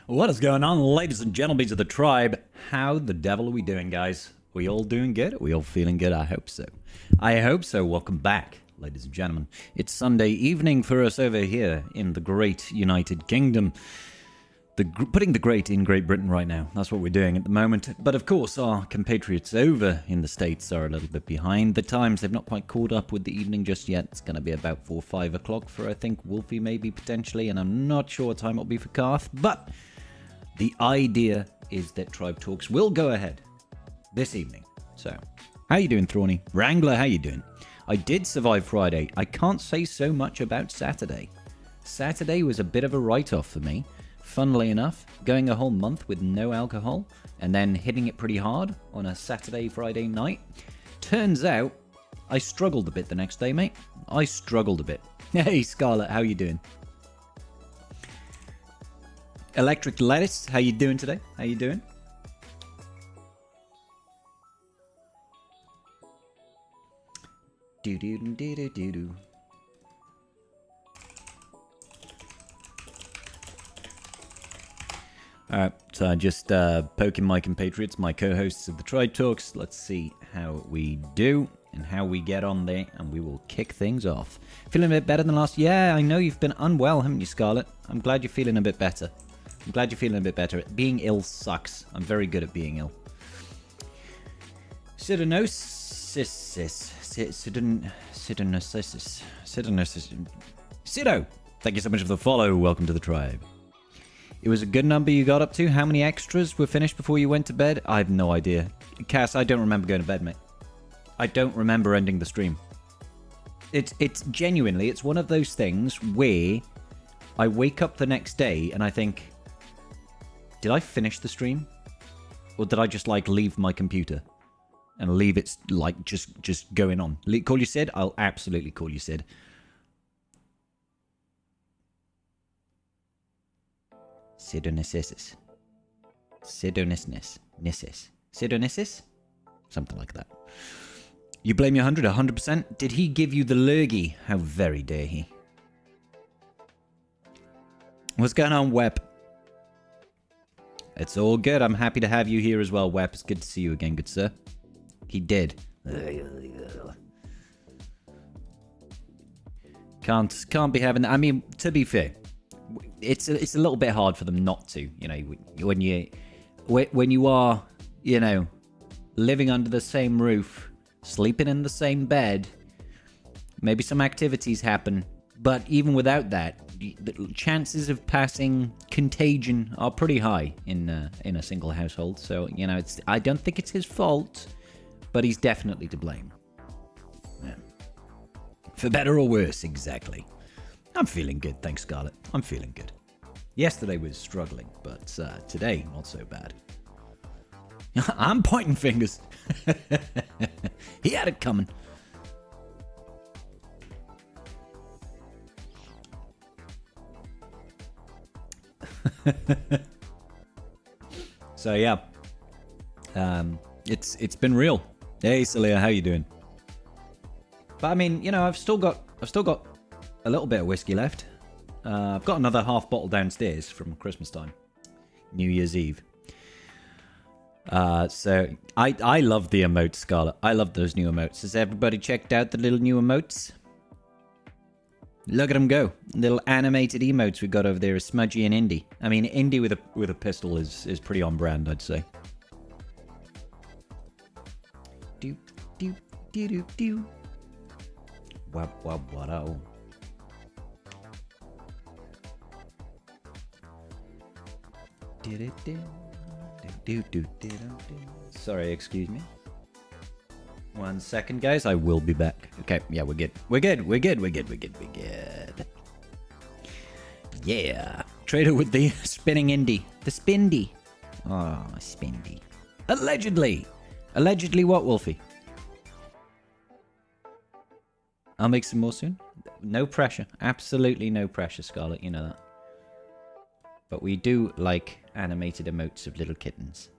What is going on, ladies and gentlemen of the tribe? How the devil are we doing, guys? We all doing good? Are we all feeling good? I hope so. I hope so. Welcome back, ladies and gentlemen. It's Sunday evening for us over here in the great United Kingdom. Putting the great in Great Britain right now. That's what we're doing at the moment. But of course, our compatriots over in the States are a little bit behind the times. They've not quite caught up with the evening just yet. It's going to be about 4 or 5 o'clock for, I think, Wolfie maybe potentially. And I'm not sure what time it'll be for Karth. But the idea is that Tribe Talks will go ahead this evening. So, how you doing, Thrawny? Wrangler, how you doing? I did survive Friday. I can't say so much about Saturday. Saturday was a bit of a write-off for me. Funnily enough, going a whole month with no alcohol and then hitting it pretty hard on a Saturday, Friday night. Turns out, I struggled a bit the next day, mate. I struggled a bit. Hey, Scarlett, how you doing? Electric Lettuce, how you doing today? How you doing? Do-do-do-do-do-do. Alright, so just poking my compatriots, my co-hosts of the Tribe Talks. Let's see how we do and how we get on there, and we will kick things off. Feeling a bit better than last? Yeah, I know you've been unwell, haven't you, Scarlett? I'm glad you're feeling a bit better. I'm glad you're feeling a bit better. Being ill sucks. I'm very good at being ill. Sido, thank you so much for the follow. Welcome to the tribe. It was a good number you got up to. How many extras were finished before you went to bed? I have no idea. Cass, I don't remember going to bed, mate. I don't remember ending the stream. It's genuinely, it's one of those things where I wake up the next day and I think, did I finish the stream? Or did I just, like, leave my computer? And leave it, like, just going on. Call you Sid? I'll absolutely call you Sid. Sidonisis. Sidonisis? Something like that. You blame your 100%? Did he give you the lurgy? How very dare he. What's going on, Web? It's all good. I'm happy to have you here as well, Web. It's good to see you again, good sir. He did. Can't be having that. I mean, to be fair, it's a little bit hard for them not to, you know, when you are, you know, living under the same roof, sleeping in the same bed, maybe some activities happen, but even without that, the chances of passing contagion are pretty high in a single household. So, you know, I don't think it's his fault, but he's definitely to blame. Yeah. For better or worse, exactly. I'm feeling good, thanks, Scarlett. I'm feeling good. Yesterday was struggling, but today, not so bad. I'm pointing fingers. He had it coming. So yeah, it's been real. Hey, Celia, how you doing? But I mean, you know, I've still got a little bit of whiskey left. I've got another half bottle downstairs from Christmas time, New Year's Eve. So I love the emotes, Scarlett. I love those new emotes. Has everybody checked out the little new emotes? Look at them go. Little animated emotes we got over there is Smudgy and Indy. I mean, Indy with a pistol is pretty on brand, I'd say. Do do do do do. Wab wab wado. Sorry, excuse me. 1 second, guys. I will be back. Okay, yeah, we're good. We're good. Yeah. Trader with the spinning Indy. The Spindy. Oh, Spindy. Allegedly. Allegedly what, Wolfie? I'll make some more soon. No pressure. Absolutely no pressure, Scarlett. You know that. But we do like animated emotes of little kittens.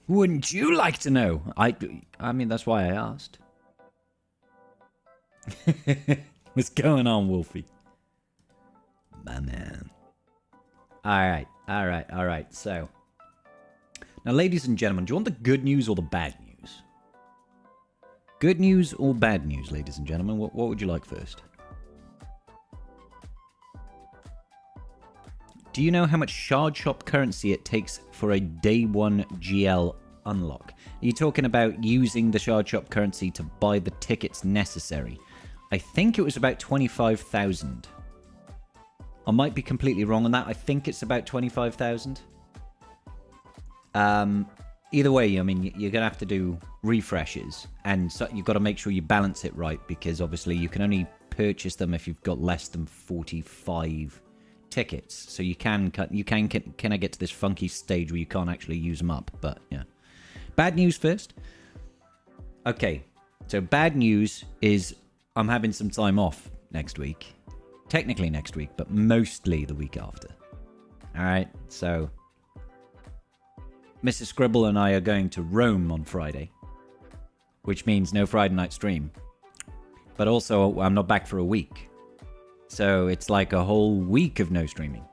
Wouldn't you like to know? I mean, that's why I asked. What's going on, Wolfie? My man. Alright, All right, all right. So, now, ladies and gentlemen, do you want the good news or the bad news? Good news or bad news, ladies and gentlemen? What would you like first? Do you know how much Shard Shop currency it takes for a day 1 GL unlock? Are you talking about using the Shard Shop currency to buy the tickets necessary? I think it was about 25,000. I might be completely wrong on that. I think it's about 25,000. Either way, I mean, you're going to have to do refreshes. And so you've got to make sure you balance it right. Because obviously you can only purchase them if you've got less than 45 tickets. So you can I get to this funky stage where you can't actually use them up. But yeah. Bad news first. Okay. So bad news is I'm having some time off next week. Technically next week, but mostly the week after. All right, so Mrs. Scribble and I are going to Rome on Friday, which means no Friday night stream. But also, I'm not back for a week. So it's like a whole week of no streaming.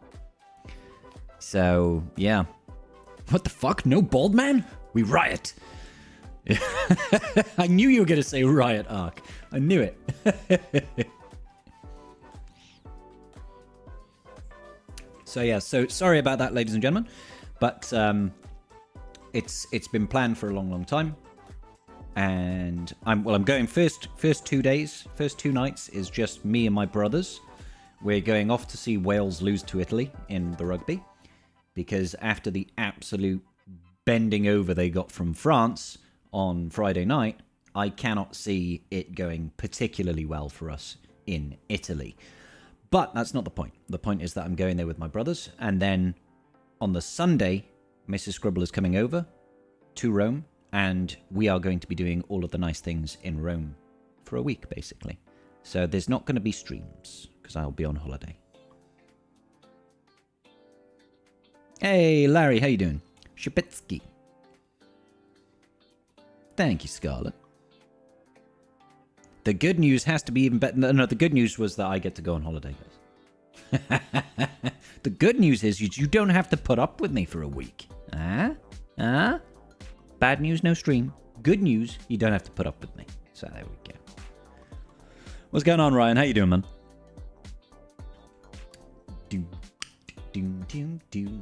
So, yeah. What the fuck? No bald man? We riot. I knew you were going to say riot, Ark. I knew it. So yeah, so sorry about that, ladies and gentlemen, but it's been planned for a long time, and I'm going first 2 days, first 2 nights is just me and my brothers. We're going off to see Wales lose to Italy in the rugby, because after the absolute bending over they got from France on Friday night, I cannot see it going particularly well for us in Italy. But that's not the point. The point is that I'm going there with my brothers. And then on the Sunday, Mrs. Scribble is coming over to Rome. And we are going to be doing all of the nice things in Rome for a week, basically. So there's not going to be streams because I'll be on holiday. Hey, Larry, how you doing? Shapitsky. Thank you, Scarlett. The good news has to be even better. No, the good news was that I get to go on holiday, guys. The good news is you don't have to put up with me for a week. Bad news, no stream. Good news, you don't have to put up with me. So there we go. What's going on, Ryan? How you doing, man? Do, do, do, do.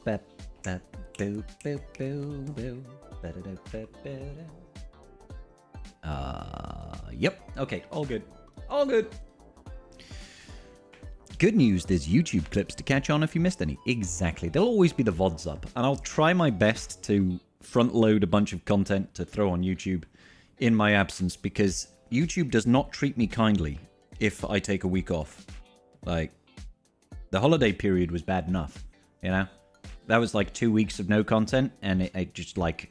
Ba, ba, boo, boo, boo, boo. Ba, da, da, ba, ba, da. Yep. Okay, all good. All good. Good news, there's YouTube clips to catch on if you missed any. Exactly. There'll always be the VODs up, and I'll try my best to front load a bunch of content to throw on YouTube in my absence, because YouTube does not treat me kindly if I take a week off. Like, the holiday period was bad enough, you know? That was like 2 weeks of no content, and it just like...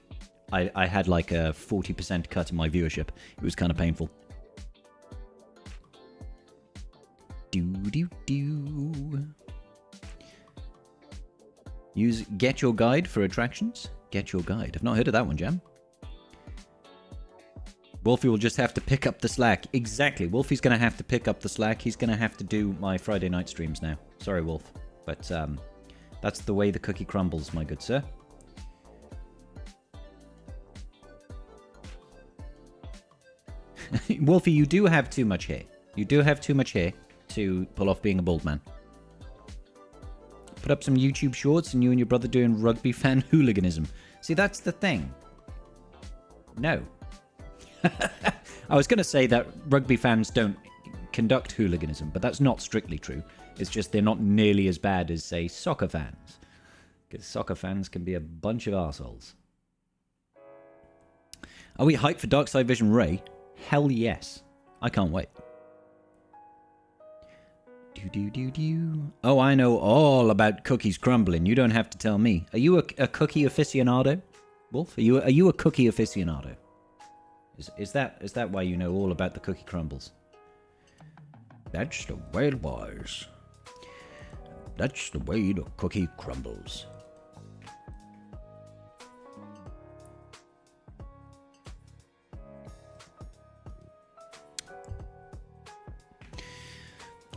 I had like a 40% cut in my viewership. It was kind of painful. Use Get Your Guide for attractions. Get Your Guide. I've not heard of that one, Jam. Wolfie will just have to pick up the slack. Exactly. Wolfie's going to have to pick up the slack. He's going to have to do my Friday night streams now. Sorry, Wolf. But that's the way the cookie crumbles, my good sir. Wolfie, you do have too much hair. You do have too much hair to pull off being a bald man. Put up some YouTube shorts and you and your brother doing rugby fan hooliganism. See, that's the thing. No. I was going to say that rugby fans don't conduct hooliganism, but that's not strictly true. It's just they're not nearly as bad as, say, soccer fans. Because soccer fans can be a bunch of arseholes. Are we hyped for Darkside Vision Ray? Hell yes. I can't wait. Oh, I know all about cookies crumbling. You don't have to tell me. Are you a cookie aficionado? Wolf, are you a cookie aficionado? Is that why you know all about the cookie crumbles? That's the way it was. That's the way the cookie crumbles.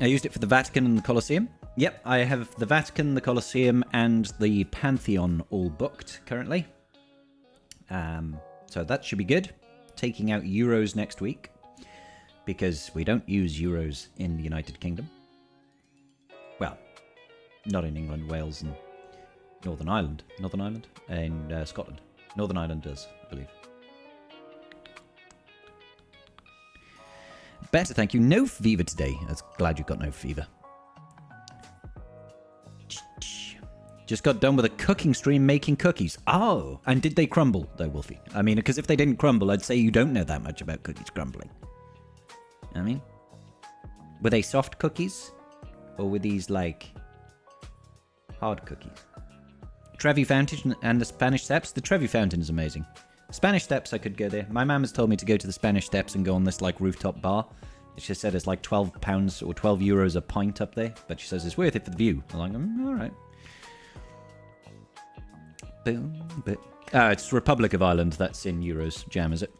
I used it for the Vatican and the Colosseum. Yep, I have the Vatican, the Colosseum, and the Pantheon all booked currently. So that should be good. Taking out Euros next week, because we don't use Euros in the United Kingdom. Well, not in England, Wales, and Northern Ireland. Northern Ireland? And Scotland. Northern Ireland does, I believe. Better, thank you. No fever today. I'm glad you got no fever. Just got done with a cooking stream making cookies. Oh, and did they crumble, though, Wolfie? I mean, because if they didn't crumble, I'd say you don't know that much about cookies crumbling. I mean, were they soft cookies? Or were these, like, hard cookies? Trevi Fountain and the Spanish Steps. The Trevi Fountain is amazing. Spanish Steps, I could go there. My mum has told me to go to the Spanish Steps and go on this, like, rooftop bar. She said it's like £12 or €12 a pint up there. But she says it's worth it for the view. I'm like, all right. It's Republic of Ireland. That's in Euros. Jam, is it?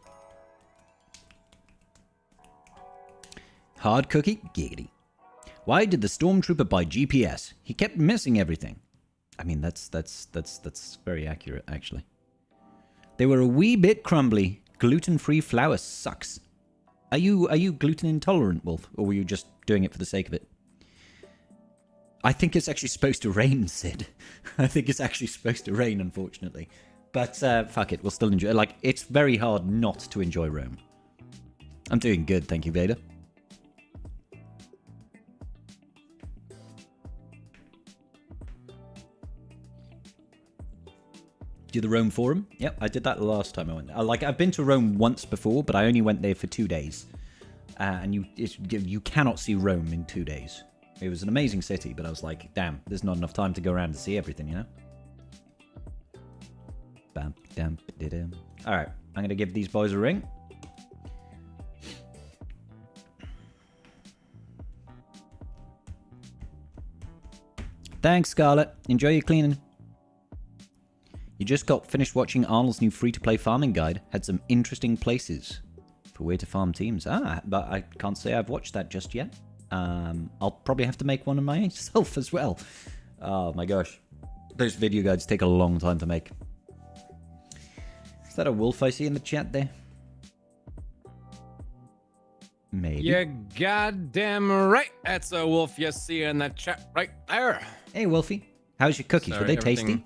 Hard cookie? Giggity. Why did the stormtrooper buy GPS? He kept missing everything. I mean, that's very accurate, actually. They were a wee bit crumbly. Gluten-free flour sucks. Are you gluten intolerant, Wolf, or were you just doing it for the sake of it? I think it's actually supposed to rain, Sid. I think it's actually supposed to rain, unfortunately. But fuck it, we'll still enjoy it. Like, it's very hard not to enjoy Rome. I'm doing good, thank you, Vader. Do the Rome Forum? Yep, I did that the last time I went there. I've been to Rome once before, but I only went there for 2 days. And you cannot see Rome in 2 days. It was an amazing city, but I was like, damn, there's not enough time to go around and see everything, you know? Alright, I'm going to give these boys a ring. Thanks, Scarlett. Enjoy your cleaning. You just got finished watching Arnold's new free-to-play farming guide. Had some interesting places for where to farm teams. But I can't say I've watched that just yet. I'll probably have to make one of myself as well. Oh my gosh. Those video guides take a long time to make. Is that a wolf I see in the chat there? Maybe. You're goddamn right. That's a wolf you see in the chat right there. Hey, Wolfie. How's your cookies? Were they tasty?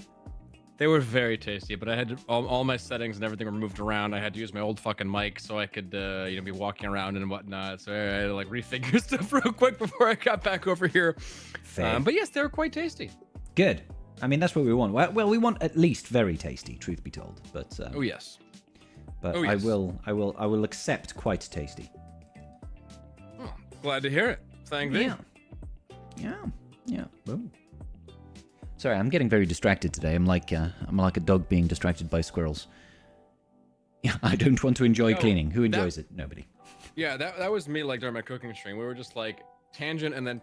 They were very tasty, but I had all my settings and everything were moved around. I had to use my old fucking mic so I could, be walking around and whatnot. So I had to like refigure stuff real quick before I got back over here. But yes, they were quite tasty. Good. I mean, that's what we want. Well, we want at least very tasty, truth be told. But oh yes. But oh, yes. I will accept quite tasty. Oh, glad to hear it. Thank you. Yeah. Boom. Sorry, I'm getting very distracted today. I'm like a dog being distracted by squirrels. Yeah, I don't want to enjoy cleaning. Who enjoys it? Nobody. Yeah, that was me like during my cooking stream. We were just like tangent and then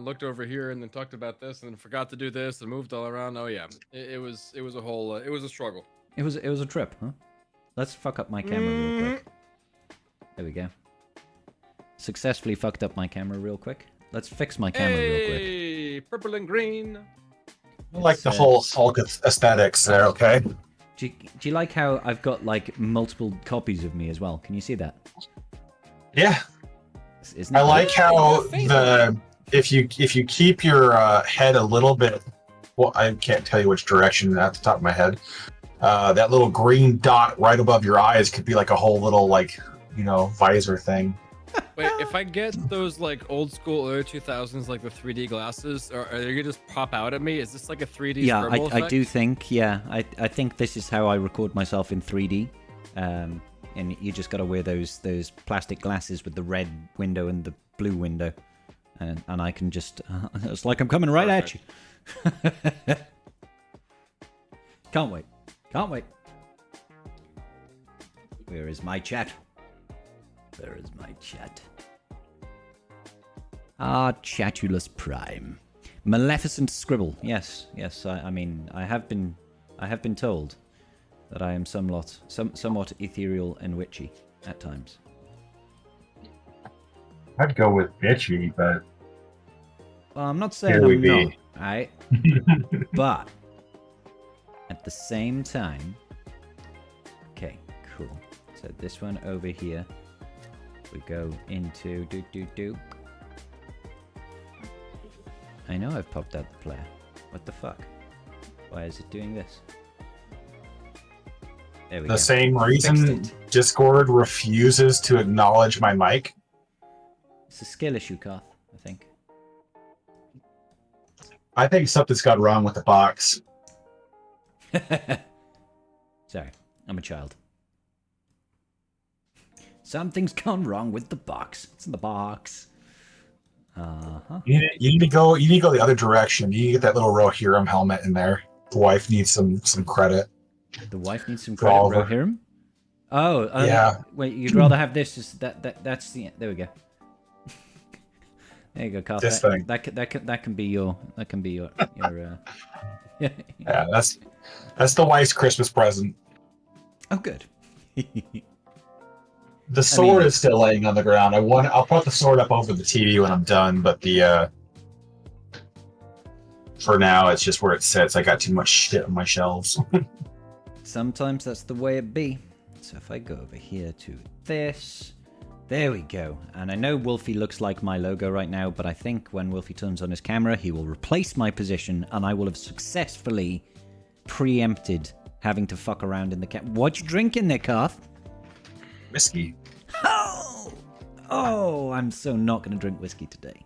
looked over here and then talked about this and then forgot to do this and moved all around. Oh yeah, it was a whole it was a struggle. It was a trip, huh? Let's fuck up my camera real quick. There we go. Successfully fucked up my camera real quick. Let's fix my camera real quick. Hey, purple and green. I like the whole Hulk aesthetics there, okay? Do you like how I've got like multiple copies of me as well? Can you see that? Yeah. I like how if you keep your head a little bit, well, I can't tell you which direction at the top of my head. That little green dot right above your eyes could be like a whole little visor thing. Wait, if I get those like old school early 2000s, like the 3D glasses, are they gonna just pop out at me? Is this like a 3D? Yeah, I do think. Yeah, I think this is how I record myself in 3D. And you just gotta wear those plastic glasses with the red window and the blue window, and I can just. It's like I'm coming right at you. Can't wait. Where is my chat? Where is my chat? Chatulus Prime. Maleficent Scribble. Yes. I mean, I have been told that I am somewhat ethereal and witchy at times. I'd go with bitchy, but Well, I'm not saying Here we I'm be. not, right? But at the same time, okay, cool. So this one over here, we go into I know I've popped out the player. What the fuck? Why is it doing this? There we go. The same Fixed reason it. Discord refuses to acknowledge my mic. It's a skill issue, Karth, I think. I think something's got wrong with the box. Sorry, I'm a child. Something's gone wrong with the box. It's in the box. You need to go the other direction. You need to get that little Rohirrim helmet in there. The wife needs some credit. The wife needs some credit. Rohirrim? Oh, yeah. Wait, you'd rather have this? That's the. There we go. There you go, Carl. This thing. That can be your. Yeah, that's the wife's Christmas present. Oh, good. The sword is still laying on the ground. I'll put the sword up over the TV when I'm done, but for now it's just where it sits. I got too much shit on my shelves. Sometimes that's the way it be. So if I go over here to this, there we go. And I know Wolfie looks like my logo right now, but I think when Wolfie turns on his camera, he will replace my position, and I will have successfully preempted having to fuck around in the What you drinking there, Karth? Whiskey. Oh, I'm so not going to drink whiskey today.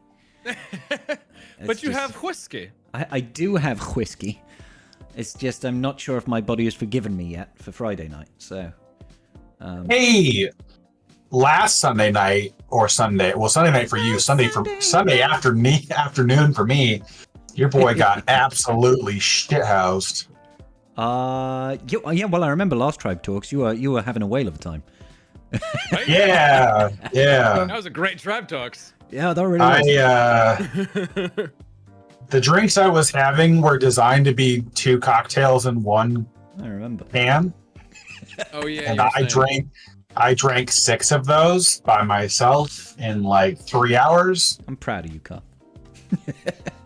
But you have whiskey. I do have whiskey. It's just I'm not sure if my body has forgiven me yet for Friday night. So, hey, last Sunday night or Sunday night for you, Sunday afternoon for me. Your boy got absolutely shithoused. Yeah. Well, I remember last Tribe Talks. You were having a whale of a time. Right? Yeah. That was a great Tribe Talks. Yeah, that really was. The drinks I was having were designed to be 2 cocktails in one I remember. pan. Oh yeah. And I drank 6 of those by myself in like 3 hours. I'm proud of you, Carl.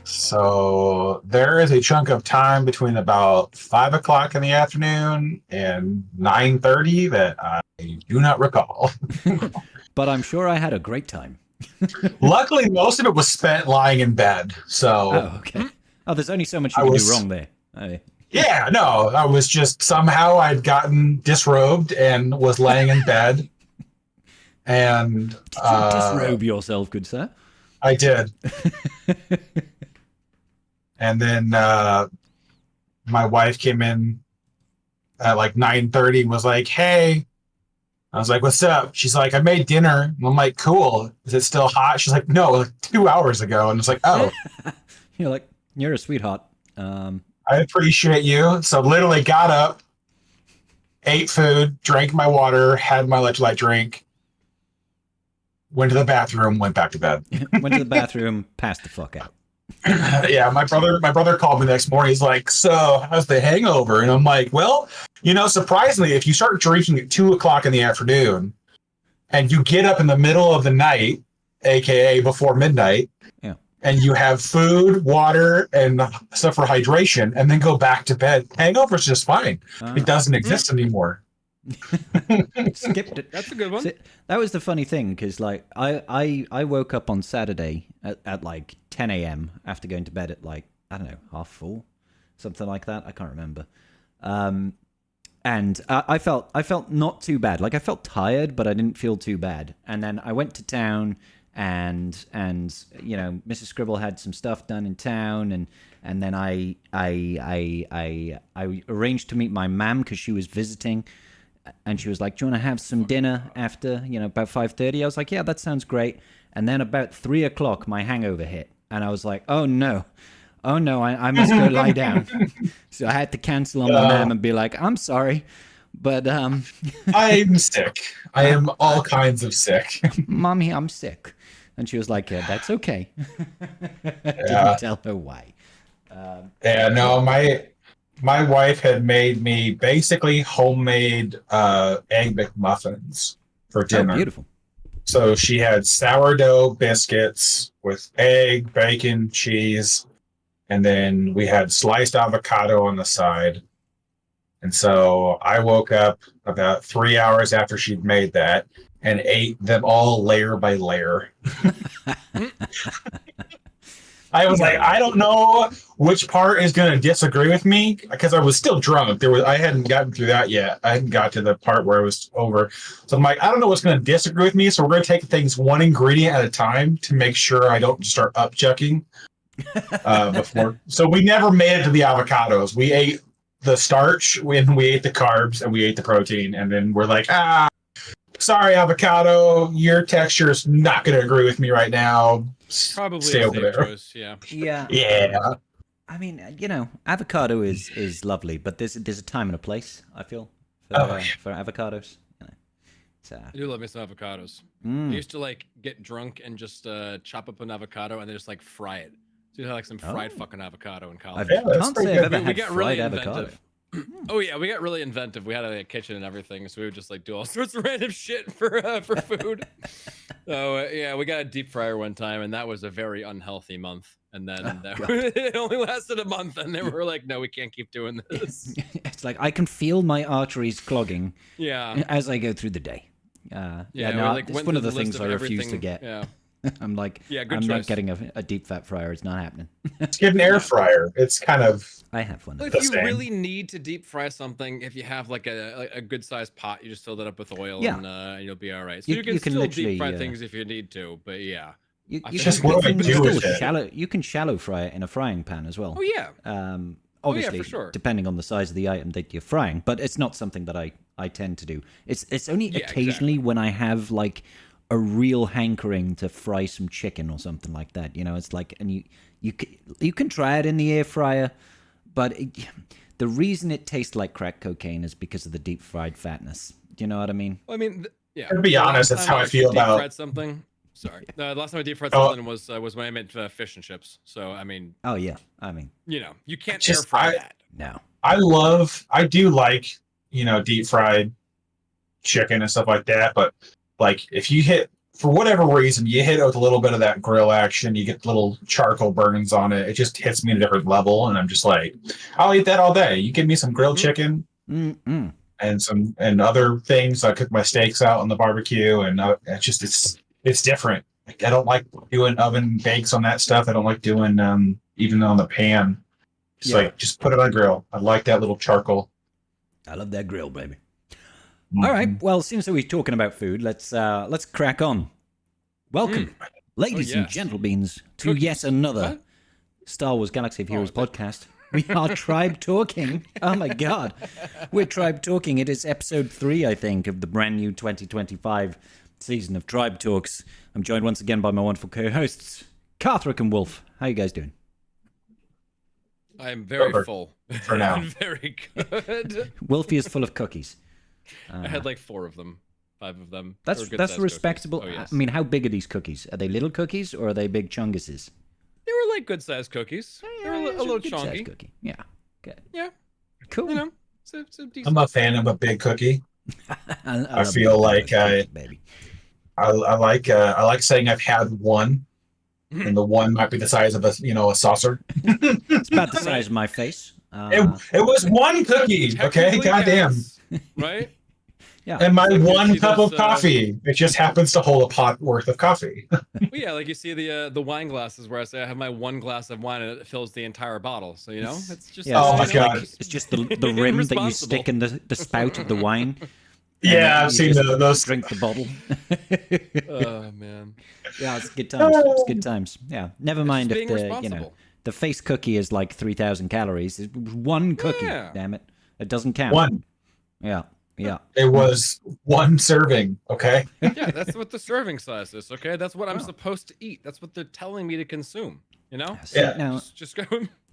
So there is a chunk of time between about 5 o'clock in the afternoon and 9:30 that I do not recall. But I'm sure I had a great time. Luckily, most of it was spent lying in bed. So Oh, okay. Oh, there's only so much you can do wrong there. Yeah, no, I was just somehow I'd gotten disrobed and was laying in bed. And Did you disrobe yourself, good sir? I did. And then my wife came in at like 9:30 and was like, "Hey." I was like, "What's up?" She's like, "I made dinner." And I'm like, "Cool. Is it still hot?" She's like, "No, like 2 hours ago." And it's like, "Oh." You're like, you're a sweetheart. I appreciate you. So literally got up, ate food, drank my water, had my electrolyte drink, went to the bathroom, went back to bed. Went to the bathroom, passed the fuck out. Yeah, my brother called me the next morning. He's like, "So, how's the hangover?" And I'm like, "Well, surprisingly, if you start drinking at 2 o'clock in the afternoon and you get up in the middle of the night, aka before midnight, yeah, and you have food, water, and stuff for hydration, and then go back to bed, hangover's just fine. It doesn't exist anymore." Skipped it. That's a good one. So, that was the funny thing, because like I woke up on Saturday at like 10 a.m. after going to bed at like, I don't know, 3:30, something like that. I can't remember. And I felt not too bad. Like I felt tired, but I didn't feel too bad. And then I went to town, and Mrs. Scribble had some stuff done in town, and then I arranged to meet my mum because she was visiting. And she was like, "Do you want to have some dinner after, about 5:30? I was like, "Yeah, that sounds great." And then about 3 o'clock, my hangover hit. And I was like, oh no, I must go lie down. So I had to cancel on my mom and be like, "I'm sorry, but I'm sick. I am all kinds of sick." Mommy, I'm sick. And she was like, "Yeah, that's okay." Yeah. Didn't tell her why. My wife had made me basically homemade egg McMuffins for dinner. Oh, beautiful. So she had sourdough biscuits with egg, bacon, cheese, and then we had sliced avocado on the side. And so I woke up about 3 hours after she'd made that and ate them all layer by layer. I was like, I don't know which part is going to disagree with me because I was still drunk. I hadn't gotten through that yet. I hadn't got to the part where it was over. So I'm like, I don't know what's going to disagree with me. So we're going to take things one ingredient at a time to make sure I don't start upchucking before. So we never made it to the avocados. We ate the starch when we ate the carbs and we ate the protein. And then we're like, sorry, avocado, your texture is not going to agree with me right now. Probably stay a over safe there. choice, yeah. Yeah. I mean, avocado is lovely, but there's a time and a place, I feel, for avocados. I do love me some avocados. I used to get drunk and just chop up an avocado and then just fry it. So you have some fried fucking avocado in college. I can't say I've ever had got fried really avocado. Inventive. Oh yeah, we got really inventive. We had a kitchen and everything, so we would just do all sorts of random shit for food. So yeah, we got a deep fryer one time, and that was a very unhealthy month. And then it only lasted a month, and then we were like, no, we can't keep doing this. It's like I can feel my arteries clogging. Yeah. As I go through the day. No, it's one of the things I refuse to get. Yeah. I'm like, I'm choice. not getting a deep fat fryer. It's not happening. Let's get an air fryer. It's kind of. I have one. If you really need to deep fry something, if you have a good sized pot, you just fill that up with oil and you'll be all right. So you can still deep fry things if you need to, but yeah. You can shallow fry it in a frying pan as well. Oh yeah. Obviously, for sure. Depending on the size of the item that you're frying, but it's not something that I tend to do. It's only occasionally when I have a real hankering to fry some chicken or something like that. It's and you can try it in the air fryer, but the reason it tastes like crack cocaine is because of the deep fried fatness. Do you know what I mean? Well, I mean, yeah. To be honest, that's how I feel about fried something. Sorry, the last time I deep fried something was when I made fish and chips. So I mean. Oh yeah, I mean. You can't air fry that. No. I do like deep fried chicken and stuff like that, but if you hit, for whatever reason, you hit it with a little bit of that grill action, you get little charcoal burns on it, it just hits me at a different level, and I'm just like, I'll eat that all day. You give me some grilled chicken and other things. I cook my steaks out on the barbecue, and it's different. I don't like doing oven bakes on that stuff. I don't like doing even on the pan. Just put it on a grill. I like that little charcoal. I love that grill, baby. All right. Well, since we're talking about food, let's crack on. Welcome, ladies and gentlemen, to yet another Star Wars Galaxy of Heroes podcast. We are Tribe Talking. Oh my God, we're Tribe Talking. It is episode 3, I think, of the brand new 2025 season of Tribe Talks. I'm joined once again by my wonderful co-hosts, Carthrick and Wolf. How you guys doing? I am very full for now. Very good. Wolfie is full of cookies. I had 4 of them, 5 of them. That's respectable. Oh, yes. I mean, how big are these cookies? Are they little cookies or are they big chunguses? They were good-sized cookies. They were a little chunky. Cookie. Yeah. Good. Yeah. Cool. It's a decent. I'm a fan of a big cookie. I feel like I like saying I've had one, and the one might be the size of a saucer. It's about the size of my face. It was one cookie, okay? Goddamn. Yes, right? Yeah. And my one cup of coffee, it just happens to hold a pot worth of coffee. Well, yeah, you see the wine glasses where I say I have my one glass of wine and it fills the entire bottle. So it's just oh my God, it's just the rim that you stick in the spout of the wine. Yeah, I've seen those. Drink the bottle. Oh man. Yeah, it's good times. It's good times. Yeah, never mind if the face cookie is 3,000 calories. It's one cookie. Yeah. Damn it, it doesn't count. One. Yeah. Yeah. It was one serving, okay? Yeah, that's what the serving size is, okay? That's what I'm supposed to eat. That's what they're telling me to consume, Yeah. Now, just go.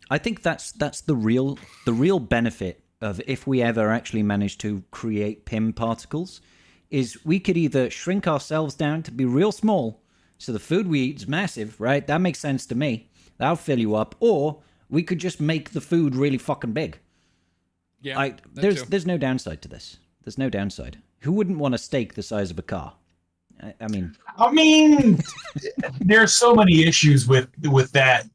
I think that's the real benefit of if we ever actually manage to create PIM particles is we could either shrink ourselves down to be real small, so the food we eat is massive, right? That makes sense to me. That'll fill you up. Or we could just make the food really fucking big. Yeah, there's no downside to this. There's no downside. Who wouldn't want a steak the size of a car? I mean, there's so many issues with that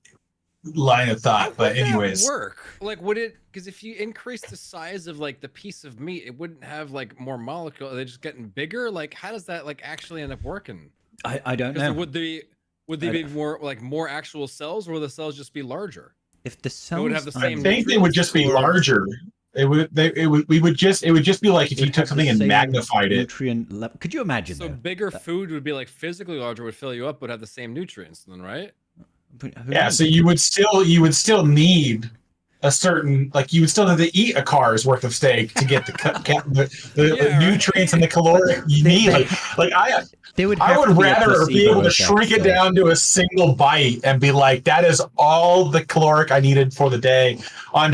line of thought. How But would that anyways, work? Like, would it? Because if you increase the size of like the piece of meat, it wouldn't have like more molecule. They're just getting bigger. Like, how does that like actually end up working? I don't know. Would they be more actual cells, or will the cells just be larger? If the cells would have the same I think they would just be larger. It would just be like if you took something and magnified it. Nutrient level. Could you imagine? So bigger food would be like physically larger, would fill you up, would have the same nutrients, then, right? Yeah, so you would still need a certain, like, you would still have to eat a car's worth of steak to get the nutrients and the caloric you need. I would rather be able to shrink it down to a single bite and be like, that is all the caloric I needed for the day on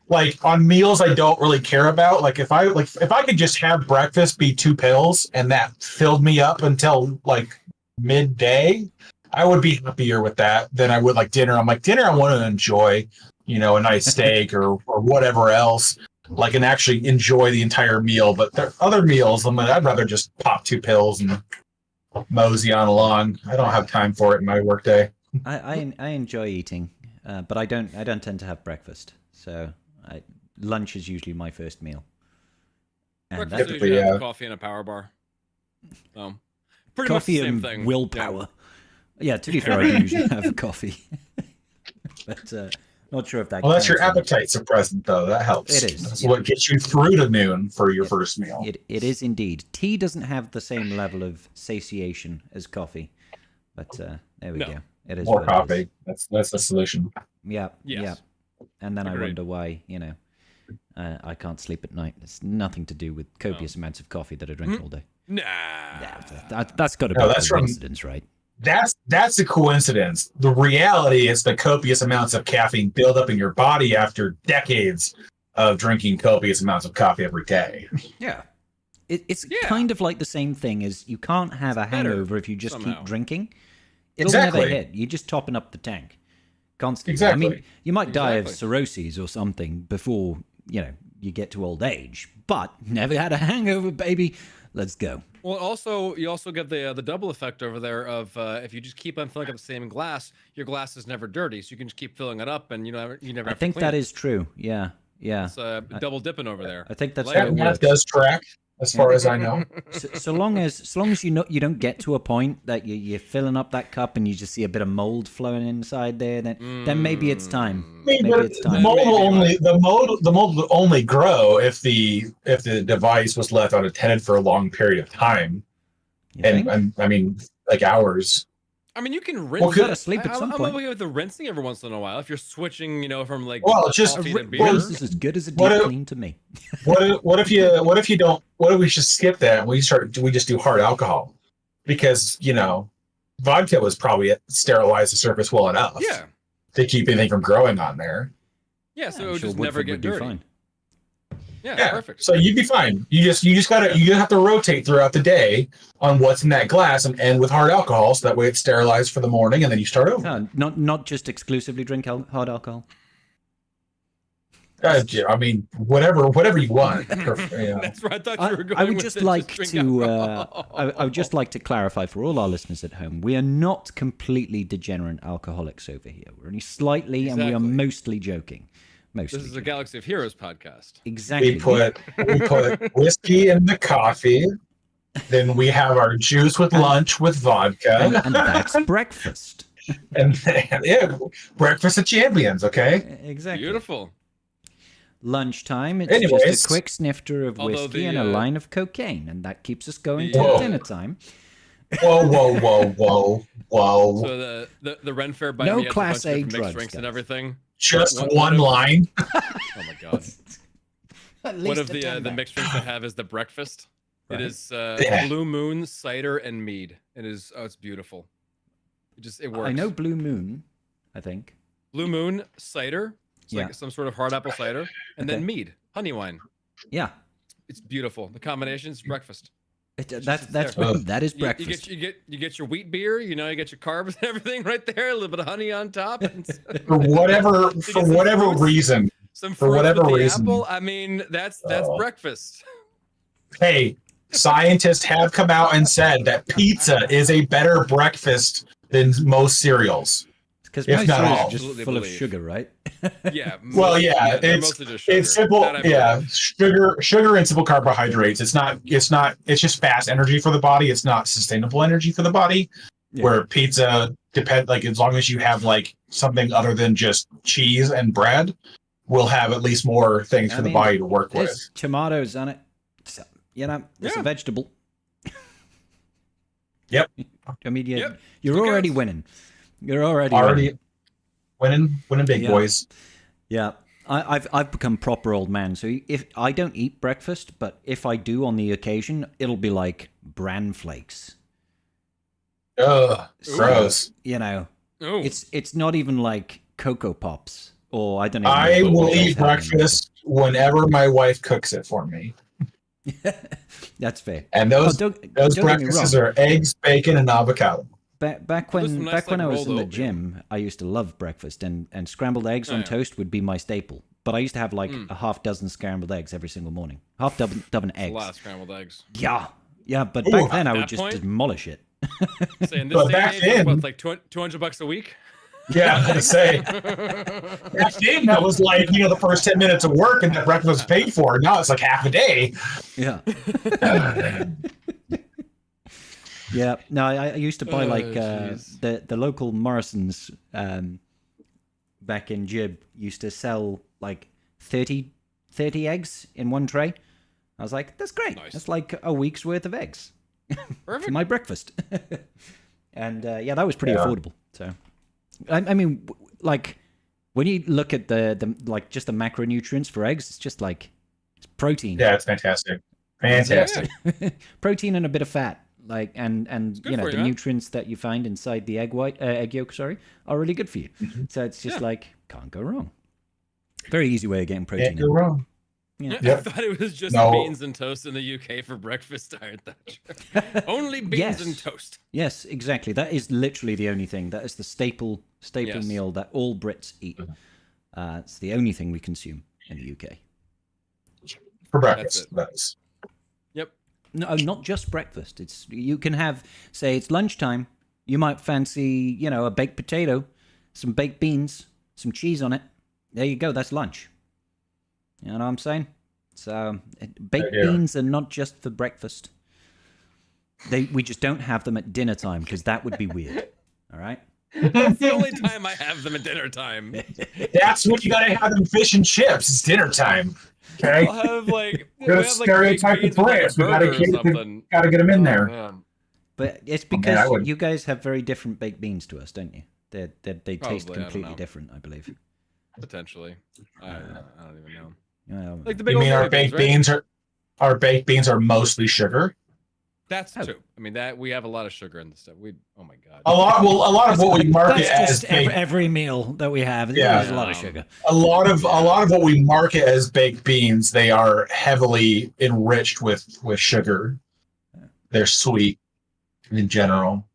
like on meals I don't really care about. Like if I could just have breakfast be 2 pills and that filled me up until like midday, I would be happier with that than I would like dinner. I'm like, dinner I want to enjoy, a nice steak or whatever else, like, and actually enjoy the entire meal. But there are other meals, I'd rather just pop 2 pills and mosey on along. I don't have time for it in my workday. I enjoy eating, but I don't tend to have breakfast. So lunch is usually my first meal. And breakfast usually have coffee and a power bar. Pretty much the same thing. Willpower. Yeah, to be fair, I usually have coffee. But not sure if that. Well, that's your appetite suppressant, though. That helps. It is. That's what gets you through to noon for your first meal. It is indeed. Tea doesn't have the same level of satiation as coffee, but there we go. It is more coffee. That's the solution. Yeah. Yes. Yeah. And then I wonder why I can't sleep at night. It's nothing to do with copious amounts of coffee that I drink all day. Nah. That's got to be a coincidence, right? That's a coincidence. The reality is the copious amounts of caffeine build up in your body after decades of drinking copious amounts of coffee every day. Yeah. It's kind of like the same thing as you can't have a hangover if you just keep drinking. It'll never hit. You're just topping up the tank constantly. Exactly. I mean, you might die of cirrhosis or something before, you get to old age, but never had a hangover, baby. Let's go. Well, you also get the double effect over there of if you just keep on filling up the same glass, your glass is never dirty, so you can just keep filling it up, and you never. I think that is true. Yeah. It's double dipping over there. I think that's that does track, as far as I know. So long as you don't get to a point that you're filling up that cup and you just see a bit of mold flowing inside there, then maybe it's time. Maybe it's time. The mold will only grow if the device was left unattended for a long period of time, and I mean, like hours. I mean, you can rinse. You gotta sleep at some point. I'm okay with the rincing every once in a while if you're switching, from like just coffee to beer. This is as good as a deep clean to me. What if we just skip that and we just do hard alcohol? Because vodka was probably sterilized the surface well enough. Yeah. To keep anything from growing on there. Yeah, so it would just never get dirty. Fine. Yeah, perfect. So you'd be fine. You have to rotate throughout the day on what's in that glass and end with hard alcohol, so that way it's sterilized for the morning and then you start over. Not just exclusively drink hard alcohol. I mean, whatever you want. That's where I thought you were going. I would just like to clarify for all our listeners at home: we are not completely degenerate alcoholics over here. We're only slightly, and we are mostly joking. This is a Galaxy of Heroes podcast. Exactly. We put whiskey in the coffee. Then we have our juice with lunch with vodka. And that's breakfast. And breakfast of champions, okay? Exactly. Beautiful. Lunchtime, it's just a quick snifter of whiskey and a line of cocaine, and that keeps us going till dinner time. Whoa. So the Ren Fair by no me class A mixed drugs, drinks and everything. Just one line. Oh my god. One of the mixed drinks I have is the breakfast. Right. It is Blue Moon, cider, and mead. It's beautiful. It works. I know Blue Moon, I think. Blue Moon, cider. It's like some sort of hard apple cider. And then mead, honey wine. Yeah. It's beautiful. The combination is breakfast. That is breakfast. You get your wheat beer, you get your carbs and everything right there, a little bit of honey on top. for whatever reason. Some fruit with the apple. I mean, that's breakfast. Hey, Scientists have come out and said that pizza is a better breakfast than most cereals. Because if most not cereals all. are just Absolutely full of believe. sugar, right? Yeah. Well, yeah, they're it's mostly just sugar. it's simple. That I Yeah, believe. sugar and simple carbohydrates. It's not. It's just fast energy for the body. It's not sustainable energy for the body. Yeah. Where pizza like as long as you have like something other than just cheese and bread, will have at least more things for the body to work with. There's tomatoes on it. So, it's a vegetable. Yep. I mean, Yep. you're already winning. You're already winning big boys. Yeah. I've become proper old man. So if I don't eat breakfast, but if I do on the occasion, it'll be like bran flakes. Ugh, So, gross. It's not even like Cocoa Pops or I don't know. I will eat breakfast whenever my wife cooks it for me. That's fair. And those don't breakfasts are eggs, bacon, and avocado. Back when I was in the gym, I used to love breakfast, and scrambled eggs on toast would be my staple. But I used to have like a half dozen scrambled eggs every single morning. Half dozen eggs. A lot of scrambled eggs. Yeah, but back then I would just demolish it. Saying this day and age, what's like $200 a week? Yeah, I say. Back then, that was like the first 10 minutes of work, and that breakfast was paid for. Now it's like half a day. Yeah. Yeah, no, I used to buy the local Morrison's back in Jib used to sell like 30 eggs in one tray. I was like, that's great. Nice. That's like a week's worth of eggs for my breakfast. And that was pretty affordable. So, I mean, like when you look at the like just the macronutrients for eggs, it's just like it's protein. Yeah, it's fantastic. Fantastic. Protein and a bit of fat. Like and the nutrients that you find inside the egg yolk, are really good for you. Mm-hmm. So it's just like can't go wrong. Very easy way of getting protein. Can't go wrong. Yeah. I thought it was just beans and toast in the UK for breakfast. Only beans and toast. Yes, exactly. That is literally the only thing. That is the staple meal that all Brits eat. It's the only thing we consume in the UK for breakfast. That's Yep. No, not just breakfast. You can have, say, it's lunchtime. You might fancy, a baked potato, some baked beans, some cheese on it. There you go. That's lunch. You know what I'm saying? So baked beans are not just for breakfast. We just don't have them at dinner time because that would be weird. All right. That's the only time I have them at dinner time. That's when you gotta have them fish and chips. It's dinner time. Okay. I'll have like stereotype the Brits. We gotta get them in there. Man. But it's because you guys have very different baked beans to us, don't you? They taste completely different, I believe. Potentially. I don't even know. Like the big our baked beans are mostly sugar? That's true. I mean that we have a lot of sugar in the stuff. Oh my god. A lot of what we market as every meal that we have. There's a lot of sugar. A lot of what we market as baked beans, they are heavily enriched with sugar. They're sweet in general.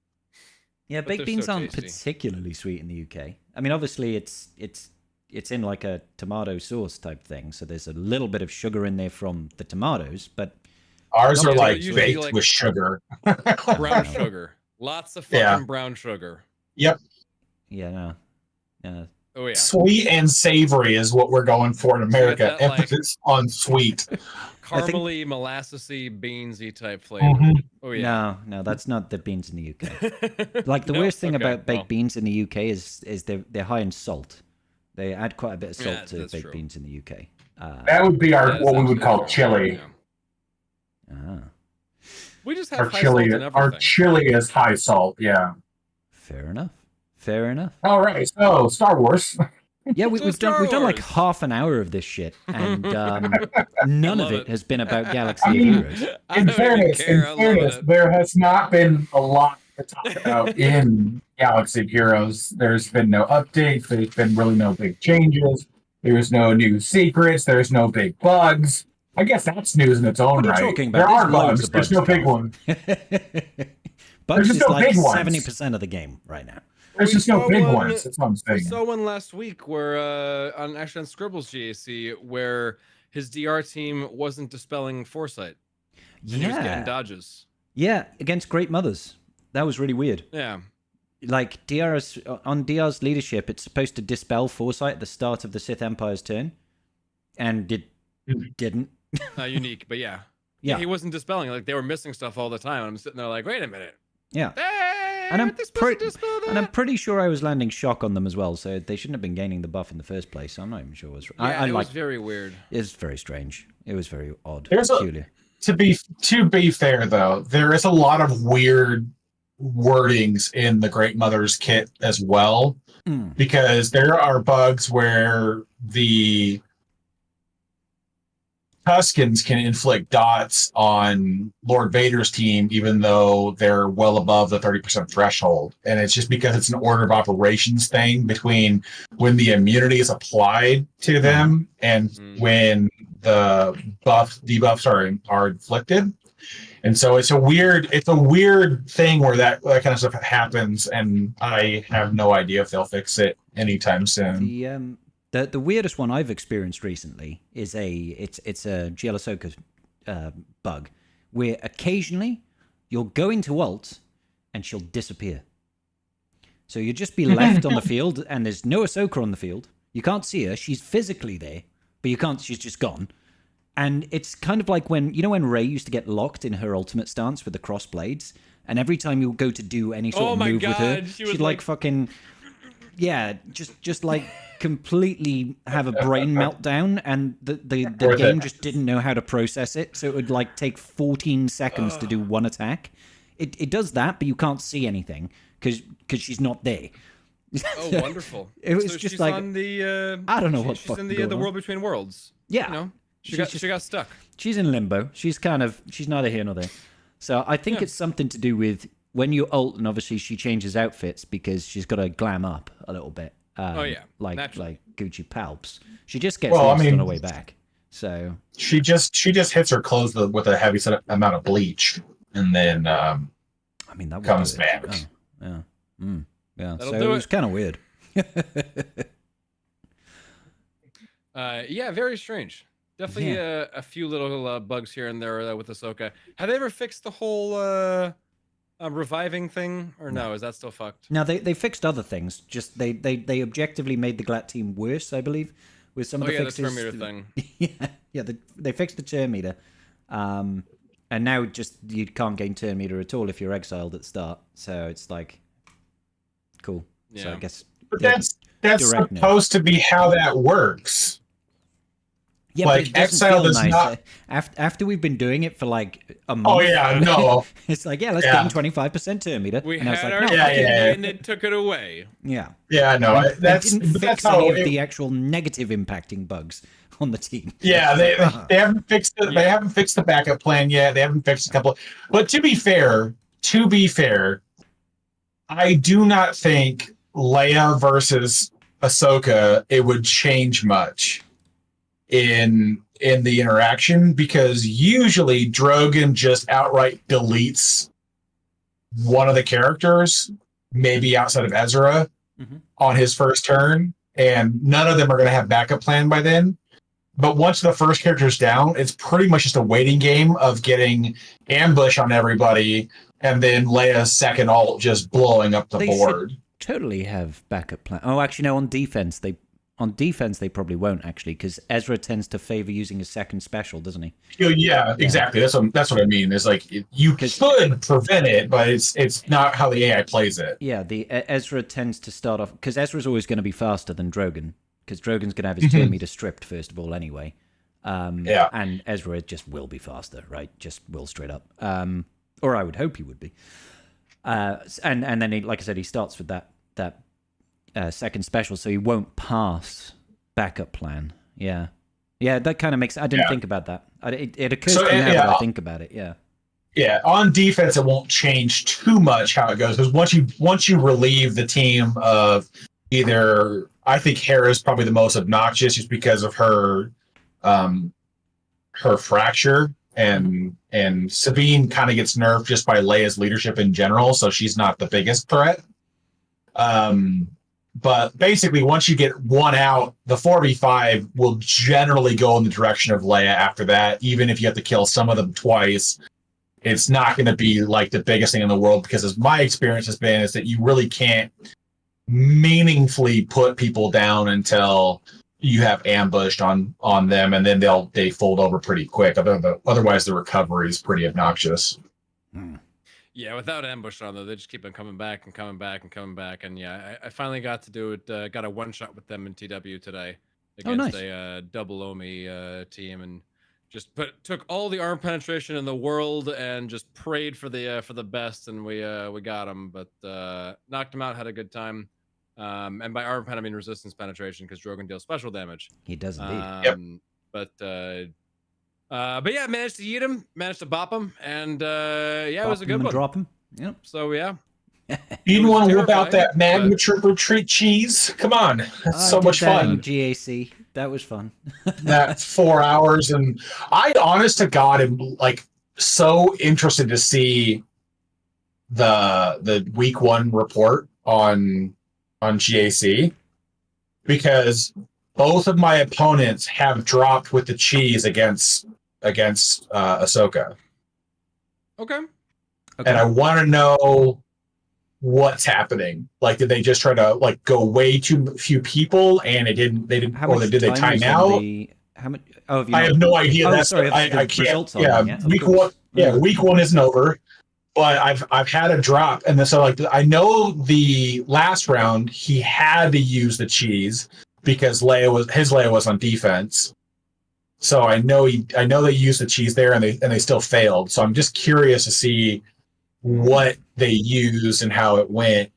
Yeah, baked beans aren't particularly sweet in the UK. I mean, obviously it's in like a tomato sauce type thing, so there's a little bit of sugar in there from the tomatoes, but ours are like baked with sugar. Brown sugar. Lots of fucking brown sugar. Yep. Yeah, no. Oh yeah. Sweet and savory is what we're going for in America. That, emphasis on sweet. Caramely, molassesy, beansy type flavor. Mm-hmm. Oh yeah. No, that's not the beans in the UK. Like the worst thing about baked beans in the UK is they're high in salt. They add quite a bit of salt to baked beans in the UK. That would be what we would call chili. Yeah. We just have high salt in everything. Our chili is high salt. Yeah. Fair enough. All right. So Star Wars. Yeah, we've done like half an hour of this shit, and none of it has been about Galaxy of Heroes. In fairness, there has not been a lot to talk about in Galaxy of Heroes. There's been no updates. There's been really no big changes. There's no new secrets. There's no big bugs. I guess that's news in its own right. There are bugs. There's no big ones. Bugs is like 70% of the game right now. There's just no big ones. That's what I'm saying. We saw one last week where on Scribbles GAC where his DR team wasn't dispelling foresight. And he was getting dodges. Yeah, against Great Mothers. That was really weird. Yeah. Like, on DR's leadership, it's supposed to dispel foresight at the start of the Sith Empire's turn. And it didn't. Unique, but yeah. Yeah. He wasn't dispelling. Like, they were missing stuff all the time. I'm sitting there like, wait a minute. Yeah. Hey, and I'm I'm pretty sure I was landing shock on them as well, so they shouldn't have been gaining the buff in the first place. So I'm not even sure what's right. Yeah, it was very weird. It's very strange. It was very odd. To be fair though, there is a lot of weird wordings in the Great Mother's kit as well, because there are bugs where the Tuskens can inflict dots on Lord Vader's team, even though they're well above the 30% threshold. And it's just because it's an order of operations thing between when the immunity is applied to them and when the debuffs are inflicted. And so it's a weird thing where that kind of stuff happens, and I have no idea if they'll fix it anytime soon. The weirdest one I've experienced recently is it's a GL Ahsoka bug, where occasionally you'll go into ult and she'll disappear. So you'll just be left on the field, and there's no Ahsoka on the field. You can't see her; she's physically there, but you can't. She's just gone. And it's kind of like when Rey used to get locked in her ultimate stance with the cross blades, and every time you go to do any sort of move with her, she'd like fucking, just like completely have a brain meltdown, and the game just didn't know how to process it, so it would like take 14 seconds to do one attack. It does that, but you can't see anything because she's not there. Oh, wonderful! It was just she's like on the, I don't know what she's in the world between worlds. Yeah. You know? She got stuck. She's in limbo. She's neither here nor there. So I think it's something to do with when you ult, and obviously she changes outfits because she's got to glam up a little bit. Like Gucci palps. She just gets lost on her way back. So she just hits her clothes with a heavy amount of bleach, and then that comes back. Oh, yeah. Yeah. That'll so it was kind of weird. Very strange. Definitely a few little bugs here and there with Ahsoka. Have they ever fixed the whole reviving thing, or no? Is that still fucked? No, they fixed other things. Just they objectively made the Glat team worse, I believe, with some of the fixes. The turn meter thing. They fixed the turn meter, and now just you can't gain turn meter at all if you're exiled at the start. So it's like, cool. Yeah. So I guess. But that's supposed to be how that works. Yeah, like but exile does nice. not. After we've been doing it for like a month. Oh yeah, no. It's like let's gain 25% turn meter. We and had I our was like, and it took it away. Yeah. Yeah, no. They didn't fix any of the actual negative impacting bugs on the team. Yeah, they haven't fixed it. They haven't fixed the backup plan yet. They haven't fixed a couple. But to be fair, I do not think Leia versus Ahsoka it would change much in the interaction, because usually Drogon just outright deletes one of the characters, maybe outside of Ezra, on his first turn, and none of them are going to have backup plan by then. But once the first character's down, it's pretty much just a waiting game of getting ambush on everybody, and then Leia's second ult just blowing up the board. Totally have backup plan. Oh, actually, no. On defense, they probably won't, actually, because Ezra tends to favor using a second special, doesn't he? Yeah, exactly. That's what I mean. It's like you could prevent it, but it's not how the AI plays it. Yeah, the Ezra tends to start off because Ezra's always going to be faster than Drogon, because Drogon's going to have his turn meter stripped first of all anyway. And Ezra just will be faster, right? Just will straight up. Or I would hope he would be. And then he, like I said, he starts with that second special, so he won't pass backup plan. Yeah, that kind of makes. I didn't think about that. It occurs to me now that I think about it. Yeah, on defense, it won't change too much how it goes, because once you relieve the team of either, I think Hera's probably the most obnoxious just because of her fracture, and Sabine kind of gets nerfed just by Leia's leadership in general, so she's not the biggest threat. But basically, once you get one out, the 4v5 will generally go in the direction of Leia after that. Even if you have to kill some of them twice, it's not going to be like the biggest thing in the world, because as my experience has been, is that you really can't meaningfully put people down until you have ambushed on them, and then they fold over pretty quick. Otherwise, the recovery is pretty obnoxious. Yeah, without ambush on though, they just keep on coming back and coming back and coming back. And yeah, I finally got to do it. Got a one shot with them in TW today against a double Omi team, and just took all the arm penetration in the world and just prayed for the best, and we got them, but knocked them out, had a good time. And by arm pen I mean resistance penetration, because Drogon deals special damage. He does indeed. But yeah, managed to eat him, managed to bop him, and yeah, it was a good one. Drop him. Yep. So yeah. You didn't want to whip out that Magma Trooper treat cheese? Come on, that's so much fun. GAC, that was fun. That 4 hours, and I, honest to God, am like so interested to see the week 1 report on GAC, because both of my opponents have dropped with the cheese against Ahsoka. Okay. And I want to know what's happening. Like, did they just try to like go way too few people, and they didn't, or did they time out? How much? Oh, I have no idea. That's sorry. I can't. Yeah, yeah, week 1. Yeah, week 1 isn't over, but I've had a drop, and then so like I know the last round he had to use the cheese because Leia was on defense. So I know they used the cheese there, and they still failed. So I'm just curious to see what they used and how it went,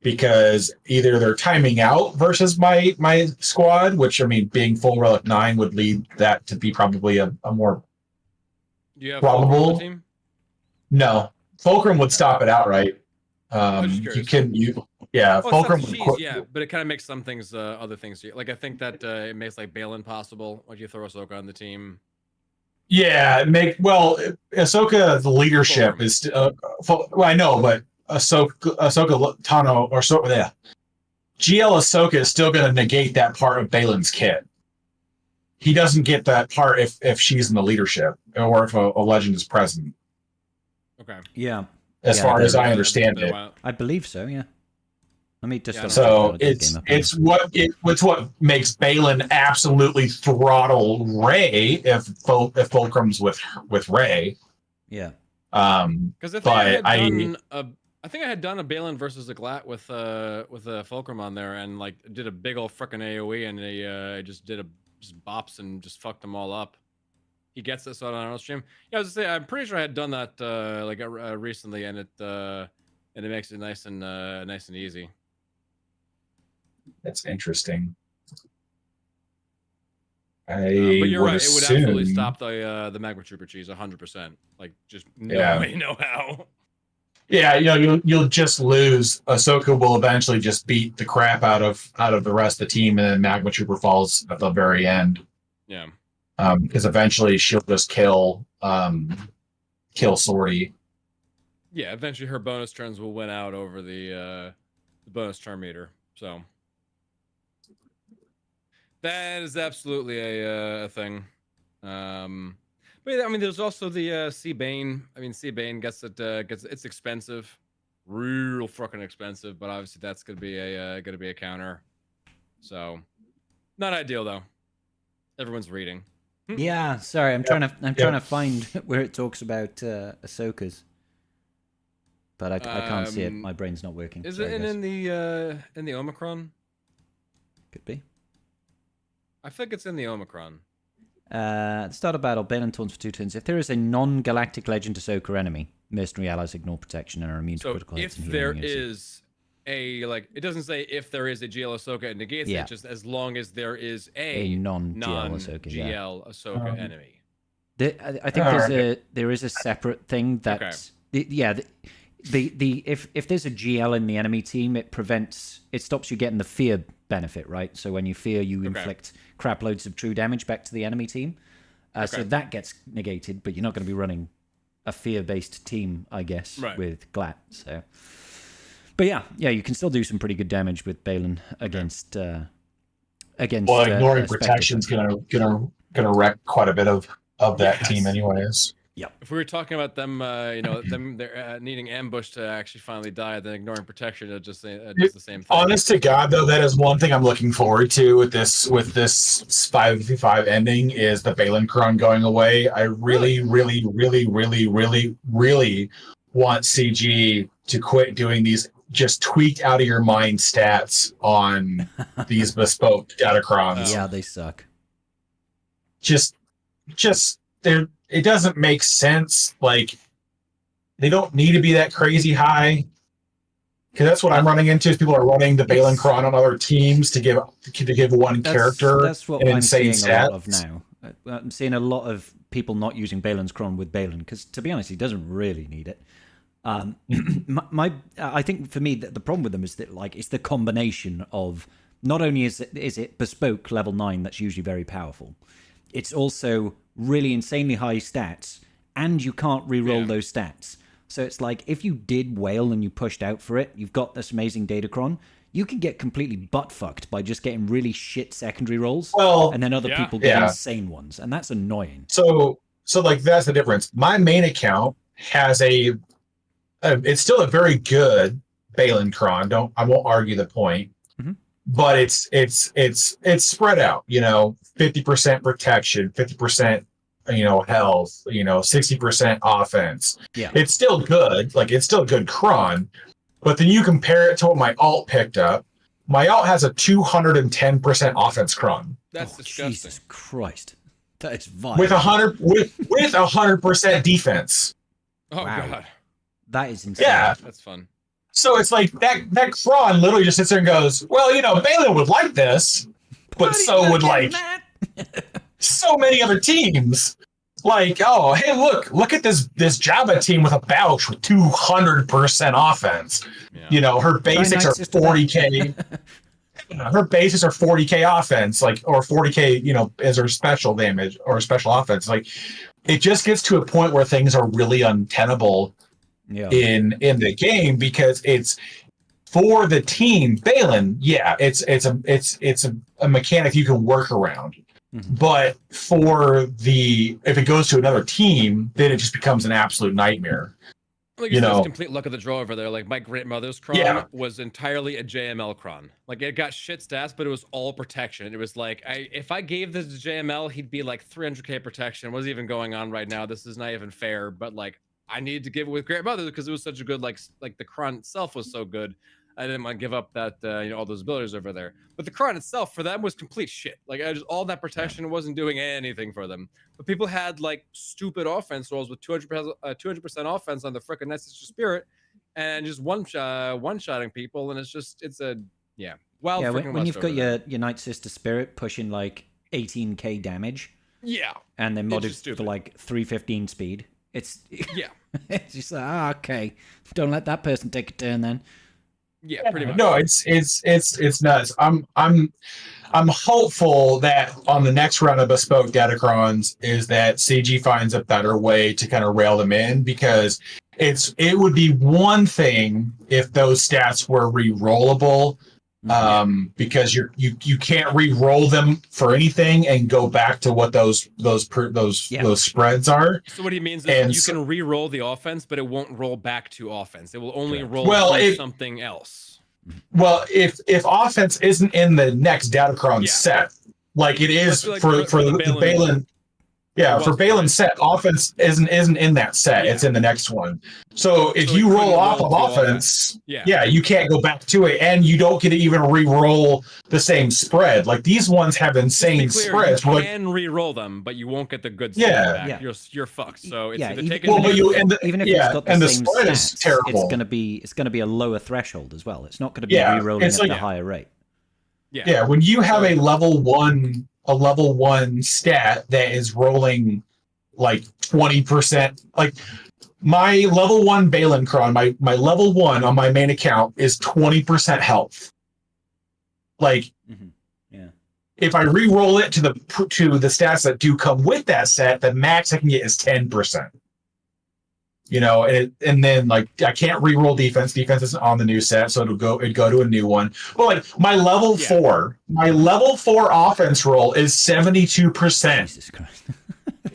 because either they're timing out versus my squad, which I mean, being full Relic 9 would lead that to be probably a more probable team. No, Fulcrum would stop it outright. Fulcrum would. Yeah, but it kind of makes some things, other things. Like I think that it makes like Balin possible. Like you throw Ahsoka on the team. Yeah, Ahsoka, the leadership is. I know, but Ahsoka Tano or so. Yeah, GL Ahsoka is still going to negate that part of Balin's kit. He doesn't get that part if she's in the leadership or if a legend is present. Okay. Yeah. As far as I understand it, I believe so. Yeah. Let me just. So it's what makes Balin absolutely throttle Rey if Fulcrum's with Rey. Yeah. Because I think I had done a Balin versus a Glat with a Fulcrum on there, and like did a big old frickin' AOE, and they just bops and just fucked them all up. He gets this on our stream. Yeah, I was gonna say, I'm pretty sure I had done that recently, and it makes it nice and easy. That's interesting. But you're right. It would absolutely stop the Magma Trooper cheese 100%. Like just no way, no how. Yeah, you'll just lose. Ahsoka will eventually just beat the crap out of the rest of the team, and then Magma Trooper falls at the very end. Yeah. Because eventually she'll just kill Sortie. Yeah, eventually her bonus turns will win out over the bonus turn meter. So that is absolutely a thing. But yeah, I mean, there's also the Sea Bane. I mean, Sea Bane gets it's expensive, real fucking expensive. But obviously that's gonna be a counter. So not ideal though. Everyone's reading. Yeah, sorry, I'm trying to find where it talks about Ahsoka's, but I can't see it. My brain's not working. Is it in the Omicron? Could be. I think it's in the Omicron. At the start of battle, Balin taunts for 2 turns. If there is a non-galactic legend Ahsoka enemy, mercenary allies ignore protection and are immune to critical hits. So if there is it doesn't say if there is a GL Ahsoka, it negates it, just as long as there is a non-GL Ahsoka enemy. I think there is a separate thing that if there's a GL in the enemy team, it stops you getting the fear benefit, right? So when you fear, you inflict crap loads of true damage back to the enemy team. So that gets negated, but you're not going to be running a fear-based team, I guess, with Glat. So. But yeah, you can still do some pretty good damage with Balin against. Well, ignoring protection's gonna wreck quite a bit of that team, anyways. Yep. If we were talking about them, they're needing ambush to actually finally die, then ignoring protection is just the same thing. Honest to God, though, that is one thing I'm looking forward to with this 5v5 ending is the Balancron going away. I really want CG to quit doing these just tweaked out of your mind stats on these bespoke Datacrons. Yeah, they suck. Just they're. It doesn't make sense. Like, they don't need to be that crazy high. Because that's what I'm running into. Is people are running the Balancron on other teams to give one character. That's what an I'm insane seeing a lot of stats. now. I'm seeing a lot of people not using Balancron with Balin because, to be honest, he doesn't really need it. I think for me the problem with them is that it's the combination of not only is it bespoke level 9 that's usually very powerful, it's also really insanely high stats, and you can't re-roll those stats. So it's like if you did whale and you pushed out for it, you've got this amazing Datacron, you can get completely butt-fucked by just getting really shit secondary rolls, and then other people get insane ones, and that's annoying. So that's the difference. My main account has it's still a very good Balancron. I won't argue the point. But it's spread out, 50% protection, 50%, health, 60% offense. Yeah. It's still good. It's still a good cron. But then you compare it to what my alt picked up. My alt has a 210% offense cron. That's disgusting. Jesus Christ. That is vile. With 100% defense. Oh, wow. God. That is insane. Yeah. That's fun. So it's like that cron literally just sits there and goes, well, Balin would like this, but so would so many other teams. Oh, hey, look at this Jabba team with a Bouch with 200% offense. Yeah. Her basics are 40k. Her basics are 40k offense, or 40k, as her special damage or special offense. It just gets to a point where things are really untenable. In the game, because it's for the team Balin, it's a mechanic you can work around. But if it goes to another team, then it just becomes an absolute nightmare. It's complete luck of the draw over there. My grandmother's cron was entirely a JML cron. It got shit stats, but it was all protection. It was if I gave this to JML, he'd be 300k protection. What's even going on right now? This is not even fair. But I needed to give it with grandmother because it was such a good the cron itself was so good. I didn't want to give up that all those abilities over there. But the cron itself for them was complete shit. All that protection wasn't doing anything for them. But people had stupid offense rolls with 200% offense on the frickin' Night Sister Spirit, and just one-shotting people, and when you've got your Night Sister Spirit pushing 18k damage, and then modded for 315 speed. It's it's just okay. Don't let that person take a turn then. Yeah, pretty much. No, it's nuts. I'm hopeful that on the next round of bespoke Datacrons is that CG finds a better way to kind of rail them in, because it would be one thing if those stats were re-rollable. Because you can't re-roll them for anything and go back to what those spreads are. So what he means is you can re-roll the offense, but it won't roll back to offense. It will only roll something else. Well, if offense isn't in the next Datacron set, it is for the Balin. Yeah, for Balin's set, offense isn't in that set. It's in the next one. So if you roll off of offense, you can't go back to it, and you don't get to even re-roll the same spread. These ones have insane spreads. You can re-roll them, but you won't get the good spread back. You're fucked. So it's even if it's got the same spread stats, is terrible. It's gonna be a lower threshold as well. It's not gonna be re-rolling at the higher rate. Yeah, when you have a level one stat that is rolling 20%, my level 1 Balancron, my level 1 on my main account is 20% health. If I re-roll it to the stats that do come with that set, the max I can get is 10%. and then like I can't reroll defense. Defense isn't on the new set, so it'd go to a new one. But like my level 4 offense roll is 72%. Jesus Christ.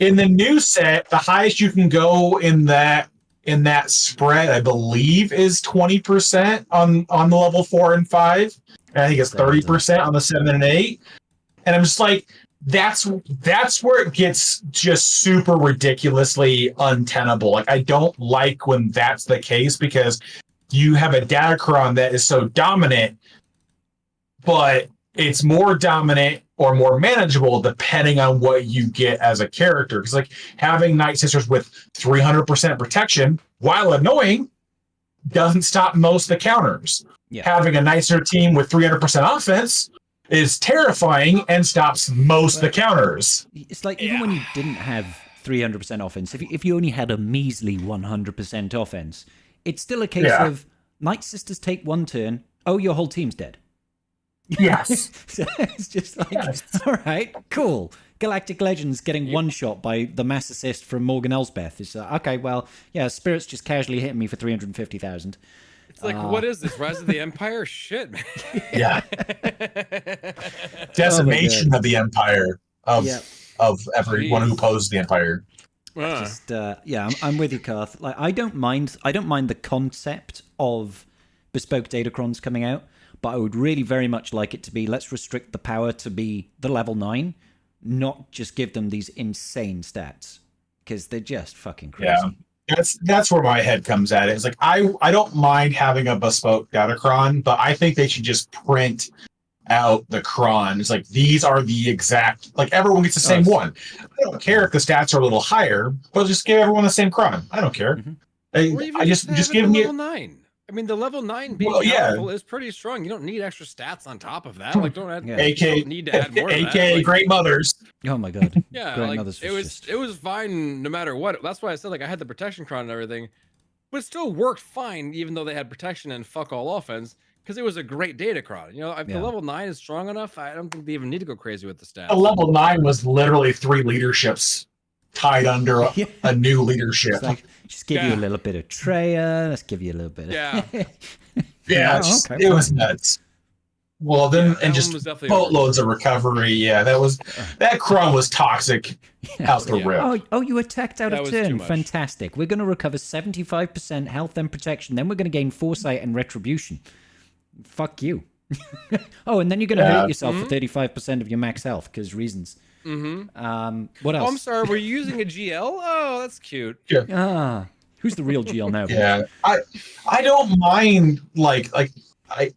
In the new set, the highest you can go in that spread, I believe, is 20% on the level 4 and 5. And I think it's 30% on the 7 and 8. And I'm just like, that's where it gets just super ridiculously untenable. Like, I don't like when that's the case, because you have a Datacron that is so dominant, but it's more dominant or more manageable depending on what you get as a character. Because like having Night Sisters with 300% protection, while annoying, doesn't stop most of the counters. Yeah. Having a Night Sister team with 300% offense is terrifying and stops most of the counters. It's like even when you didn't have 300% offense, if you only had a measly 100% offense, it's still a case of Night Sisters take one turn, oh, your whole team's dead. Yes. So it's just like, all right, cool. Galactic Legends getting one shot by the mass assist from Morgan Elsbeth. It's okay, well, yeah, Spirit's just casually hitting me for 350,000. It's like, what is this? Rise of the Empire? Shit, man. Yeah. Decimation of the Empire of everyone who opposed the Empire. Just I'm with you, Karth. Like, I don't mind the concept of bespoke Datacrons coming out, but I would really very much like it to be, let's restrict the power to be the level 9, not just give them these insane stats, because they're just fucking crazy. Yeah. That's where my head comes at. It's like I don't mind having a bespoke Datacron, but I think they should just print out the cron. It's like, these are the exact, like, everyone gets the same one. I don't care if the stats are a little higher, but just give everyone the same cron. I don't care. Mm-hmm. I just give me level 9. I mean, the level 9 being powerful is pretty strong. You don't need extra stats on top of that. Like, don't need to add more. AKA Great Mothers. Oh my god. Yeah, like, it was fine no matter what. That's why I said, like, I had the protection cron and everything, but it still worked fine, even though they had protection and fuck all offense, because it was a great Datacron. If the level 9 is strong enough, I don't think they even need to go crazy with the stats. A level 9 was literally 3 leaderships tied under a new leadership. Like, just give you a little bit of Treya. Let's give you a little bit of... It was nuts. Well, then, and just boatloads of recovery. Yeah, that cron was toxic out the rip. Oh, you attacked out of turn. Fantastic. We're going to recover 75% health and protection. Then we're going to gain foresight and retribution. Fuck you. Oh, and then you're going to hurt yourself for 35% of your max health because reasons. Mm-hmm. What else? Oh, I'm sorry. Were you using a GL? Oh, that's cute. Yeah. Who's the real GL now? Yeah, I don't mind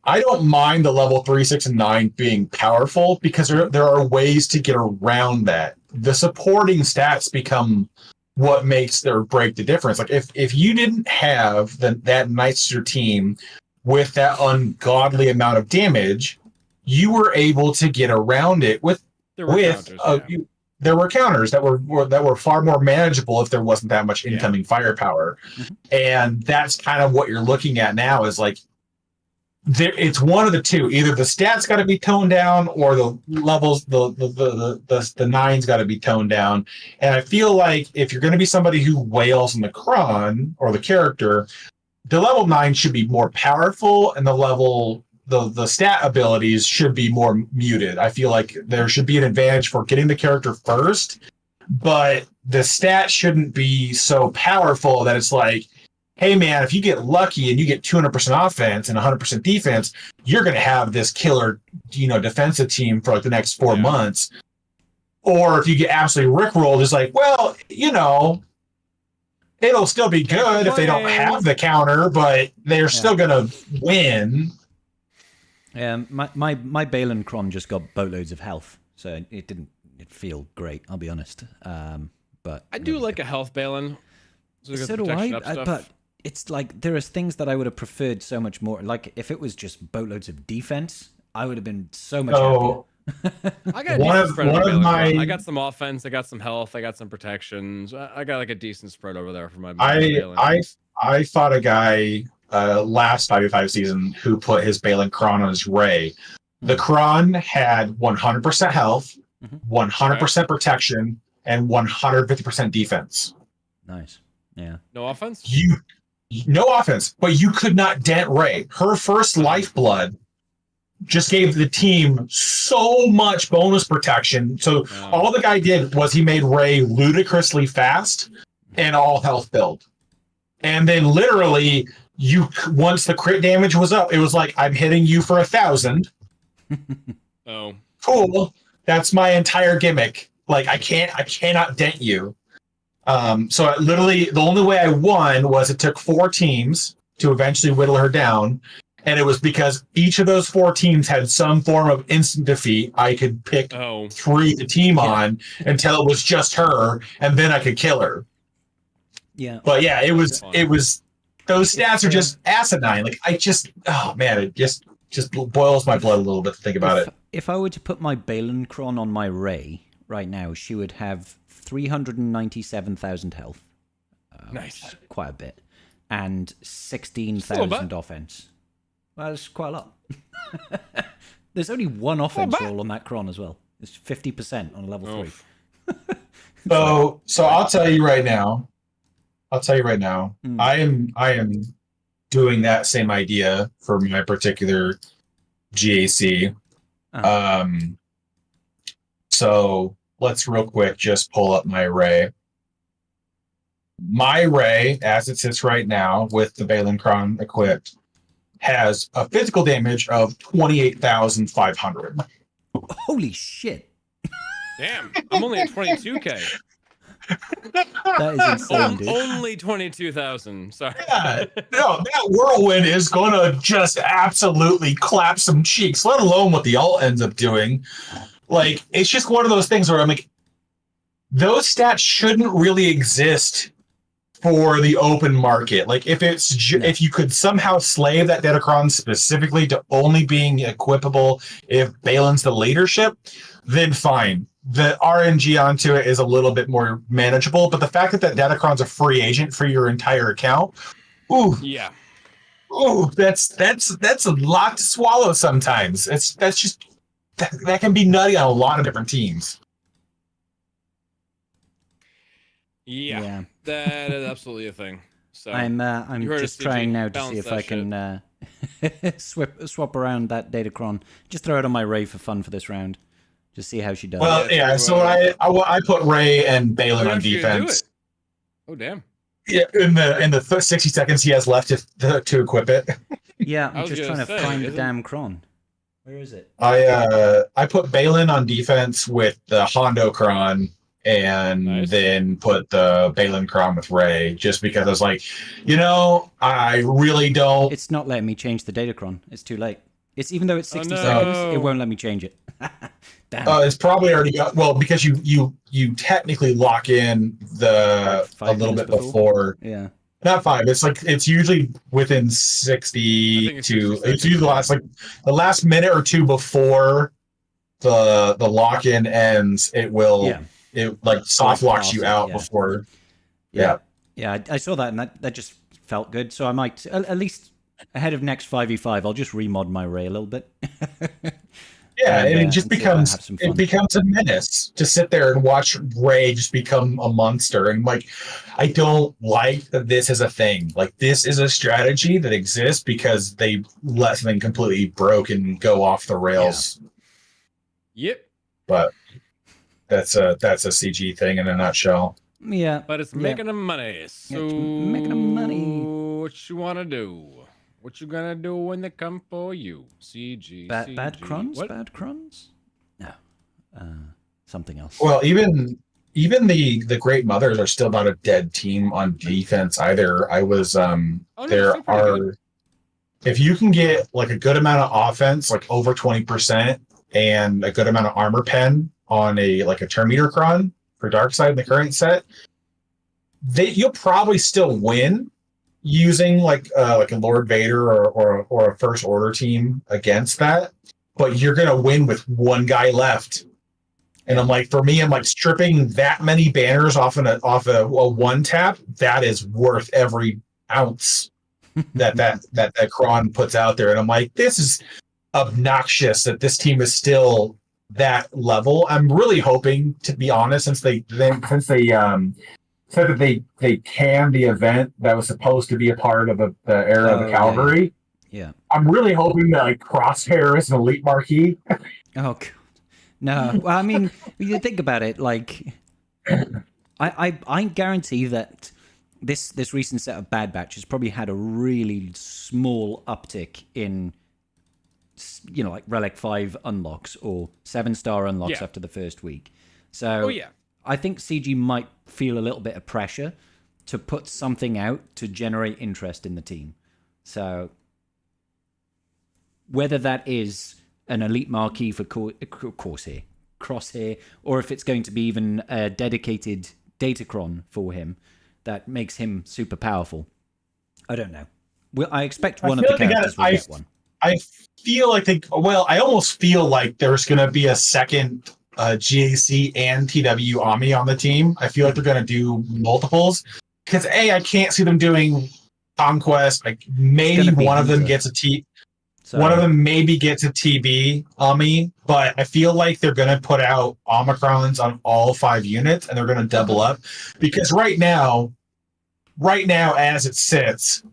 I don't mind the level 3, 6, and 9 being powerful, because there are ways to get around that. The supporting stats become what makes or break the difference. Like if you didn't have that Night Sister team with that ungodly amount of damage, you were able to get around it there were counters that were far more manageable if there wasn't that much incoming firepower. Mm-hmm. And that's kind of what you're looking at now, is like, it's one of the two. Either the stats got to be toned down, or the levels, the nines got to be toned down. And I feel like if you're going to be somebody who wails in the cron or the character, the level 9 should be more powerful, and the stat abilities should be more muted. I feel like there should be an advantage for getting the character first, but the stat shouldn't be so powerful that it's like, hey man, if you get lucky and you get 200% offense and 100% defense, you're going to have this killer, defensive team for like the next 4 months. Or if you get absolutely rickrolled, it's like, well, it'll still be good if they don't have the counter, but they're still going to win. My Balin Cron just got boatloads of health, so it didn't feel great, I'll be honest. But I do like a health Balin. So do I, but it's like there is things that I would have preferred so much more. Like if it was just boatloads of defense, I would have been so much happier. I got a decent spread of I got some offense, I got some health, I got some protections. I got like a decent spread over there for my Balin. I fought a guy last 5v5 season who put his Balin Cron on his Ray. The Cron had 100% health, 100% protection, and 150% defense. Nice. Yeah. No offense. No offense, but you could not dent Rey. Her first lifeblood just gave the team so much bonus protection. So all the guy did was he made Rey ludicrously fast and all health build. And then literally, once the crit damage was up, it was like, I'm hitting you for 1,000. Oh, cool. That's my entire gimmick. Like I cannot dent you. So literally, the only way I won was it took 4 teams to eventually whittle her down. And it was because each of those 4 teams had some form of instant defeat. I could pick 3 to team on until it was just her, and then I could kill her. Yeah. But yeah, it was those stats are just asinine. Like it just boils my blood a little bit to think about it. If I were to put my Balencron on my Rey right now, she would have 397,000 health. nice. Quite a bit. And 16,000 offense. Well, that's quite a lot. There's only 1 offense roll on that Cron as well. It's 50% on a level 3. So I'll tell you right now. I am doing that same idea for my particular GAC. So let's real quick just pull up my Rey. My Rey, as it sits right now with the Balencron equipped, has a physical damage of 28,500. Holy shit. Damn, I'm only at 22k. That is insane, dude. Only 22,000. Sorry. Yeah, no, that whirlwind is going to just absolutely clap some cheeks, let alone what the ult ends up doing. Like, it's just one of those things where I'm like, those stats shouldn't really exist for the open market. Like, if you could somehow slave that Datacron specifically to only being equipable if Balin's the leadership, then fine. The RNG onto it is a little bit more manageable, but the fact that Datacron's a free agent for your entire account, that's a lot to swallow sometimes. That can be nutty on a lot of different teams. Yeah. That is absolutely a thing. So I'm just trying now to see if I can swap around that Datacron. Just throw it on my Rey for fun for this round. Just see how she does. Well, yeah. So I put Rey and Balin on defense. Oh damn. Yeah, in the 60 seconds he has left to equip it. Yeah, I'm just trying to find the damn Cron. Where is it? I put Balin on defense with the Hondo Cron, and then put the Balencron with Rey, just because I was like, I really don't. It's not letting me change the Datacron. It's too late. It's even though it's 60 no. seconds, it won't let me change it. Damn. It's probably already got, because you technically lock in a little bit before. Yeah. Not 5. It's usually within 60 to. It's usually the last minute or 2 before the lock in ends. It will. Yeah. It soft locks you out before. Yeah. I saw that, and that just felt good. So I might, at least ahead of next 5v5, I'll just remod my Rey a little bit. Yeah, and it just becomes a menace to sit there and watch Rey just become a monster. And I don't like that this is a thing. Like, this is a strategy that exists because they let something completely broken go off the rails. Yeah. Yep. But that's a CG thing in a nutshell. Yeah. But it's making them money. So making them money. What you want to do? What you gonna do when they come for you? CG. Bad Crons? What? Bad Crons? No. Something else. Well, even the Great Mothers are still not a dead team on defense either. I was if you can get a good amount of offense, over 20%, and a good amount of armor pen on a Terminator Cron for Darkseid in the current set, you'll probably still win using a Lord Vader or a First Order team against that, but you're gonna win with one guy left. And for me, I'm stripping that many banners off a one tap. That is worth every ounce that Cron puts out there. And I'm like, this is obnoxious that this team is still that level. I'm really hoping, to be honest, since they said that they canned the event that was supposed to be a part of the era of the Calvary. Yeah. I'm really hoping that like Crosshair is an elite marquee. Oh god. No. Well, I mean, you think about it, like I guarantee that this recent set of Bad Batch has probably had a really small uptick in, you know, like Relic 5 unlocks or 7-star unlocks after the first week. So I think CG might feel a little bit of pressure to put something out to generate interest in the team. So whether that is an elite marquee for Crosshair, or if it's going to be even a dedicated Datacron for him that makes him super powerful, I don't know. Well, I expect one of the characters will get one. I feel like I almost feel like there's going to be a second GAC and TW Ami on the team. I feel like they're going to do multiples because I can't see them doing Conquest. Like maybe one of them gets a one of them maybe gets a TB Ami, but I feel like they're going to put out Omicrons on all 5 units and they're going to double up because right now as it sits,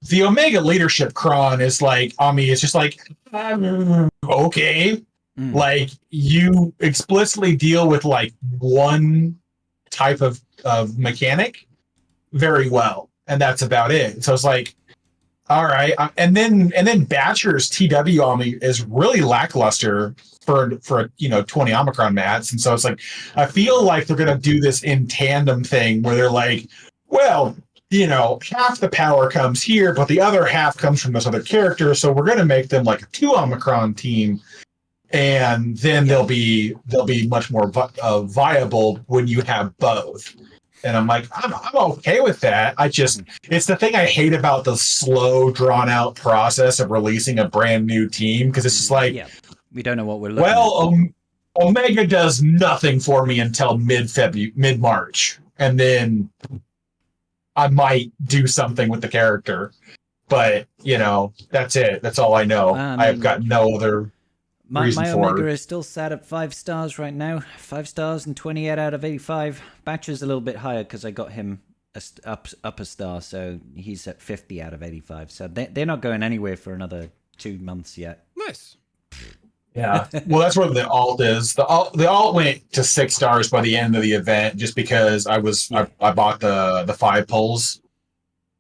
the Omega leadership cron is like Ami is just like okay. Like you explicitly deal with like one type of mechanic very well, and that's about it. So it's like, all right, and then Batcher's TW Ami is really lackluster for 20 Omicron mats, and so it's like I feel like they're gonna do this in tandem thing where they're like, well, half the power comes here, but the other half comes from this other character, so we're gonna make them like a 2 Omicron team. And then they'll be much more viable when you have both. And I'm like, I'm okay with that. It's the thing I hate about the slow, drawn out process of releasing a brand new team because it's just like, we don't know what we're looking at. Omega does nothing for me until mid-March, and then I might do something with the character. But that's it. That's all I know. I've got no other. My Omega is still sat at 5 stars right now. 5 stars and 28 out of 85. Batcher's a little bit higher because I got him up a star, so he's at 50 out of 85. So they're not going anywhere for another 2 months yet. Nice. Yeah. Well, that's where the alt is. The alt went to 6 stars by the end of the event just because I bought the 5 pulls.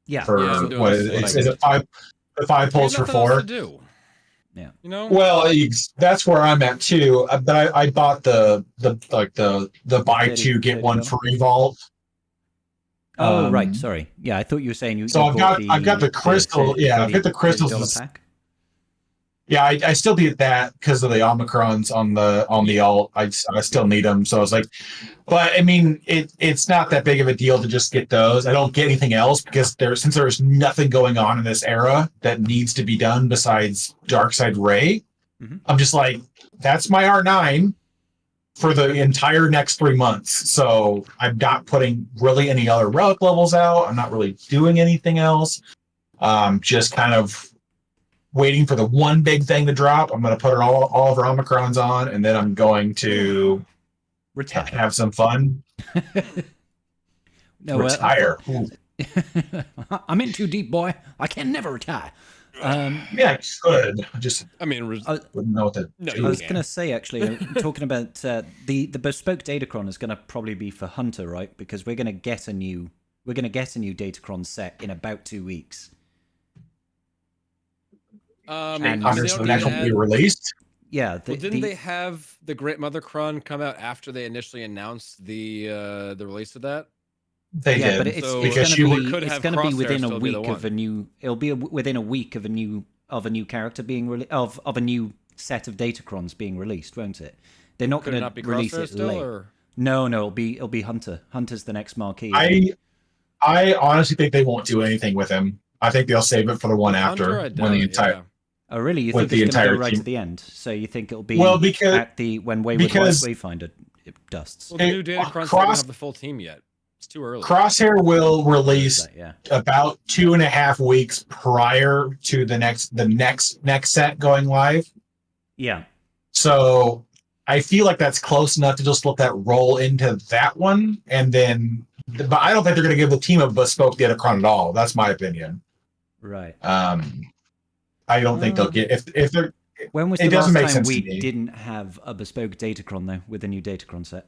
Yeah. What is it? 5 the 5 pulls for 4. Yeah. Well, that's where I'm at too. But I bought the buy 2 get 1 free vault. Oh right, sorry. Yeah, I thought you were saying you. So I've got the crystal. I've got the crystals. Pack. Yeah, I still need that because of the Omicrons on the alt. I still need them. So I was like, but I mean, it's not that big of a deal to just get those. I don't get anything else because since there's nothing going on in this era that needs to be done besides Darkseid Ray. Mm-hmm. I'm just like, that's my R9 for the entire next 3 months. So I'm not putting really any other relic levels out. I'm not really doing anything else. Just kind of waiting for the one big thing to drop. I'm going to put all of our Omicrons on, and then I'm going to have some fun. Retire. I'm in too deep, boy. I can never retire. Yeah, I could. I wouldn't know what to do. I was going to say, actually, talking about the bespoke Datacron is going to probably be for Hunter, right? Because we're going to get a new Datacron set in about 2 weeks. And Hunter's the next one to be released. Yeah. Didn't they have the Great Mother Cron come out after they initially announced the release of that? They did, but it's going to be within a week of a new. It'll be within a week of a new character being released of a new set of Datacrons being released, won't it? They're not going to release it late. Or? No, it'll be Hunter. Hunter's the next marquee. I honestly think they won't do anything with him. I think they'll save it for the one after when the entire. Yeah. Oh really? You think it's going to go right to the end? So you think it'll be at the when Wayfinder it dusts? Well, the new Datacrons don't have the full team yet. It's too early. Crosshair will release about 2.5 weeks prior to the next set going live. Yeah. So I feel like that's close enough to just let that roll into that one, and then. But I don't think they're going to give the team a bespoke Datacron at all. That's my opinion. Right. I don't think they'll get if they're. When was it the doesn't last make time sense we to me. didn't have a bespoke Datacron though with a new Datacron set?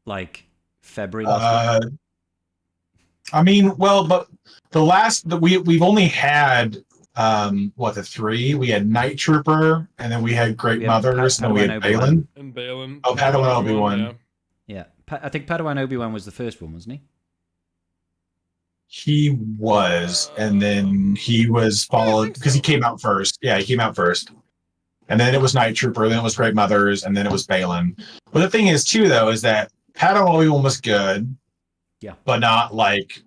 Like February last year? I mean, well, but we've only had the three? We had Night Trooper, and then we had Great We had Mothers, and then we had Padawan Obi-Wan. Balin. And Balin. Oh, Padawan Obi-Wan. Yeah. I think Padawan Obi-Wan was the first one, wasn't he? He was, and then he was followed because he came out first. Yeah, he came out first. And then it was Night Trooper, then it was Great Mothers, and then it was Balin. But the thing is, too, though, is that Padawan Obi-Wan was good. Yeah. But not, like,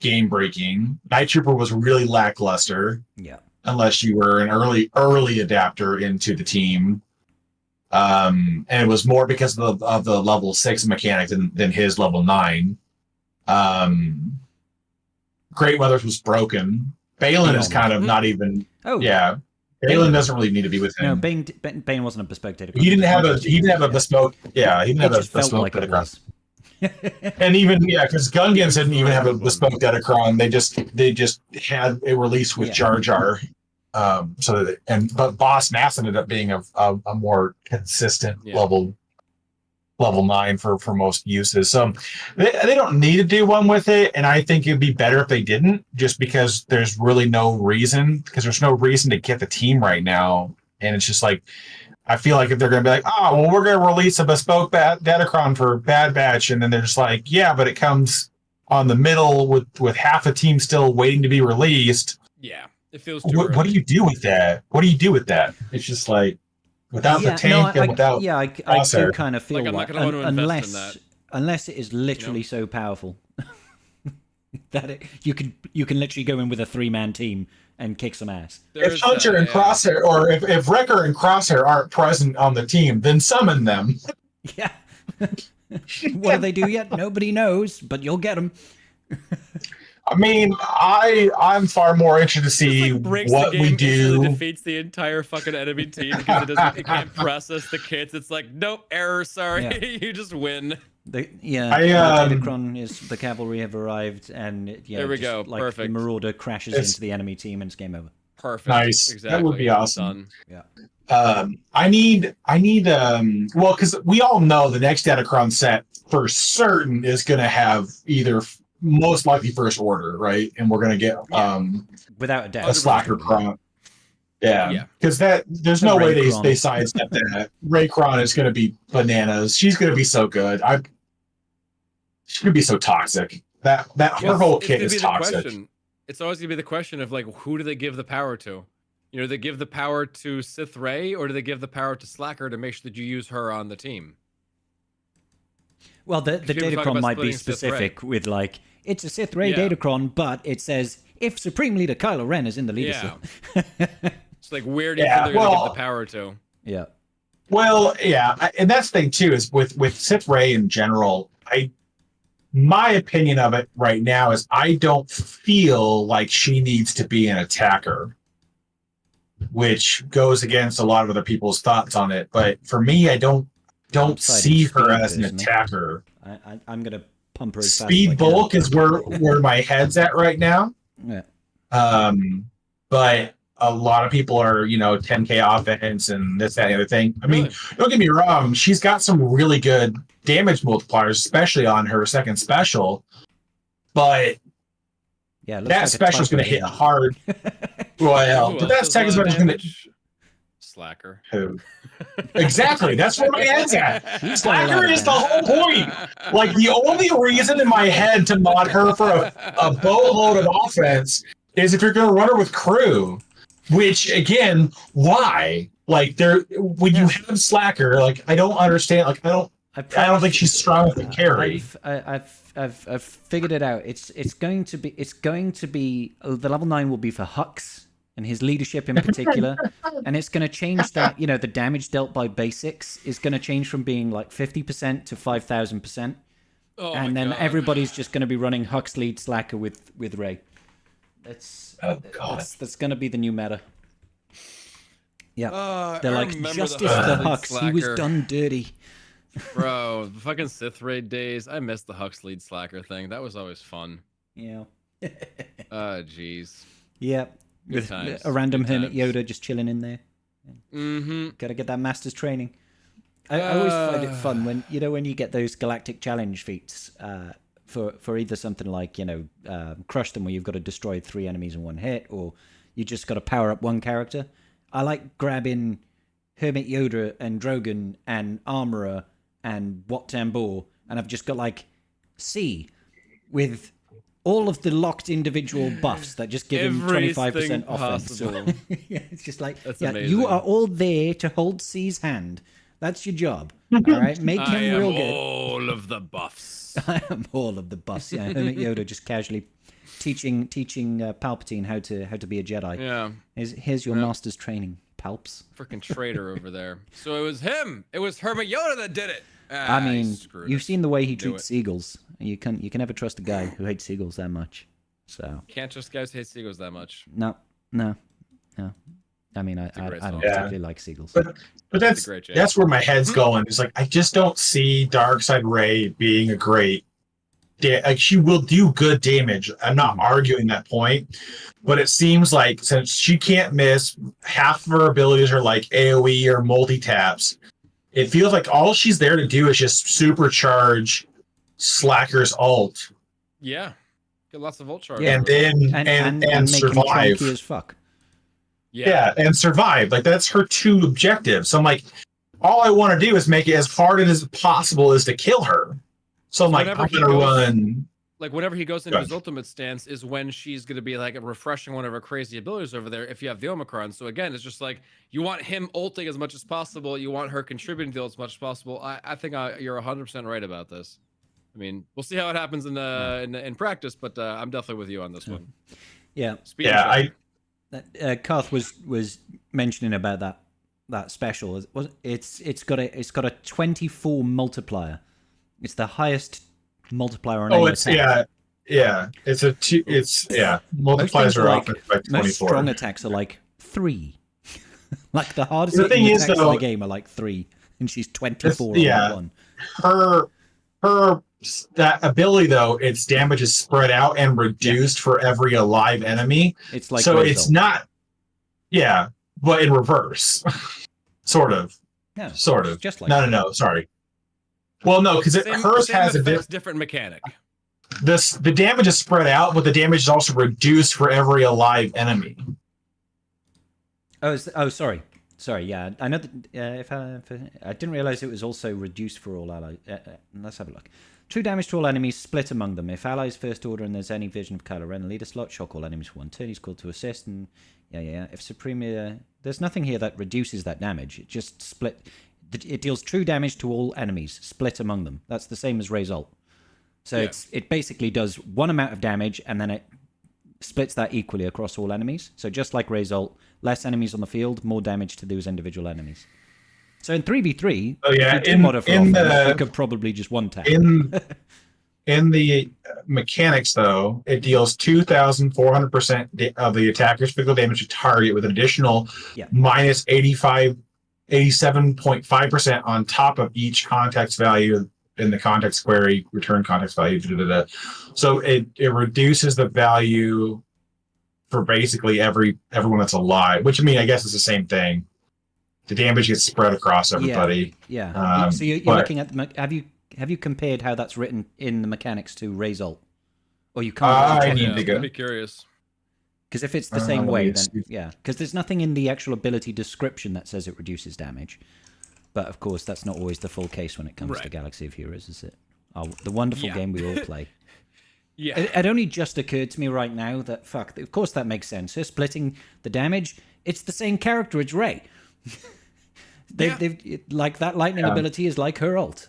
game-breaking. Night Trooper was really lackluster. Yeah. Unless you were an early adapter into the team. And it was more because of the level 6 mechanic than his level 9. Great Mothers was broken. Balin is kind of not even. Oh yeah. Balin doesn't really need to be with him. No, Bane wasn't a bespoke Datacron. He didn't have a bespoke. Yeah, he didn't have a bespoke like Datacron. And even because Gungans didn't even have a bespoke Datacron. They just had a release with Jar Jar. But Boss Nass ended up being a more consistent level 9 for most uses. So they don't need to do one with it, and I think it'd be better if they didn't, just because there's really no reason, because there's no reason to get the team right now. And it's just like, I feel like if they're going to be like, oh, well, we're going to release a bespoke Datacron for Bad Batch, and then they're just like, yeah, but it comes on the middle with half a team still waiting to be released. Yeah, it feels too What do you do with that? What do you do with that? It's just like, without the tank and without I do kind of feel like I'm not going to invest in that. Unless it is literally so powerful that you can literally go in with a 3-man team and kick some ass. If Hunter and Crosshair, or if Wrecker and Crosshair aren't present on the team, then summon them. Yeah. What do they do yet? Nobody knows, but you'll get them. I mean, I'm far more interested to see what we do. It defeats the entire fucking enemy team because it can't process the kits. It's like, nope, error, sorry. Yeah. You just win. Datacron is the cavalry have arrived, and there we go. Like, perfect. The Marauder crashes into the enemy team, and it's game over. Perfect. Nice. Exactly. That would be awesome. Done. Yeah. I need well, because we all know the next Datacron set for certain is going to have either most likely First Order, right? And we're going to get without a doubt a Slacker Cron. Yeah, because there's no way they sidestep that. Raycron is going to be bananas. She's going to be so good. She's going to be so toxic. Her whole kit is toxic. It's always going to be the question of, like, who do they give the power to? You know, they give the power to Sith Rey, or do they give the power to Slacker to make sure that you use her on the team? Well, the Datacron might be specific with, like, it's a Sith Rey Datacron, but it says, if Supreme Leader Kylo Ren is in the leadership. It's like, where do you think they're going to give the power to? Yeah. Well, yeah, and that's the thing, too, is with Sith Rey in general, my opinion of it right now is I don't feel like she needs to be an attacker, which goes against a lot of other people's thoughts on it. But for me, I don't see her as an attacker. I'm going to pump her as fast Speed as I bulk can. is where my head's at right now. Yeah. But a lot of people are, 10K offense and this, that, and the other thing. I mean, don't get me wrong. She's got some really good damage multipliers, especially on her second special. But that special is going to hit hard. Well, but that second special is going to... Slacker. Exactly. That's where my head's at. Slacker is the whole point. Like, the only reason in my head to mod her for a boatload of offense is if you're going to run her with crew. Which, again, why? Like, when you have Slacker, like, I don't understand. Like, I don't think she's strong enough to carry. I've figured it out. It's going to be the level 9 will be for Hux and his leadership in particular, and it's going to change that. The damage dealt by basics is going to change from being like 50% to 5,000%, and then everybody's just going to be running Hux lead Slacker with Rey. That's going to be the new meta. Yeah. They're I like, remember justice the the Hux Hux. He was slacker. done dirty. Bro, the fucking Sith raid days. I missed the Hux lead slacker thing. That was always fun. Yeah. Jeez. Yeah. Good With times. a random Good Hermit times. Yoda just chilling in there. Mm-hmm. Gotta get that master's training. I always find it fun when you get those galactic challenge feats for either something like crush them, where you've got to destroy 3 enemies in one hit, or you just got to power up one character. I like grabbing Hermit Yoda and Drogon and Armorer and Wat Tambor, and I've just got like C with all of the locked individual buffs that just give him 25% offense. So, yeah, it's just like, That's you amazing. are all there to hold C's hand. That's your job. All right, make I him am real good. all of the buffs. I am all of the buffs. Yeah, Hermit Yoda just casually teaching Palpatine how to be a Jedi. Yeah. Here's your master's training, Palps. Freaking traitor over there. So it was him. It was Hermit Yoda that did it. I mean, you've seen the way he Do treats it. seagulls. You can never trust a guy who hates seagulls that much. So Can't trust guys who hate seagulls that much. no. I mean, I a great don't song. particularly like seagulls. But It's a great jam. that's where my head's going. It's like I just don't see Darkseid Ray being a great. Like she will do good damage. I'm not arguing that point, but it seems like since she can't miss, half of her abilities are like AOE or multi taps. It feels like all she's there to do is just supercharge Slacker's ult Yeah. Get lots of ult charge. and then and and make him survive. chunky as fuck. Yeah, and survive. Like that's her 2 objectives. So I'm like, all I want to do is make it as hard as possible is to kill her. So I'm like, Whenever I'm he gonna goes- run. Like whenever he goes into Go his ultimate stance is when she's gonna be like refreshing one of her crazy abilities over there if you have the Omicron. So again, it's just like you want him ulting as much as possible. You want her contributing to it as much as possible. I think you're 100% right about this. I mean, we'll see how it happens in practice, but I'm definitely with you on this one. Yeah. Speed Yeah, check. Karth was mentioning about that special. It's got a 24 multiplier. It's the highest multiplier on any attack. It's a 2. It's Most multipliers things are like- often by Most 24. strong attacks are like 3. Like the hardest The thing hitting is, attacks in though- the game are like 3, and she's 24 Yeah. on 1. Her that ability though, its damage is spread out and reduced for every alive enemy. It's like so Razor. it's not. Yeah, but in reverse, sort of. Yeah, Sort of. just like No. Sorry. Well, no, because Same- hers same has a effects, different mechanic. the damage is spread out, but the damage is also reduced for every alive enemy. Sorry. Yeah, I know that. If I didn't realize it was also reduced for all allies. Let's have a look. True damage to all enemies split among them. If allies first order and there's any vision of Kylo Ren, leader slot, shock all enemies for 1 turn. He's called to assist, and yeah. If Supreme, there's nothing here that reduces that damage. It just split. It deals true damage to all enemies, split among them. That's the same as Ray's ult. So Yeah. it basically does one amount of damage, and then it splits that equally across all enemies. So just like Ray's ult, less enemies on the field, more damage to those individual enemies. So in 3v3, Oh, yeah, if you do in- mod for in offense, the- you could probably just one tap. In the mechanics, though, it deals 2,400% of the attacker's physical damage to target with an additional Yeah. minus 87.5% on top of each context value in the context query, return context value. So it reduces the value for basically everyone that's alive, which I mean, I guess it's the same thing. The damage gets spread across everybody. Yeah. So you're but- looking at have you compared how that's written in the mechanics to Ray's ult? Or you can't I check need it? to go. I'd be curious. Because if it's the same way, let then me see. yeah. Because there's nothing in the actual ability description that says it reduces damage. But of course, that's not always the full case when it comes to Right. Galaxy of Heroes, is it? Oh, the wonderful Yeah. game we all play. Yeah. It only just occurred to me right now that of course that makes sense. Her splitting the damage, it's the same character. It's Ray. Like that lightning ability is like her ult.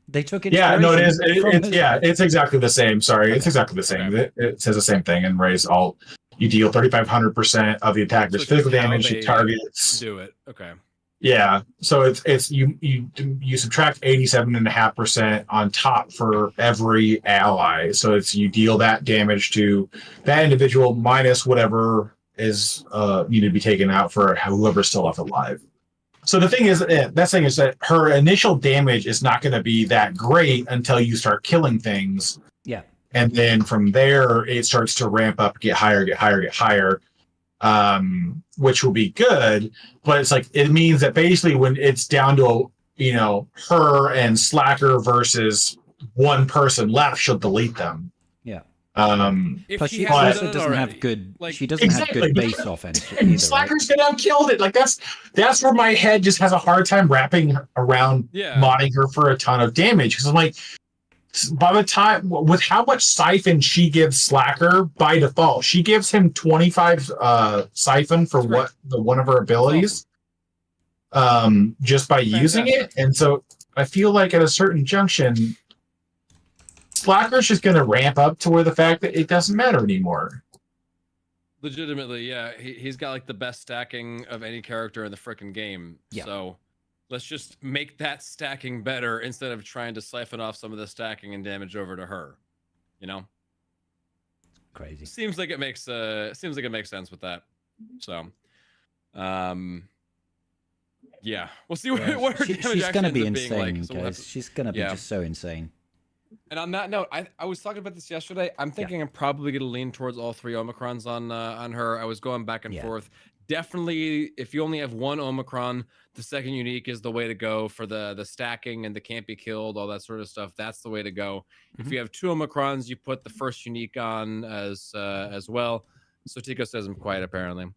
They took it. Yeah, no, it is. It's It's exactly the same. Sorry, it's exactly the same. Okay. It says the same thing in Ray's ult. You deal 3,500% of the attacker's So physical just how damage to they targets. Do it. Okay. Yeah, so it's you subtract 87.5% on top for every ally. So it's you deal that damage to that individual minus whatever need to be taken out for whoever's still left alive. So the thing is, that her initial damage is not going to be that great until you start killing things. Yeah. And then from there, it starts to ramp up, get higher, which will be good. But it's like, it means that basically when it's down to, her and Slacker versus one person left, she'll delete them. Yeah. If she hasn't also done it doesn't have already. good. Like, She doesn't have good base offense. And Either, Slacker's gonna have killed it. Like that's where my head just has a hard time wrapping around modding her for a ton of damage. Because I'm like, by the time with how much siphon she gives Slacker by default, she gives him 25 siphon for one of her abilities. Just by using it. And so I feel like at a certain junction, Slacker's just going to ramp up to where the fact that it doesn't matter anymore. Legitimately, yeah. He's got like the best stacking of any character in the frickin' game. Yeah. So let's just make that stacking better instead of trying to siphon off some of the stacking and damage over to her. Crazy. Seems like it makes sense with that. So yeah. We'll see what her damage she's going to be ends up insane, being like. So guys. She's going to be just so insane. And on that note, I was talking about this yesterday. I'm thinking I'm probably going to lean towards all 3 Omicrons on her. I was going back and forth. Definitely, if you only have 1 Omicron, the second unique is the way to go for the stacking and the can't be killed, all that sort of stuff. That's the way to go. If you have 2 Omicrons, you put the first unique on as well. So Tico says I'm quiet, apparently.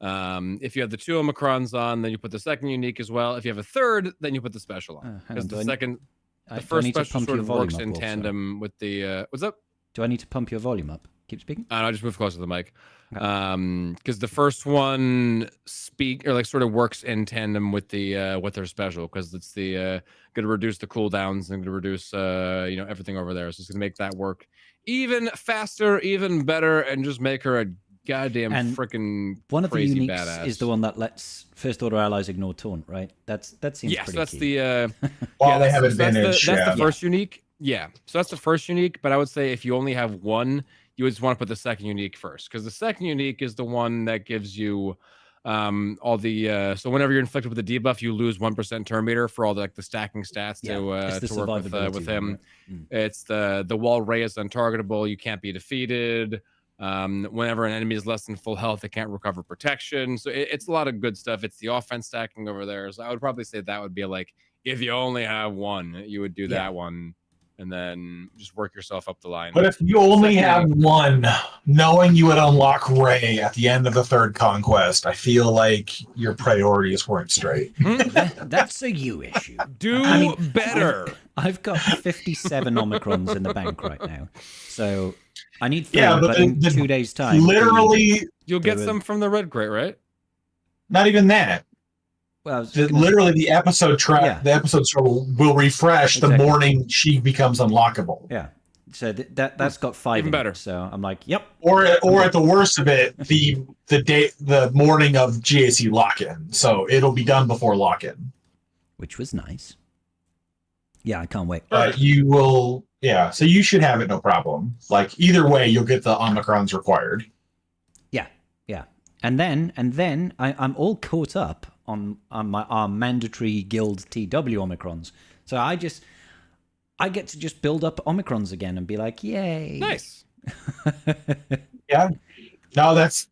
If you have the 2 Omicrons on, then you put the second unique as well. If you have a third, then you put the special on. Because the first special sort of works in tandem with the what's up? Do I need to pump your volume up? Keep speaking. I just move closer to the mic. Because the first one sort of works in tandem with the with their special, because it's the going to reduce the cooldowns and going to reduce everything over there. So it's going to make that work even faster, even better, and just make her a goddamn freaking one of the crazy uniques badass. Is the one that lets first order allies ignore taunt, right? That seems pretty that's key. The they have advantage. That's the first unique. Yeah, so that's the first unique. But I would say if you only have 1, you would just want to put the second unique first, because the second unique is the one that gives you all the so whenever you're inflicted with a debuff, you lose 1% turn meter for all the stacking stats to work with him. Right? It's the wall ray is untargetable. You can't be defeated. Whenever an enemy is less than full health, it can't recover protection. So it's a lot of good stuff. It's the offense stacking over there. So I would probably say that would be like, if you only have 1, you would do that one, and then just work yourself up the line. But if you only have 1, knowing you would unlock Ray at the end of the 3rd conquest, I feel like your priorities weren't straight. That's a you issue. Do better. I've got 57 Omicrons in the bank right now. So I need 3, but in 2 days' time. Literally, you'll get some from the red crate, right? Not even that. Well, literally, the episode the episode will refresh the morning she becomes unlockable. Yeah, so that's got 5 even better. So I'm like, yep. Or at the worst of it, the morning of GAC lock-in. So it'll be done before lock-in, which was nice. Yeah, I can't wait. You will. Yeah, so you should have it no problem. Like either way, you'll get the Omicrons required. Yeah, and then I'm all caught up on our mandatory guild TW Omicrons. So I get to just build up Omicrons again and be like, yay! Nice. Yeah. No, that's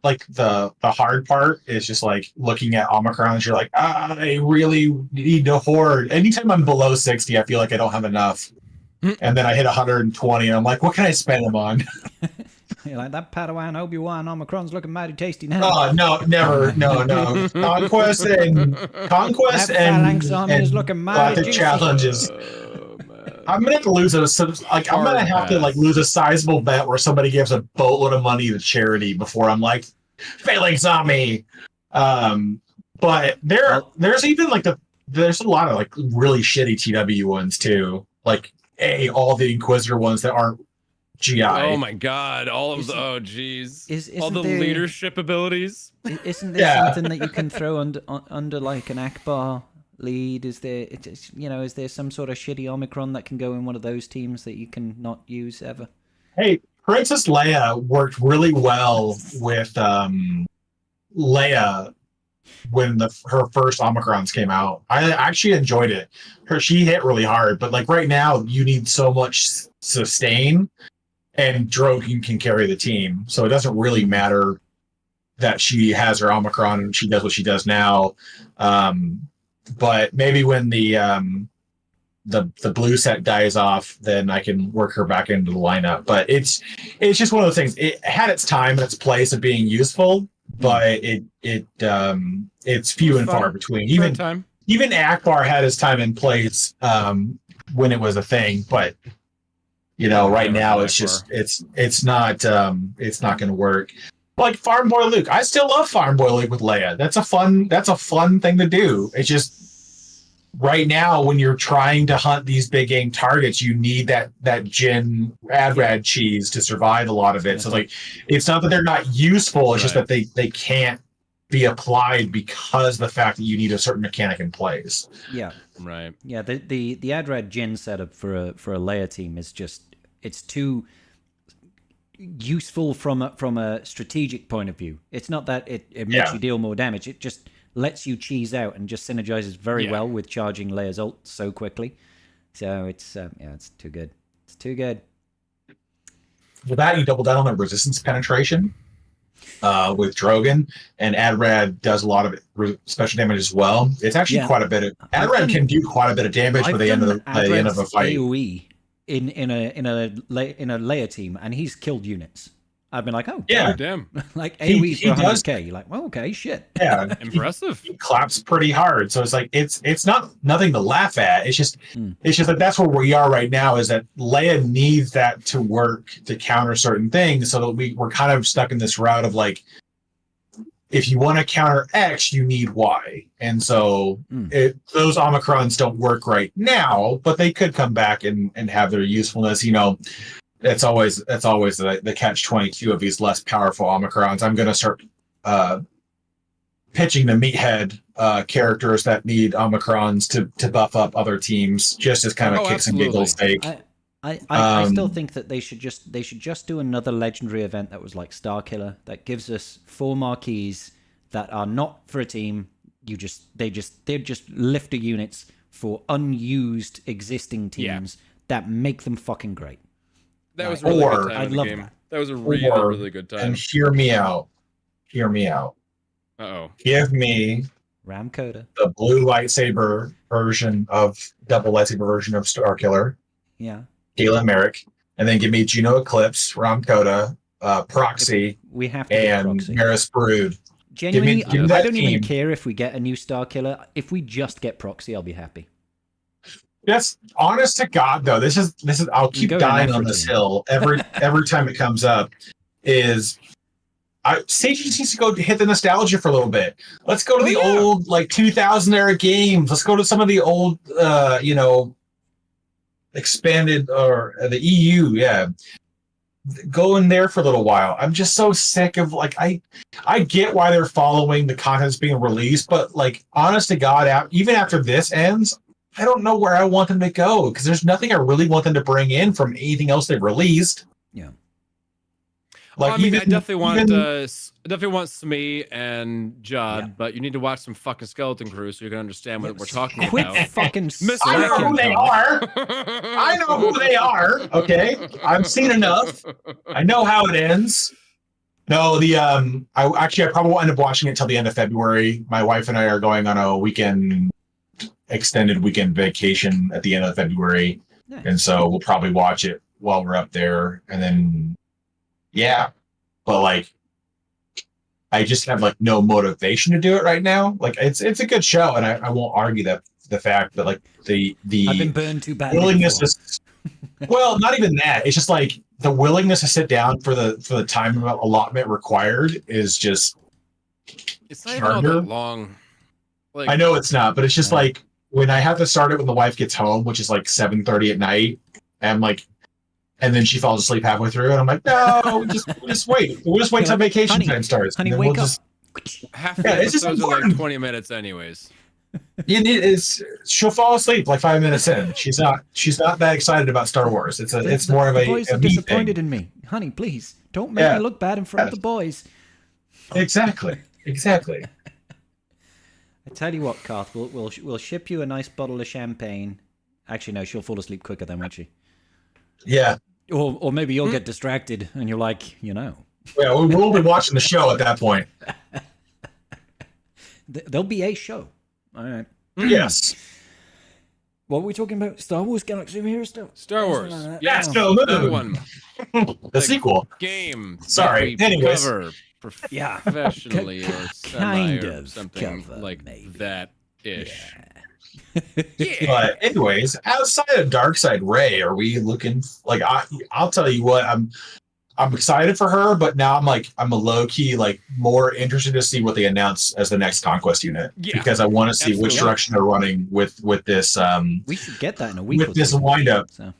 like the hard part is just like looking at Omicrons. You're like, I really need to hoard. Anytime I'm below 60, I feel like I don't have enough. And then I hit 120, and I'm like, what can I spend them on? You're like, that Padawan Obi-Wan Omicron's looking mighty tasty now. Oh, no, never. No. Conquest and Phalanx Army is looking mighty juicy. Challenges. I'm gonna have to lose I'm gonna have to lose a sizable bet where somebody gives a boatload of money to charity before I'm like, Phalanx Army. But there's even there's a lot of really shitty TW ones too. All the Inquisitor ones that aren't GI. Oh my god, all of all the leadership abilities. Isn't there something that you can throw under like an Akbar lead? Is there some sort of shitty Omicron that can go in one of those teams that you can not use ever? Hey, Princess Leia worked really well with Leia when her first Omicrons came out. I actually enjoyed it. She hit really hard, but like right now, you need so much sustain, and Drogon can carry the team, so it doesn't really matter that she has her Omicron and she does what she does now. But maybe when the blue set dies off, then I can work her back into the lineup. But it's just one of those things. It had its time and its place of being useful, but it's few and far between. Even Akbar had his time and place when it was a thing, but right now it's just it's not going to work. Like Farm Boy Luke, I still love Farm Boy Luke with Leia. That's a fun thing to do. It's just right now when you're trying to hunt these big game targets, you need that Jin Adrad cheese to survive a lot of it. So like, it's not that they're not useful. It's just that they can't be applied because of the fact that you need a certain mechanic in place. Yeah. Right. Yeah. The Adrad Jin setup for a Leia team is just, it's too useful from a strategic point of view. It's not that it makes you deal more damage. It just lets you cheese out and just synergizes very well with charging Leia's ult so quickly. So it's it's too good. It's too good. With that, you double down on the resistance penetration with Drogon, and Adrad does a lot of special damage as well. It's actually quite a bit of Adrad can do quite a bit of damage by the end of a fight. AoE in a Leia team, and he's killed units. I've been like, oh damn, like AoE for 100k. You're like, well, okay, shit. Yeah, impressive. He claps pretty hard, so it's like it's not nothing to laugh at. It's just like that's where we are right now. Is that Leia needs that to work to counter certain things, so that we're kind of stuck in this route of like, if you want to counter X, you need Y, and so those Omicrons don't work right now, but they could come back and have their usefulness. That's always the catch-22 of these less powerful Omicrons. I'm going to start pitching the meathead characters that need Omicrons to buff up other teams, just as kind of kicks and giggles sake. I still think that they should just do another legendary event that was like Starkiller, that gives us 4 marquees that are not for a team. They just lifter units for unused existing teams that make them fucking great. That was a really good time in the game. That was a really good time. And hear me out. Uh-oh. Give me Ram Coda, the blue lightsaber version of Starkiller. Yeah. Galen Merrick, and then give me Juno Eclipse, Ram Coda, Proxy, we have to and Proxy. Maris Brood. Genuinely, give me I don't even care if we get a new Starkiller. If we just get Proxy, I'll be happy. That's honest to God, though. This is. I'll keep dying on this hill every time it comes up. Sage needs to go hit the nostalgia for a little bit. Let's go to the old 2000 era games. Let's go to some of the old, expanded or the EU. Yeah, go in there for a little while. I'm just so sick of I get why they're following the content that's being released, but honest to God, even after this ends, I don't know where I want them to go, because there's nothing I really want them to bring in from anything else they've released. Yeah. I definitely want Smee and Judd, but you need to watch some fucking Skeleton Crew so you can understand what we're talking about. Fucking I know who they are. I know who they are. Okay, I've seen enough. I know how it ends. No, I probably will end up watching it till the end of February. My wife and I are going on a extended weekend vacation at the end of February, and so we'll probably watch it while we're up there, and then but I just have no motivation to do it right now. It's a good show, and I won't argue that the fact that the I've been burned too badly willingness to well, not even that. It's just the willingness to sit down for the time allotment required is just it's not even all that long. I know it's not, but it's just when I have to start it when the wife gets home, which is 7:30 at night, and and then she falls asleep halfway through, and I'm like, no, we'll just wait. We'll just wait till vacation time starts. Honey, wake up. Half the episodes are 20 minutes anyways. She'll fall asleep like 5 minutes in. She's not that excited about Star Wars. It's more of the a boys are me disappointed thing. in me, honey. Please don't make me look bad in front of the boys. Exactly. I tell you what, Karth, we'll ship you a nice bottle of champagne. Actually, no, she'll fall asleep quicker then, won't she? Yeah. Or maybe you'll get distracted and you're like, Yeah, we'll be watching the show at that point. There'll be a show. All right. Yes. What were we talking about? Star Wars Galaxy of Heroes? Star Wars. Yes, that one. The sequel. Game. Sorry. Anyways. Cover professionally or kind or of something cover, like maybe. that-ish. But anyways, outside of Darkseid Ray, are we looking like I'll tell you what, I'm excited for her, but now I'm a low key more interested to see what they announce as the next Conquest unit. Yeah, because I want to see which absolutely. direction they're running with this We should get that in a week with or this two. wind up. So.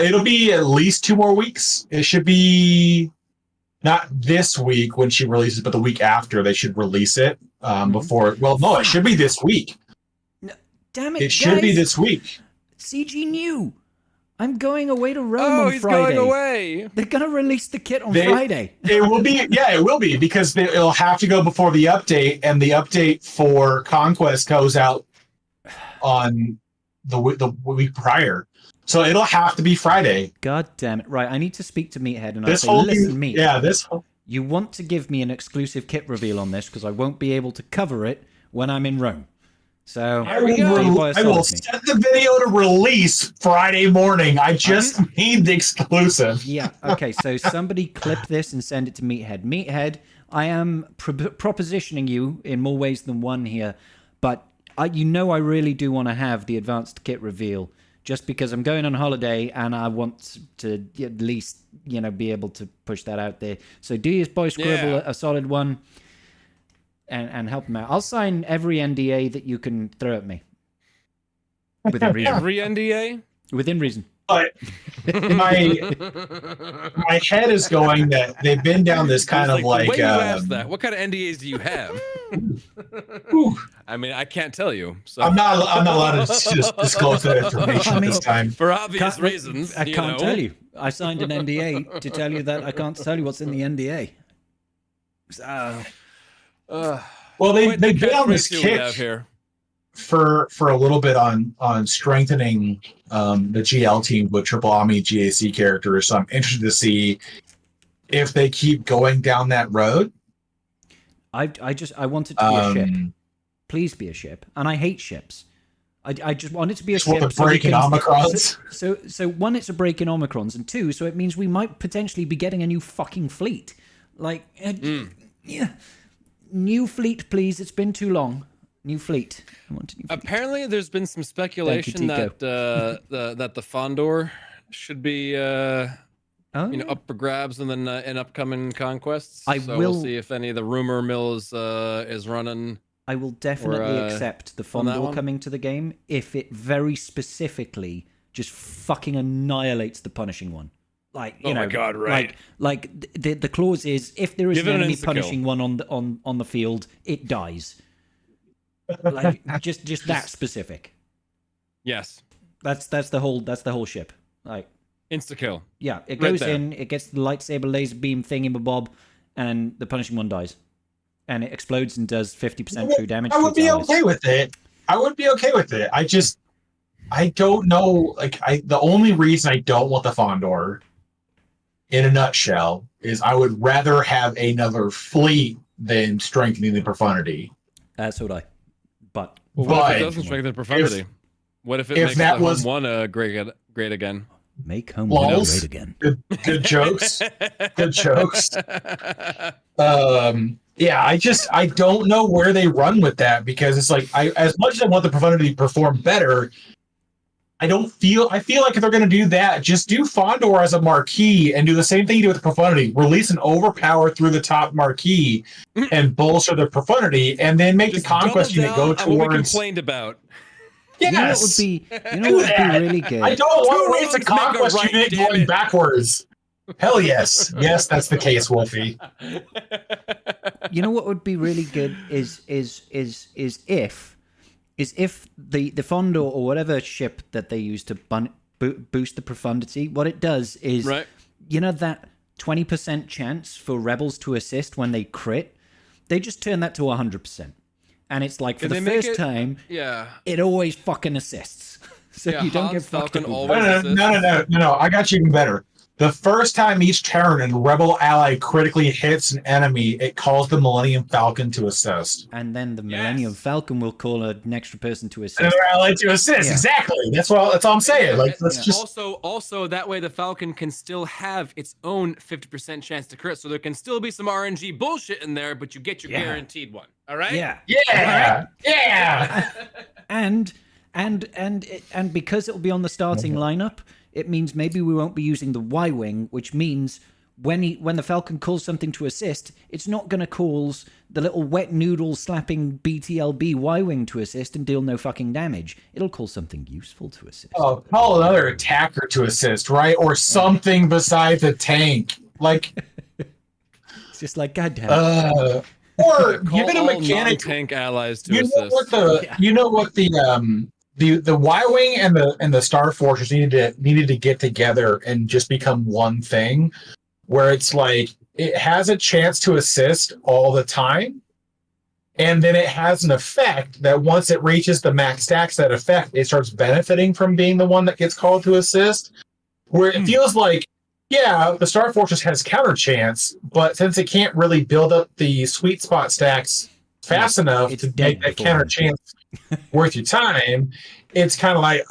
It'll be at least 2 more weeks. It should be not this week when she releases, but the week after they should release it. Before, well, no, it should be this week. No, damn it! It should be this week. CG knew. I'm going away to Rome Oh, on he's Friday. going away. They're gonna release the kit on Friday. It will be, it will be because it'll have to go before the update, and the update for Conquest goes out on the week prior. So it'll have to be Friday. God damn it! Right, I need to speak to Meathead and This I say, whole listen, Meat. yeah, this whole You want to give me an exclusive kit reveal on this because I won't be able to cover it when I'm in Rome. So I will set the video to release Friday morning. I just need the exclusive. Yeah. Okay. So somebody clip this and send it to Meathead. Meathead, I am propositioning you in more ways than one here, but I really do want to have the advanced kit reveal. Just because I'm going on holiday and I want to at least, be able to push that out there. So do your boy Scribble a solid one and help him out. I'll sign every NDA that you can throw at me. Within reason. Every NDA? Within reason. But my head is going that they've been down this kind of the way you asked that, what kind of NDAs do you have? I mean, I can't tell you. So. I'm not allowed to just disclose that information at this time. For obvious reasons. I can't tell you. I signed an NDA to tell you that I can't tell you what's in the NDA. Well, they've been on this kick here. for a little bit on strengthening the GL team with Triple Omni GAC characters. So I'm interested to see if they keep going down that road. I want it to be a ship. Please be a ship. And I hate ships. I just want it to be a ship. The break in Omicrons. So one, it's a break in Omicrons, and two, so it means we might potentially be getting a new fucking fleet. Yeah, new fleet, please. It's been too long. New fleet. I want a new fleet. Apparently, there's been some speculation that that the Fondor should be up for grabs and then in upcoming conquests. We'll see if any of the rumor mill is running. I will definitely accept the Fondor coming to the game if it very specifically just fucking annihilates the punishing one. Like, my God, right? Like the clause is if there is an enemy insta-kill. punishing one on the field, it dies. Like just that specific. Yes. That's the whole ship. Like insta kill. Yeah, it Right goes there. in, it gets the lightsaber laser beam thingy-mabob, and the punishing one dies. And it explodes and does 50% true damage. I would be okay with it. I don't know. The only reason I don't want the Fondor, in a nutshell, is I would rather have another fleet than strengthening the profundity. So would I. But what if it doesn't strengthen profundity? What if it makes that home one great again? Make home one great again. Good jokes. Good jokes. Yeah, I don't know where they run with that, because it's like as much as I want the profundity to perform better, I feel like if they're going to do that, just do Fondor as a marquee and do the same thing you do with the profundity. Release an overpower through the top marquee and bolster the profundity, and then make the conquest unit go towards what we complained about. Yes. You know what would be really good? I don't want to waste a conquest unit going backwards. Hell yes. Yes, that's the case, Wolfie. You know what would be really good is if is if the Fondor or whatever ship that they use to boost the profundity, what it does is, you know, that 20% chance for rebels to assist when they crit, they just turn that to 100%. And it's like, for the first time, it always fucking assists. So you don't get fucking always No. I got you even better. The first time each turn a rebel ally critically hits an enemy, it calls the Millennium Falcon to assist. And then the Millennium Falcon will call an extra person to assist. Another ally to assist, exactly. That's all I'm saying. Like, let's just also that way the Falcon can still have its own 50% chance to crit, so there can still be some RNG bullshit in there, but you get your guaranteed one. All right? Yeah. And because it'll be on the starting lineup, it means maybe we won't be using the Y-Wing, which means when the Falcon calls something to assist, it's not going to cause the little wet noodle slapping BTLB Y-Wing to assist and deal no fucking damage. It'll call something useful to assist. Oh, call another attacker to assist, right? Or something besides a tank. Like, it's just like, goddamn. Or give it a mechanic. Tank allies to assist. You know what the Y-Wing and the Star Fortress needed to get together and just become one thing, where it's like it has a chance to assist all the time, and then it has an effect that once it reaches the max stacks, that effect, it starts benefiting from being the one that gets called to assist, where it feels like, yeah, the Star Fortress has counter chance, but since it can't really build up the sweet spot stacks fast enough to make that counter chance worth your time, it's kind of like,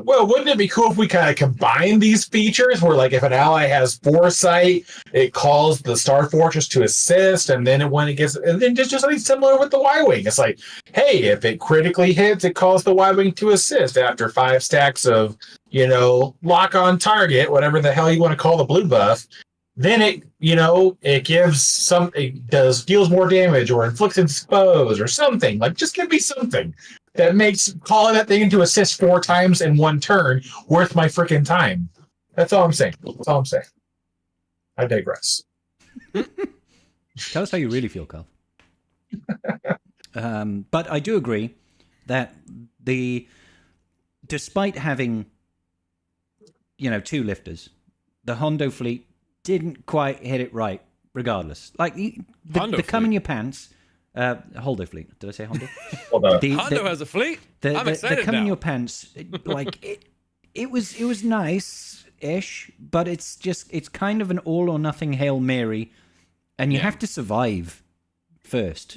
well, wouldn't it be cool if we kind of combine these features where, like, if an ally has foresight, it calls the Star Fortress to assist, and then when it gets, and then just something similar with the Y-Wing. It's like, hey, if it critically hits, it calls the Y-Wing to assist after 5 stacks of, you know, lock on target, whatever the hell you want to call the blue buff. Then it deals more damage or inflicts expose or something. Like, just give me something that makes calling that thing into assist 4 times in one turn worth my freaking time. That's all I'm saying. I digress. Tell us how you really feel, Carl. But I do agree that despite having, 2 lifters, the Hondo fleet didn't quite hit it right, regardless. Like, the come in your pants. Holdo fleet. Did I say Hondo? Hondo has a fleet. I'm excited the come now. in your pants. Like, it was nice-ish, but it's kind of an all or nothing Hail Mary, and you have to survive first.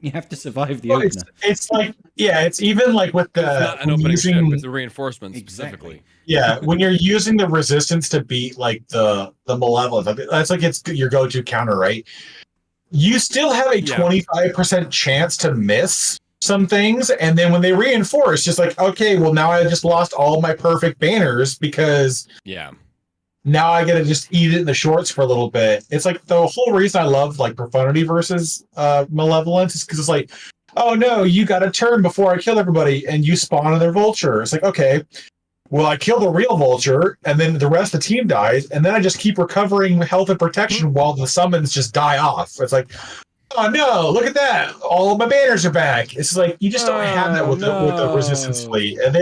You have to survive the opener. It's like, it's even like with the it's not an opening ship, it's the reinforcements specifically. Yeah, when you're using the resistance to beat like the malevolence, that's like it's your go-to counter, right? You still have a 25% chance to miss some things, and then when they reinforce, just like, okay, well, now I just lost all my perfect banners because now I gotta just eat it in the shorts for a little bit. It's like the whole reason I love like Profundity versus Malevolence is because it's like, oh no, you got a turn before I kill everybody, and you spawn another vulture. It's like, okay, well, I kill the real vulture, and then the rest of the team dies, and then I just keep recovering health and protection while the summons just die off. It's like, oh no, look at that! All of my banners are back. It's like you just don't have that with the Resistance fleet, and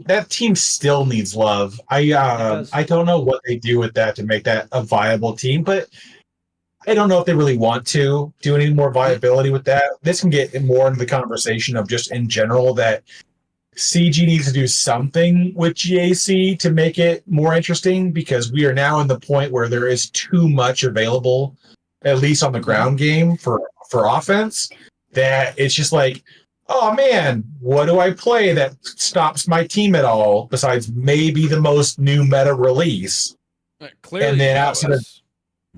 that team still needs love. I don't know what they do with that to make that a viable team, but I don't know if they really want to do any more viability with that. This can get more into the conversation of just in general that CG needs to do something with GAC to make it more interesting, because we are now in the point where there is too much available, at least on the ground game for offense, that it's just like, oh man, what do I play that stops my team at all besides maybe the most new meta release? Clearly, and then outside of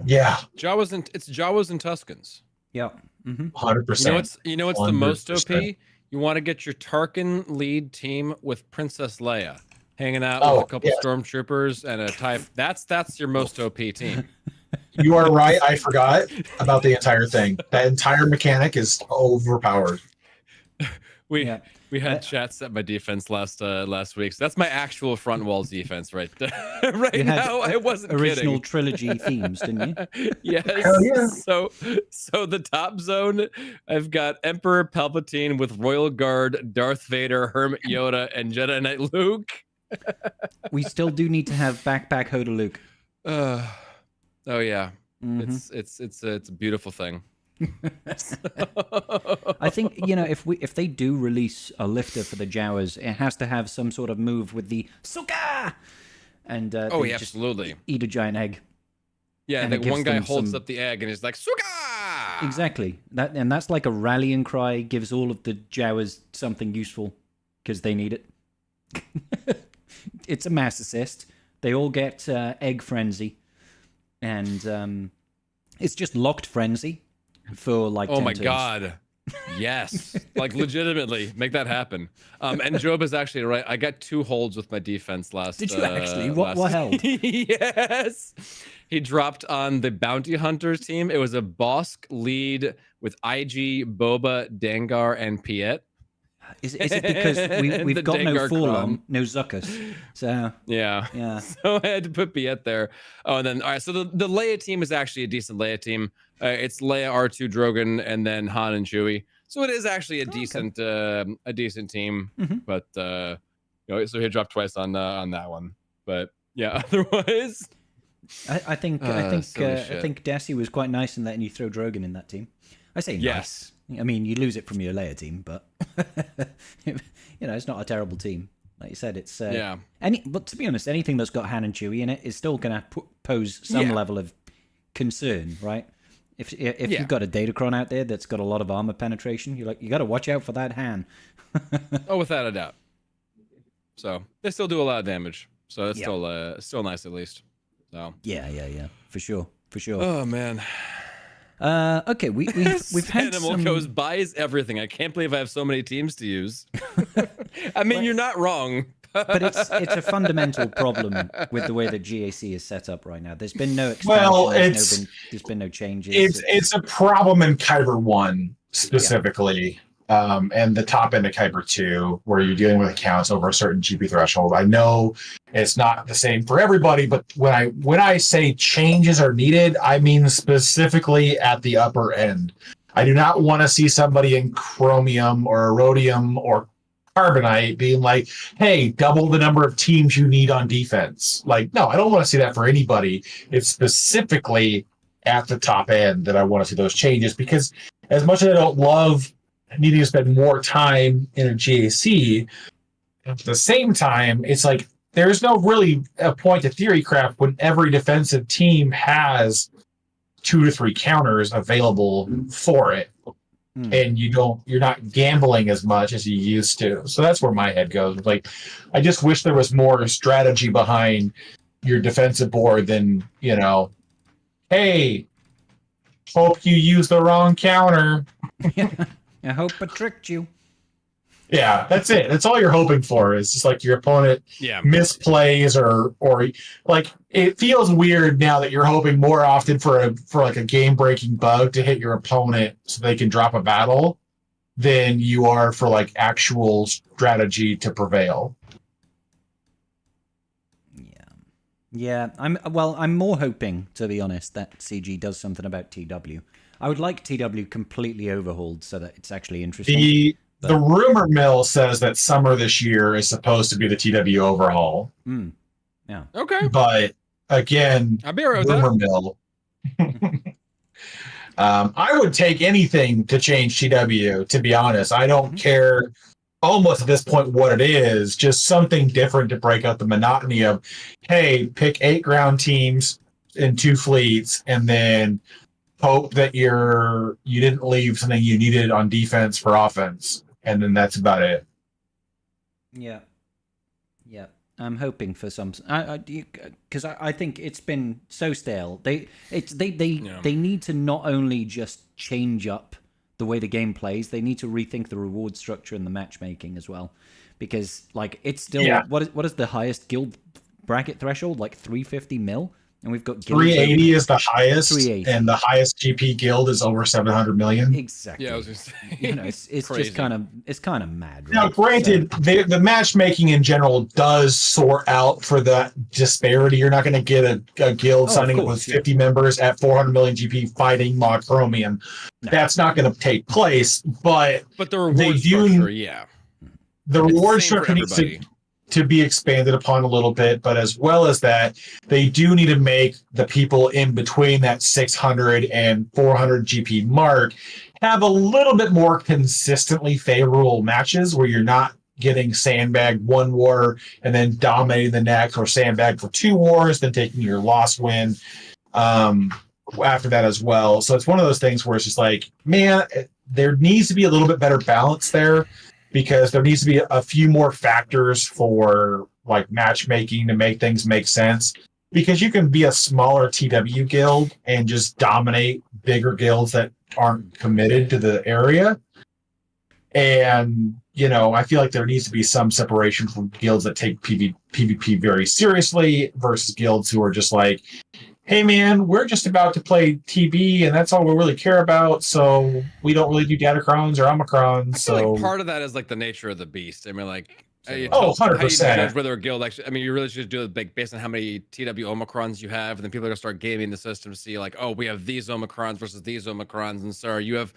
Jawas and Tuscans. Yeah, 100%. You know what's the most OP? You want to get your Tarkin lead team with Princess Leia hanging out with a couple stormtroopers and a TIE. That's your most OP team. You are right. I forgot about the entire thing. That entire mechanic is overpowered. We had chat set my defense last week. So that's my actual front walls defense right there. Right now, I wasn't original kidding. trilogy themes, didn't you? Yes. Hell yeah. So the top zone, I've got Emperor Palpatine with Royal Guard, Darth Vader, Hermit Yoda, and Jedi Knight Luke. We still do need to have backpack Hoda Luke. Oh yeah, Mhm. it's a beautiful thing. I think if they do release a lifter for the Jawas, it has to have some sort of move with the Ahsoka, and they yeah, just absolutely. eat a giant egg. Yeah, And like it gives one guy them holds some- up the egg and he's like Suga! Exactly. That's like a rallying cry. Gives all of the Jawas something useful because they need it. It's a mass assist. They all get egg frenzy, and it's just locked frenzy for like. Oh 10 my turns. god. Yes. Like legitimately make that happen. And Job is actually right. I got 2 holds with my defense last. Did you actually? What held? Yes. He dropped on the bounty hunters team. It was a Bosk lead with IG, Boba, Dengar, and Piet. Is it because we've The got no Dengar Forlorn, Crom. no Zuckus, so Yeah. yeah. So I had to put Piet there. Oh, and then all right. So the Leia team is actually a decent Leia team. It's Leia, R2, Drogon, and then Han and Chewie. So it is actually a decent team. Mhm. But so he dropped twice on that one. But yeah, otherwise, I think Desi was quite nice in letting you throw Drogon in that team. I say yes. nice. I mean, you lose it from your Leia team, but it's not a terrible team. Like you said, it's Yeah. But to be honest, anything that's got Han and Chewie in it is still going to pose some Yeah. level of concern, right? If Yeah. you've got a Datacron out there that's got a lot of armor penetration, you got to watch out for that Han. Oh, without a doubt. So they still do a lot of damage. So that's Yeah. still nice at least. So Yeah, for sure. oh man. Okay, we've had Animal some... goes buys everything. I can't believe I have so many teams to use. I mean, you're not wrong. But it's a fundamental problem with the way that GAC is set up right now. There's been no expansion. Well, there's been no changes. It's a problem in Kyber 1 specifically, and the top end of Kyber 2, where you're dealing with accounts over a certain GP threshold. I know it's not the same for everybody, but when I say changes are needed, I mean specifically at the upper end. I do not want to see somebody in Chromium or Rhodium or Carbonite being like, hey, double the number of teams you need on defense. Like, no, I don't want to see that for anybody. It's specifically at the top end that I want to see those changes, because as much as I don't love needing to spend more time in a GAC, at the same time, it's like there's no really a point to theory craft when every defensive team has 2 to 3 counters available for it. And you're not gambling as much as you used to. So that's where my head goes. Like, I just wish there was more strategy behind your defensive board than, hey, hope you use the wrong counter. I hope I tricked you. Yeah, that's it. That's all you're hoping for, is just like your opponent misplays or like, it feels weird now that you're hoping more often for like a game-breaking bug to hit your opponent so they can drop a battle than you are for like actual strategy to prevail. Yeah. I'm more hoping, to be honest, that CG does something about TW. I would like TW completely overhauled so that it's actually interesting. The rumor mill says that summer this year is supposed to be the TW overhaul. Yeah. Okay. But again, I'll be all right with rumor that. mill. I would take anything to change TW, to be honest. I don't care almost at this point what it is, just something different to break up the monotony of, hey, pick 8 ground teams in 2 fleets and then hope that you didn't leave something you needed on defense for offense. And then that's about it. Yeah. I'm hoping for some, because I think it's been so stale. They need to not only just change up the way the game plays, they need to rethink the reward structure and the matchmaking as well, because like it's still what is the highest guild bracket threshold, like 350 mil, And we've got 380 is the highest, 380. and the highest GP guild is over 700 million. Exactly. Yeah, I was gonna say. It's just kind of mad. Right? Now, granted, the matchmaking in general does sort out for that disparity. You're not going to get a guild signing up with 50 members at 400 million GP fighting Mod Chromium. No. That's not going to take place. But the reward structure, yeah, the reward structure needs to be expanded upon a little bit. But as well as that, they do need to make the people in between that 600 and 400 GP mark have a little bit more consistently favorable matches where you're not getting sandbagged one war and then dominating the next, or sandbagged for 2 wars, then taking your loss win after that as well. So it's one of those things where it's just like, man, there needs to be a little bit better balance there, because there needs to be a few more factors for like matchmaking to make things make sense. Because you can be a smaller TW guild and just dominate bigger guilds that aren't committed to the area. And, I feel like there needs to be some separation from guilds that take PvP very seriously versus guilds who are just like, hey man, we're just about to play TB and that's all we really care about, so we don't really do Datacrons or Omicrons. I feel like part of that is like the nature of the beast. I mean, like, 100%. How you judge whether a guild actually, I mean, you really should do it based on how many TW Omicrons you have, and then people are gonna start gaming the system to see like, oh, we have these Omicrons versus these Omicrons, and so you have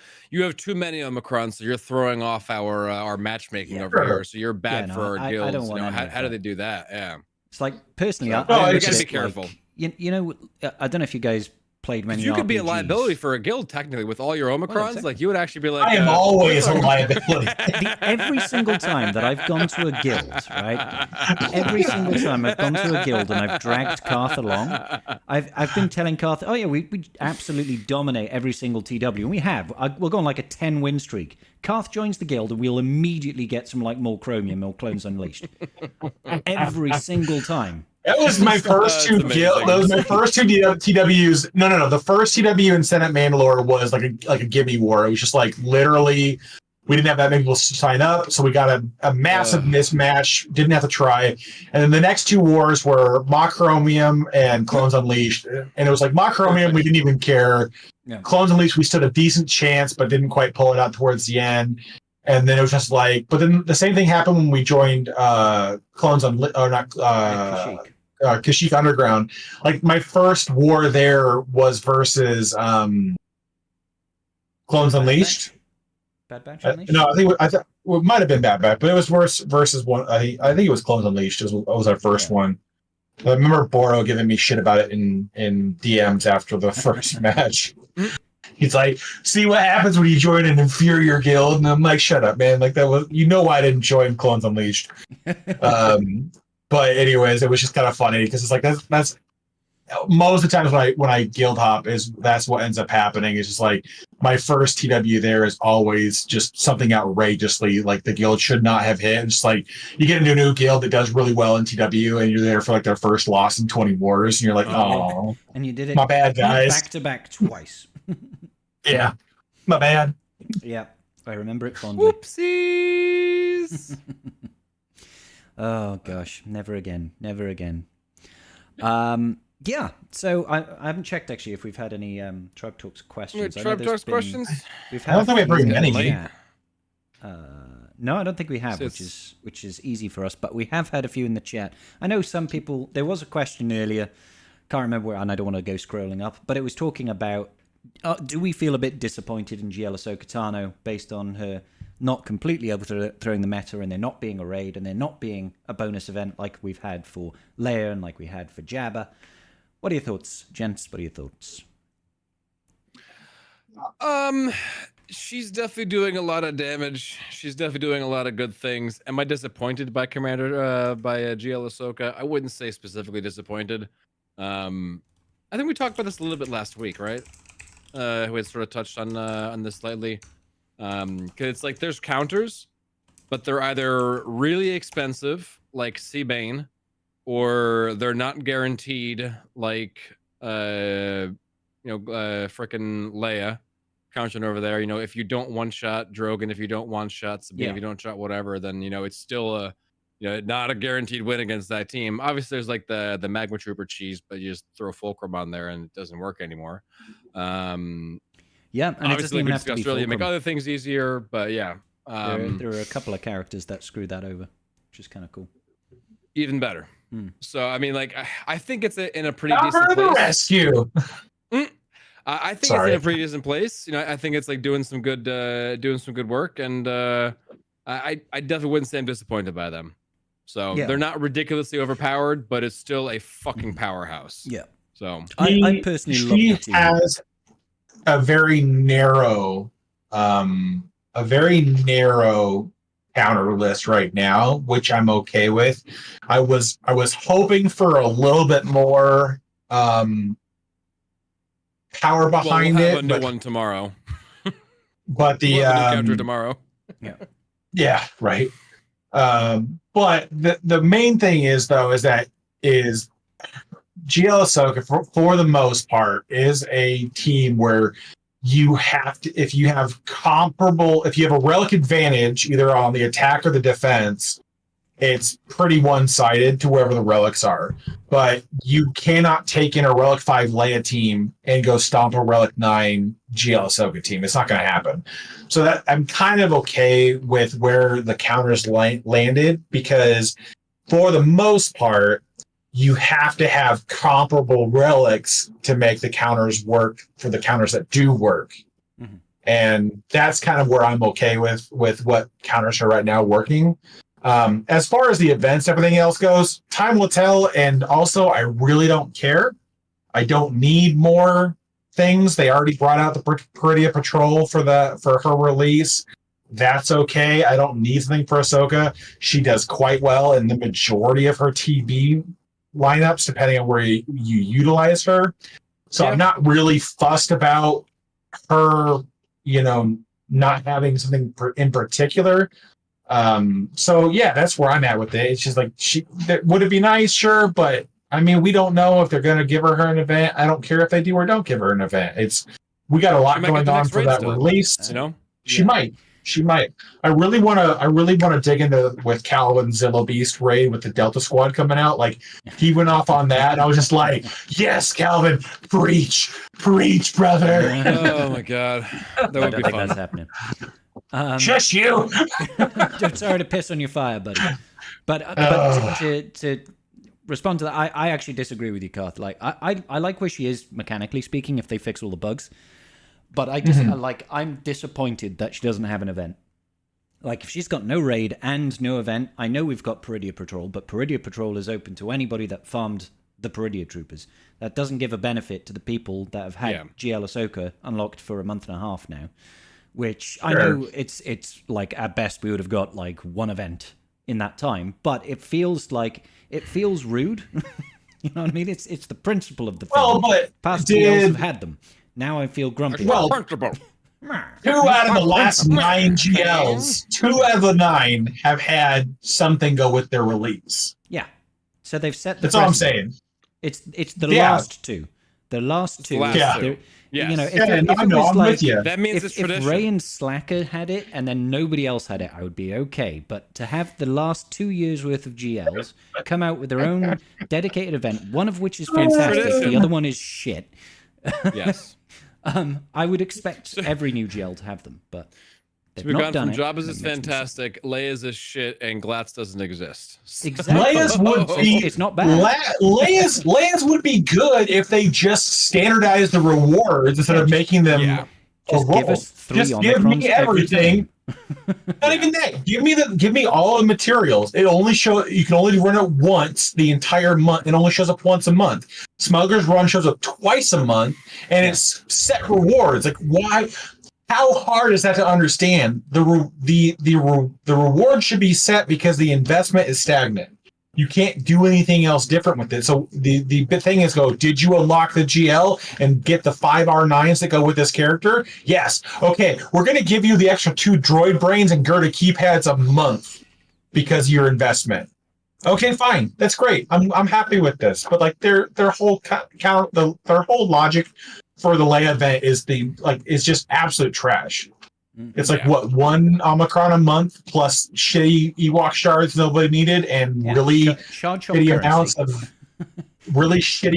too many Omicrons, so you're throwing off our matchmaking over here, so you're bad for our guilds. I don't want how do they do that? Yeah, it's like personally, you gotta be careful. Like, I don't know if you guys played many. You could be a liability for a guild technically with all your Omicrons. Well, exactly. Like you would actually be like, I am always a liability. Every single time that I've gone to a guild, right? Every single time I've gone to a guild and I've dragged Karth along, I've been telling Karth, oh yeah, we absolutely dominate every single TW, and we have. We'll go on like a 10-win streak. Karth joins the guild and we'll immediately get some like more Chromium or Clones Unleashed. Every single time. That was my first two guild. That was my first two TWs. No. The first TW in Senate Mandalore was like a gimme war. It was just like literally, we didn't have that many people sign up, so we got a massive mismatch. Didn't have to try. And then the next 2 wars were Mock Chromium and Clones Unleashed. And it was like Mock Chromium, we didn't even care. Yeah. Clones Unleashed, we stood a decent chance, but didn't quite pull it out towards the end. And then it was just like, but then the same thing happened when we joined Clones Unleashed, or not Kashyyyk Underground. Like my first war there was versus Clones Unleashed. Bad Batch Unleashed? No, I thought it might have been Bad Batch, but it was versus one. I think it was Clones Unleashed. It was our first one. I remember Boro giving me shit about it in DMs after the first match. He's like, see what happens when you join an inferior guild, and I'm like, shut up, man. Like that was, why I didn't join Clones Unleashed. But anyways, it was just kind of funny because it's like that's most of the times when I guild hop that's what ends up happening. It's just like my first TW there is always just something outrageously like the guild should not have hit. It's just like you get into a new guild that does really well in TW and you're there for like their first loss in 20 wars and you're like, oh, and you did it. My bad, guys. Back to back twice. Yeah, my bad. Yeah, I remember it fondly. Whoopsies. Oh gosh, never again. Yeah, so I haven't checked actually if we've had any Tribe Talks questions. Tribe Talks questions? We've had I don't think we bring many. No, I don't think we have, which is easy for us. But we have had a few in the chat. I know some people. There was a question earlier. Can't remember where, and I don't want to go scrolling up. But it was talking about do we feel a bit disappointed in GL Ahsoka Tano based on her not completely overthrowing the meta, and there not being a raid, and there not being a bonus event like we've had for Leia and like we had for Jabba. What are your thoughts, gents? What are your thoughts? She's definitely doing a lot of damage. She's definitely doing a lot of good things. Am I disappointed by GL Ahsoka? I wouldn't say specifically disappointed. I think we talked about this a little bit last week, right? We had sort of touched on this slightly. Because it's like there's counters, but they're either really expensive, like Seabane, or they're not guaranteed, like frickin' Leia countering over there. If you don't one-shot Drogon, if you don't one-shot Sabine, if you don't shot whatever, then it's still not a guaranteed win against that team. Obviously, there's like the Magma Trooper cheese, but you just throw Fulcrum on there and it doesn't work anymore. Yeah, and obviously, we discussed earlier, make other things easier, but yeah. There are a couple of characters that screw that over, which is kind of cool. Even better. So, I mean, like, I think it's in a pretty Not decent for the place. rescue. I think it's in a pretty decent place. I think it's like doing some good work, and I definitely wouldn't say I'm disappointed by them. So they're not ridiculously overpowered, but it's still a fucking powerhouse. Yeah. So I personally love the team. She has a very narrow counter list right now, which I'm okay with. I was hoping for a little bit more power behind we'll have it. A new one tomorrow. But the we'll have a new counter tomorrow. Yeah, right. But the main thing is GL Ahsoka for the most part is a team where you have to, if you have a relic advantage either on the attack or the defense, it's pretty one-sided to wherever the relics are. But you cannot take in a Relic 5 Leia team and go stomp a Relic 9 GL Ahsoka team. It's not going to happen. So that I'm kind of okay with where the counters landed, because for the most part, you have to have comparable relics to make the counters work for the counters that do work. Mm-hmm. And that's kind of where I'm okay with what counters are right now working. As far as the events, everything else goes, time will tell. And also, I really don't care. I don't need more things. They already brought out the Peridia Patrol for her release. That's okay. I don't need something for Ahsoka. She does quite well in the majority of her TV lineups, depending on where you utilize her. So I'm not really fussed about her, not having something in particular. So yeah, that's where I'm at with it. It's just like, would it be nice? Sure. But I mean, we don't know if they're going to give her an event. I don't care if they do or don't give her an event. We got a lot going on for that release. She might. I really want to dig into with Calvin Zillow Beast raid with the Delta Squad coming out. Like, he went off on that, and I was just like, yes, Calvin, preach, brother. Oh my god, that would be fun. That's happening. Just you. Sorry to piss on your fire, buddy. But to respond to that, I actually disagree with you, Karth. Like, I like where she is mechanically speaking if they fix all the bugs. But I'm disappointed that she doesn't have an event. Like, if she's got no raid and no event, I know we've got Peridia Patrol, but Peridia Patrol is open to anybody that farmed the Peridia Troopers. That doesn't give a benefit to the people that have had GL Ahsoka unlocked for a month and a half now. Which I know it's like, at best we would have got like one event in that time, but it feels rude. You know what I mean? It's the principle of the film. Well, but past GLs have had them. Now I feel grumpy. Well, 2 out of the last 9 GLs, 2 out of the 9 have had something go with their release. Yeah. So they've set the That's all I'm saying. It's the last two. The last two. Yes. That means it's tradition. If Rey and Slacker had it and then nobody else had it, I would be okay. But to have the last 2 years worth of GLs come out with their own dedicated event, one of which is fantastic, the other one is shit. Yes. I would expect every new GL to have them, but they've we've not gone done from it. Jabba's is fantastic, Leia's is shit, and Glatz doesn't exist. Exactly. Leia's would be. It's not bad. Leia's would be good if they just standardized the rewards instead of making them. Yeah. Just give us 3 Just give me everything. Not even that. Give me all the materials. You can only run it once the entire month. It only shows up once a month. Smuggler's Run shows up twice a month, and it's set rewards. Like, why? How hard is that to understand? The reward should be set because the investment is stagnant. You can't do anything else different with it. So the big thing is, did you unlock the GL and get the 5 R9s that go with this character? Yes. Okay, we're going to give you the extra 2 droid brains and Gerda keypads a month because of your investment. Okay, fine. That's great. I'm happy with this. But like their whole their whole logic for the Leia event is is just absolute trash. It's like what, one Omicron a month plus shitty Ewok shards nobody needed, and really shitty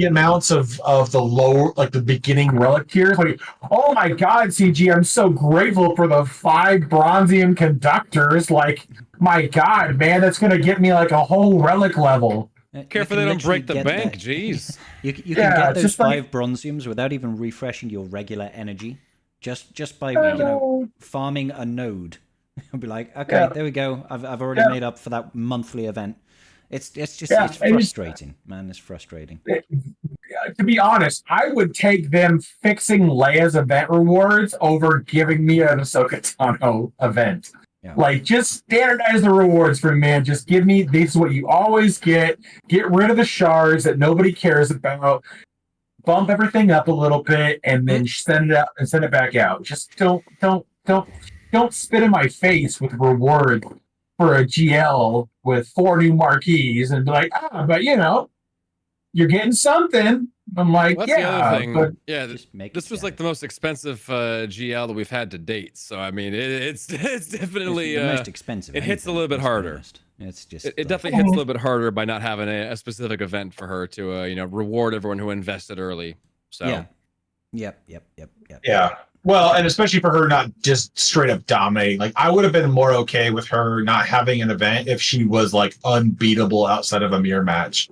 amounts of the lower, like the beginning relic tiers. Like, oh my god, CG, I'm so grateful for the 5 bronzium conductors. Like, my god, man, that's gonna get me like a whole relic level. Careful they don't break the bank. Jeez. You can get those 5 bronziums without even refreshing your regular energy. Just by farming a node. I'll be like, okay, there we go. I've already made up for that monthly event. It's frustrating, man. It's frustrating. To be honest, I would take them fixing Leia's event rewards over giving me an Ahsoka Tano event. Yeah. Like, just standardize the rewards for me, man. Just give me, this is what you always get. Get rid of the shards that nobody cares about. Bump everything up a little bit, and then send it out and send it back out. Just don't spit in my face with reward for a GL with 4 new marquees and be like, but you're getting something. I'm like, well, that's the other thing. This was like the most expensive GL that we've had to date. So I mean, it's definitely the most expensive. It hits a little bit harder. It's just it definitely hits a little bit harder by not having a specific event for her to reward everyone who invested early. So Yep. Yeah. Well, and especially for her not just straight up dominating. Like, I would have been more okay with her not having an event if she was like unbeatable outside of a mirror match.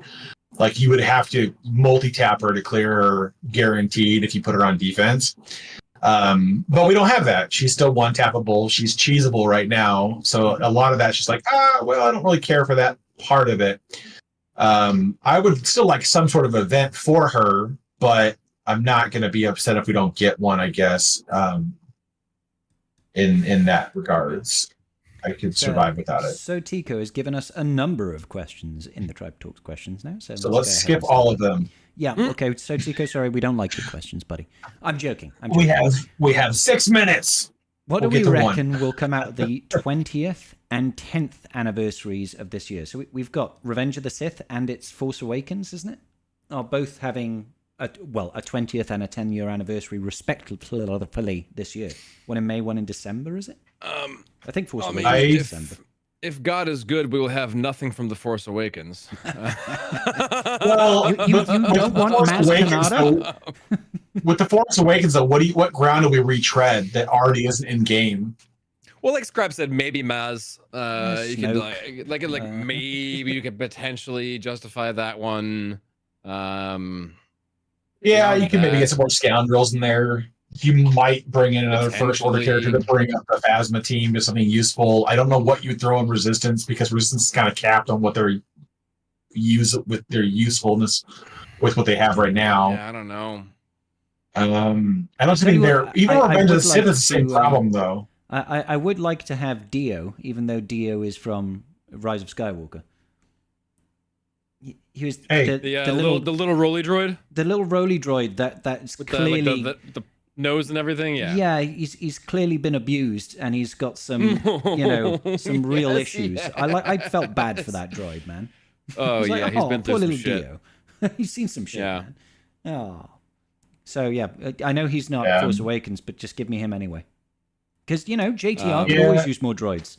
Like, you would have to multi-tap her to clear her guaranteed if you put her on defense. But we don't have that. She's still one-tappable. She's cheesable right now. So a lot of that's just like, well, I don't really care for that part of it. I would still like some sort of event for her, but I'm not going to be upset if we don't get one, I guess, in that regards. I could survive without it. So Tico has given us a number of questions in the Tribe Talks questions now. So let's skip all of them. Yeah, okay. So Tico, sorry, we don't like your questions, buddy. I'm joking. We have 6 minutes. What do we reckon will come out the 20th and 10th anniversaries of this year? So we've got Revenge of the Sith and its Force Awakens, isn't it? Are both having a 20th and a 10-year anniversary respectively this year. One in May, one in December, is it? I think Force Awakens is December. If God is good, we will have nothing from the Force Awakens. Well, you don't want Mascanada? With the Force Awakens, though, what ground do we retread that already isn't in game? Well, like Scribe said, maybe Maz. You could maybe you could potentially justify that one. Yeah, you can maybe get some more scoundrels in there. You might bring in another First Order character to bring up the Phasma team to something useful. I don't know what you'd throw in Resistance, because Resistance is kind of capped on what their usefulness with what they have right now. Yeah, I don't know. I don't think Revenge of the Sith is the same problem, though. I would like to have Dio, even though Dio is from Rise of Skywalker. He was the little roly droid. The little roly droid that's with clearly the nose and everything. Yeah, he's clearly been abused, and he's got some some real issues. Yes. I felt bad for that droid, man. Oh yeah, he's been through some shit. Dio. He's seen some shit, man. Oh, so yeah, I know he's not Force Awakens, but just give me him anyway, because JTR could always use more droids.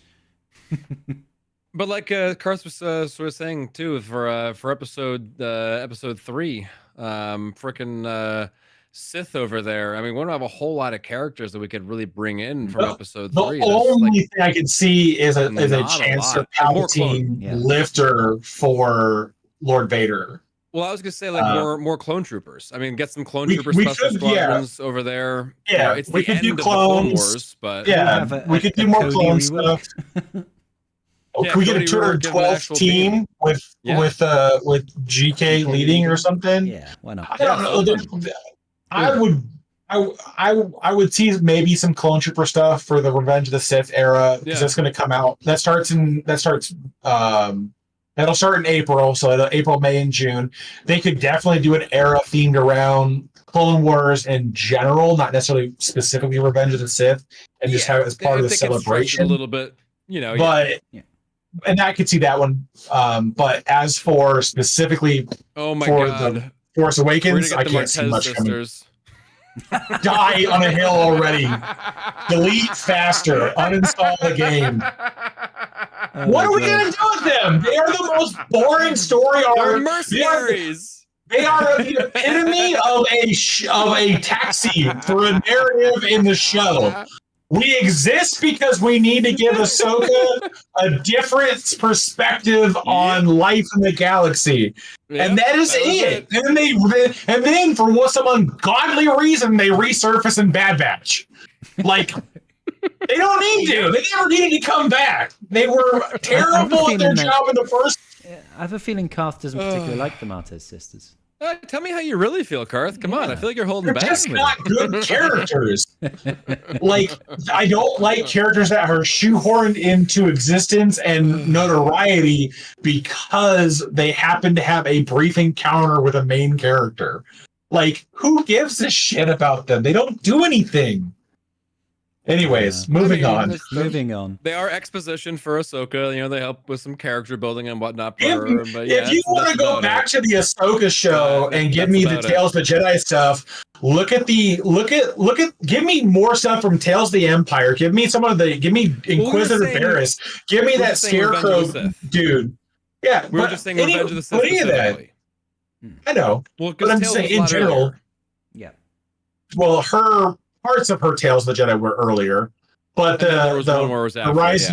But like Karth was sort of saying too, for episode 3, frickin' Sith over there. I mean, we don't have a whole lot of characters that we could really bring in from episode 3. The only thing I can see is a chance for Palpatine lifter for Lord Vader. Well, I was gonna say more clone troopers. I mean, get some clone troopers special squadrons over there. Yeah, it's we the could end do of the clones. Clone Wars, but we could do more clone stuff. Can we get a 212th team with GK leading or something? Yeah, why not? I don't know. I would see maybe some clone trooper stuff for the Revenge of the Sith era, because that's going to come out. That'll start in April, so April, May, and June. They could definitely do an era themed around Clone Wars in general, not necessarily specifically Revenge of the Sith, and just have it as part of the celebration a little bit, and I could see that one. But as for specifically the Force Awakens, I can't see much coming. Die on a hill already. Delete faster. Uninstall the game. What are we going to do with them? They are the most boring story They're arc. mercenaries. They are the epitome of a taxi for a narrative in the show. We exist because we need to give Ahsoka a different perspective on life in the galaxy. And that is it. And then for some ungodly reason, they resurface in Bad Batch. Like, they don't need to. They never needed to come back. They were terrible at their job in the first. I have a feeling Karth doesn't particularly like the Martez sisters. Tell me how you really feel, Karth. Come on, I feel like you're holding back. They're just not good characters. Like, I don't like characters that are shoehorned into existence and notoriety because they happen to have a brief encounter with a main character. Like, who gives a shit about them? They don't do anything. Anyways, moving on. Moving on. They are exposition for Ahsoka. You know, they help with some character building and whatnot for her. But yeah, if you want to go back to the Ahsoka show and give me the Tales of the Jedi stuff, give me more stuff from Tales of the Empire. Give me Inquisitor Varys. Give me that Scarecrow dude. Yeah, we were just saying Revenge of the Sith specifically. I know. Well, but I'm just saying in general. Earlier. Yeah. Well, parts of her Tales of the Jedi were earlier, but the Rise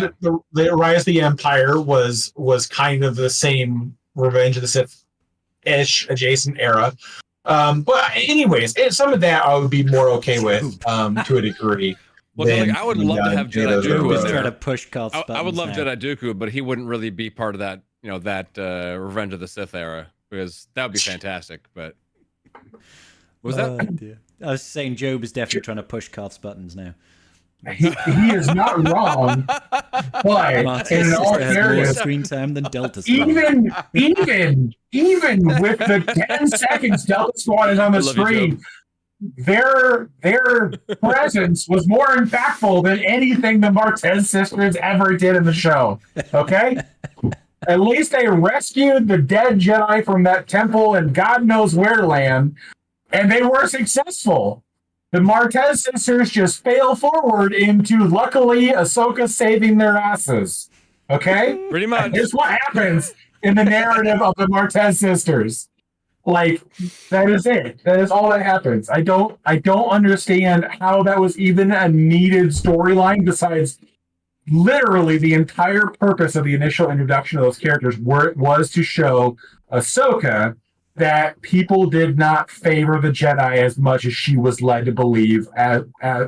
of the Empire was kind of the same Revenge of the Sith-ish adjacent era. But anyways, some of that I would be more okay with to a degree. Well, I would love to have Jedi Dooku try to push Karth's buttons. I would love Jedi Dooku, but he wouldn't really be part of that, Revenge of the Sith era, because that would be fantastic. But was that? Dear. I was saying Job is definitely trying to push Karth's buttents now. He is not wrong, but in all fairness, more screen time than Delta Squad. Even with the 10 seconds Delta Squad is on the screen, their presence was more impactful than anything the Martez sisters ever did in the show. Okay? At least they rescued the dead Jedi from that temple in God knows where land, and they were successful. The Martez sisters just fail forward into, luckily, Ahsoka saving their asses. Okay? Pretty much. Here's what happens in the narrative of the Martez sisters. Like, that is it. That is all that happens. I don't understand how that was even a needed storyline, besides literally the entire purpose of the initial introduction of those characters was to show Ahsoka that people did not favor the Jedi as much as she was led to believe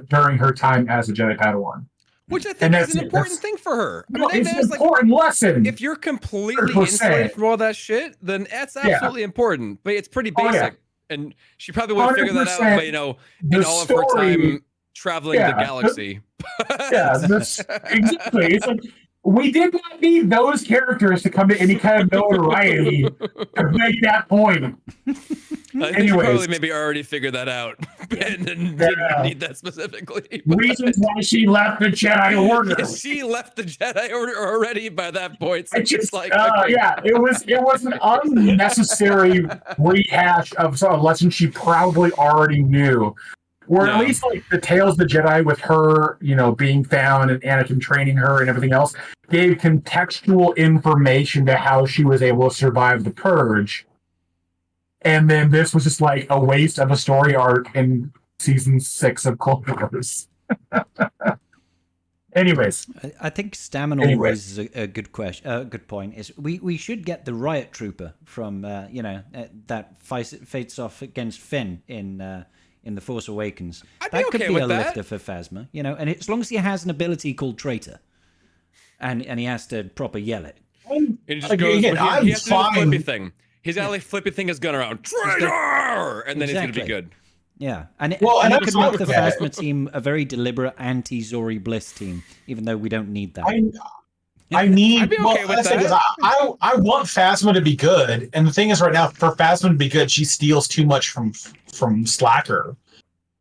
during her time as a Jedi Padawan. Which I think is an important thing for her. It's an important lesson. If you're completely insulated from all that shit, then that's absolutely important. But it's pretty basic. And she probably would figure that out, but, in all of her time traveling the galaxy. Exactly. It's like, we did not need those characters to come to any kind of notoriety to make that point. I think you probably maybe already figured that out and didn't need that specifically. Reasons why she left the Jedi Order. Yeah, she left the Jedi Order already by that point. So it was an unnecessary rehash of a lesson she probably already knew. Or at least like the Tales of the Jedi with her, being found and Anakin training her and everything else gave contextual information to how she was able to survive the Purge. And then this was just like a waste of a story arc in season 6 of Clone Wars. Anyways, I think Stamina raises a good question. Good point is we should get the Riot Trooper from that fights off against Finn in The Force Awakens. That could be a lifter for Phasma, and as long as he has an ability called Traitor, and he has to proper yell it. He has to do a flippy thing. He's got like flippy thing his gun around, Traitor, and then he's gonna be good. Yeah, and it could make the Phasma team a very deliberate anti-Zori Bliss team, even though we don't need that. I want Phasma to be good, and the thing is, right now, for Phasma to be good, she steals too much from Slacker,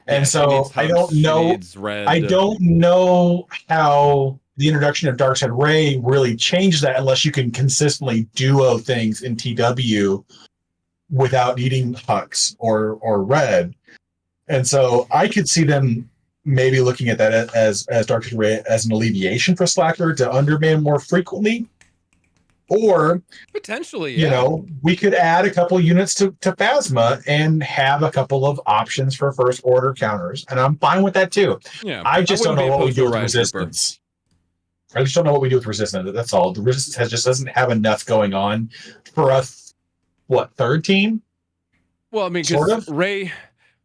and so I don't know how the introduction of Darkseid Rey really changed that, unless you can consistently duo things in TW without needing Hux or Red. And so I could see them maybe looking at that as Dark Ray as an alleviation for Slacker to underman more frequently. Or potentially, you know, we could add a couple units to Phasma and have a couple of options for first order counters. And I'm fine with that too. Yeah. I just don't know what we do with Riot Resistance. I just don't know what we do with Resistance. That's all. The Resistance just doesn't have enough going on for a third team? Well, I mean, because Ray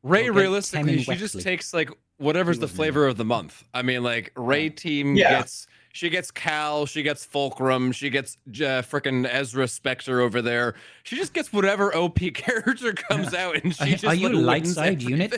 realistically, she just takes like whatever's the flavor of the month. I mean, like Ray team gets Cal, she gets Fulcrum, she gets frickin' Ezra Spectre over there. She just gets whatever OP character comes out, and she just are you a light side unit?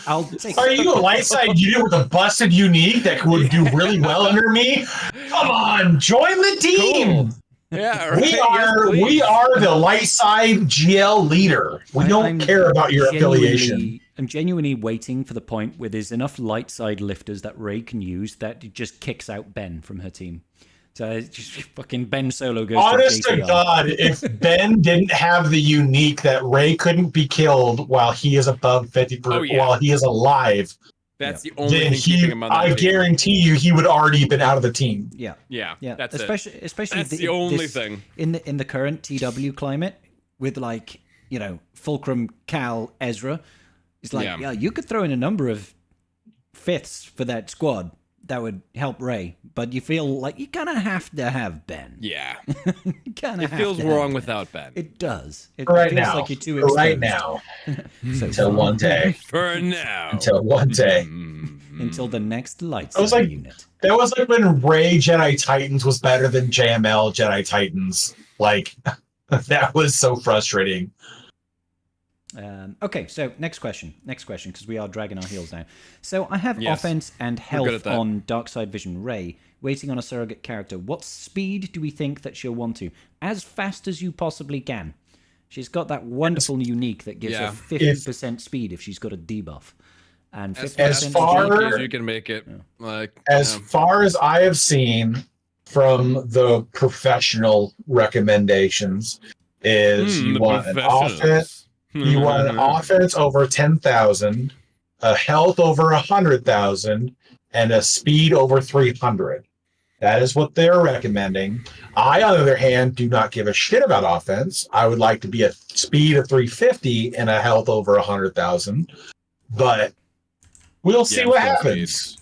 Are you a light side unit with a busted unique that would do really well under me? Come on, join the team. Cool. Yeah, right. We are the light side GL leader. We don't care about your affiliation. I'm genuinely waiting for the point where there's enough light side lifters that Ray can use that it just kicks out Ben from her team. So just fucking Ben Solo goes. Honest to God, if Ben didn't have the unique that Ray couldn't be killed while he is above 50%, while he is alive. That's the only thing keeping him on that I guarantee you, he would already have been out of the team. Yeah. That's especially that's the only thing in the current TW climate with like Fulcrum, Cal, Ezra. It's like you could throw in a number of fifths for that squad that would help Ray, but you feel like you kind of have to have Ben. Yeah, it feels wrong without Ben. It does. It feels now. Like you're too exposed. Right now. So until one day. For now. Until one day. Until the next lights unit. That was like when Ray Jedi Titans was better than JML Jedi Titans. Like that was so frustrating. Okay, so next question, because we are dragging our heels now. So I have offense and health on Darkside Vision Ray, waiting on a surrogate character. What speed do we think that she'll want to? As fast as you possibly can. She's got that wonderful unique that gives her 50% speed if she's got a debuff. And 50% as far as you can make it. As far as I have seen from the professional recommendations, is you want an offense. You want an offense over 10,000, a health over 100,000, and a speed over 300. That is what they're recommending. I, on the other hand, do not give a shit about offense. I would like to be a speed of 350 and a health over 100,000. But we'll see what happens.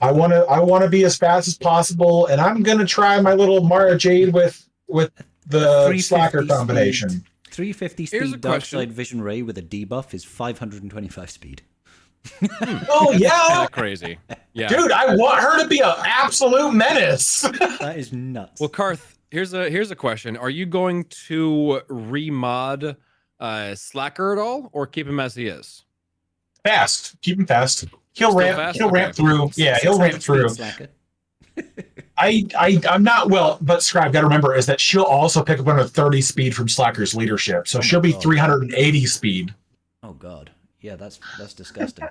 I want to be as fast as possible, and I'm gonna try my little Mara Jade with the Slacker combination. Speed. 350 speed Darkside Vision Ray with a debuff is 525 speed. Oh yeah, kind of crazy. Yeah, dude, I want her to be an absolute menace. That is nuts. Well, Karth, here's a question: are you going to remod Slacker at all, or keep him as he is? Fast, keep him fast. He'll ramp through. Yeah, he'll ramp through. I'm not but Scribe, got to remember is that she'll also pick up another 30 speed from Slacker's leadership, so she'll be 380 speed. Oh god, yeah, that's disgusting.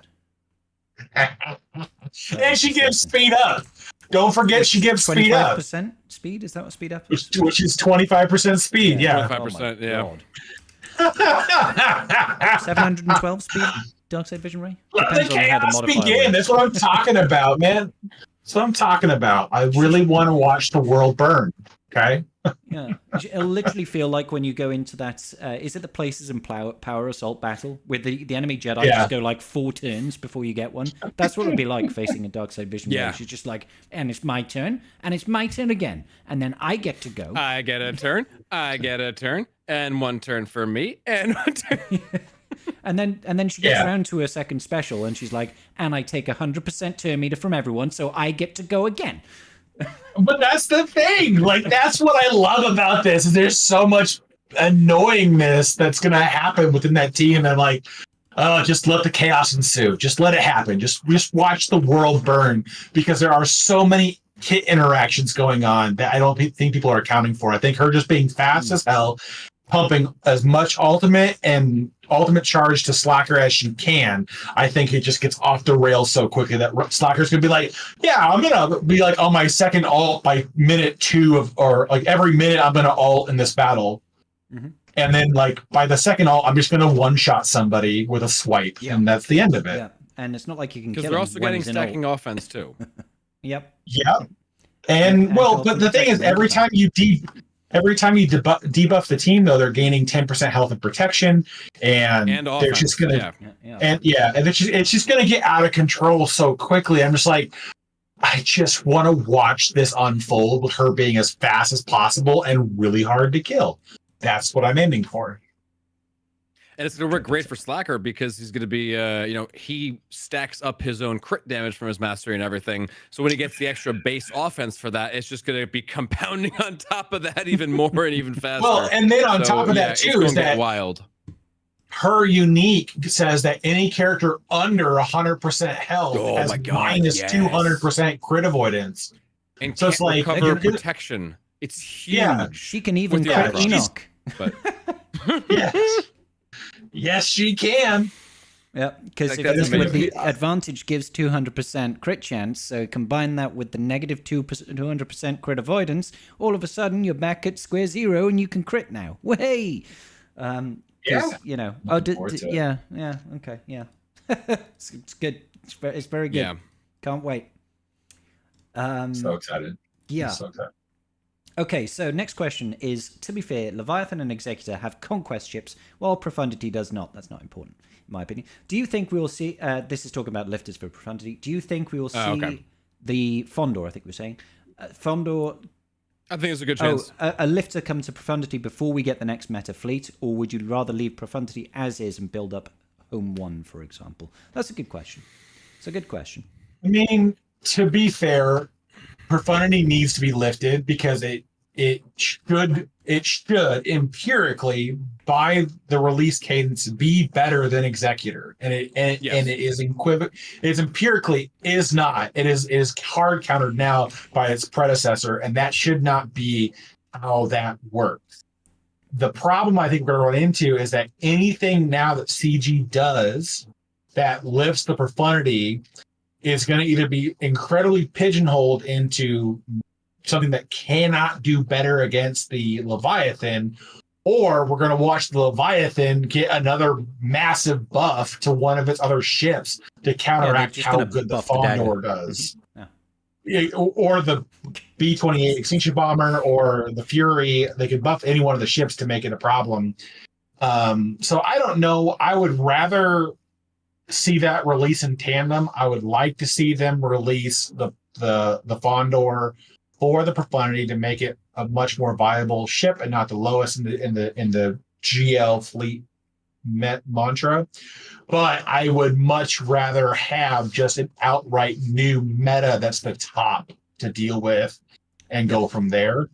And she gives speed up. Don't forget, she gives speed up. 25% speed, is that what speed up is? Which is 25% speed. Yeah, 25%. Yeah. 712 speed. Darkside Vision Ray. Let the chaos begin. That's what I'm talking about, man. That's what I'm talking about. I really want to watch the world burn. Okay. Yeah, it'll literally feel like when you go into that. Is it the Places and Power Assault battle with the enemy Jedi just go like 4 turns before you get one? That's what it'd be like facing a Darkside Vision. Yeah, she's just like, and it's my turn, and it's my turn again, and then I get to go. I get a turn. I get a turn, and 1 turn for me, and 1 turn. And then she gets around to her second special, and she's like, and I take 100% turn meter from everyone, so I get to go again. But that's the thing. Like, that's what I love about this. Is there's so much annoyingness that's going to happen within that team. And like, oh, just let the chaos ensue. Just let it happen. Just watch the world burn, because there are so many kit interactions going on that I don't think people are accounting for. I think her just being fast as hell, pumping as much ultimate charge to Slacker as she can, I think it just gets off the rails so quickly that Slacker's gonna be like, yeah, I'm gonna be like on my second ult by minute 2 or like every minute I'm gonna ult in this battle. Mm-hmm. And then, like, by the second ult, I'm just going to one-shot somebody with a swipe, and that's the end of it. Yeah, and it's not like you can kill Because him. they're also when getting he's in stacking ult. offense too. Yep. Yep. And well, but the thing is, every time you debuff the team, though, they're gaining 10% health and protection, and they're offense. just gonna, Yeah. and it's just gonna get out of control so quickly. I'm just like, I just want to watch this unfold with her being as fast as possible and really hard to kill. That's what I'm aiming for. And it's going to work great for Slacker because he's going to be, he stacks up his own crit damage from his mastery and everything. So when he gets the extra base offense for that, it's just going to be compounding on top of that even more and even faster. Well, and then on top of that too is that wild. Her unique says that any character under 100% health has minus 200% crit avoidance. And so it's like recover protection. It's huge. Yeah. She can even crit Enoch. But yes, she can. Yeah, because with the advantage gives 200% crit chance, so combine that with the negative 200% crit avoidance, all of a sudden you're back at square zero and you can crit now. Way. You know. Okay, yeah. It's good. It's very good. Yeah. Can't wait. So excited. Yeah. So excited. Okay, so next question is, to be fair, Leviathan and Executor have conquest ships, while Profundity does not. That's not important, in my opinion. Do you think we will see, this is talking about lifters for Profundity, do you think we will see the Fondor, I think we're saying, Fondor... I think there's a good chance. A lifter come to Profundity before we get the next meta fleet, or would you rather leave Profundity as is and build up Home 1, for example? That's a good question. It's a good question. I mean, to be fair, Profundity needs to be lifted because it should empirically by the release cadence be better than Executor, and it is it's empirically is not. It is hard countered now by its predecessor, and that should not be how that works. The problem I think we're going to run into is that anything now that CG does that lifts the Profundity is going to either be incredibly pigeonholed into something that cannot do better against the Leviathan, or we're going to watch the Leviathan get another massive buff to one of its other ships to counteract how good the Fondor does. Or the B-28 Extinction Bomber or the Fury. They could buff any one of the ships to make it a problem. So I don't know. I would rather see that release in tandem. I would like to see them release the Fondor for the Profundity to make it a much more viable ship and not the lowest in the GL fleet mantra. But I would much rather have just an outright new meta that's the top to deal with and go from there.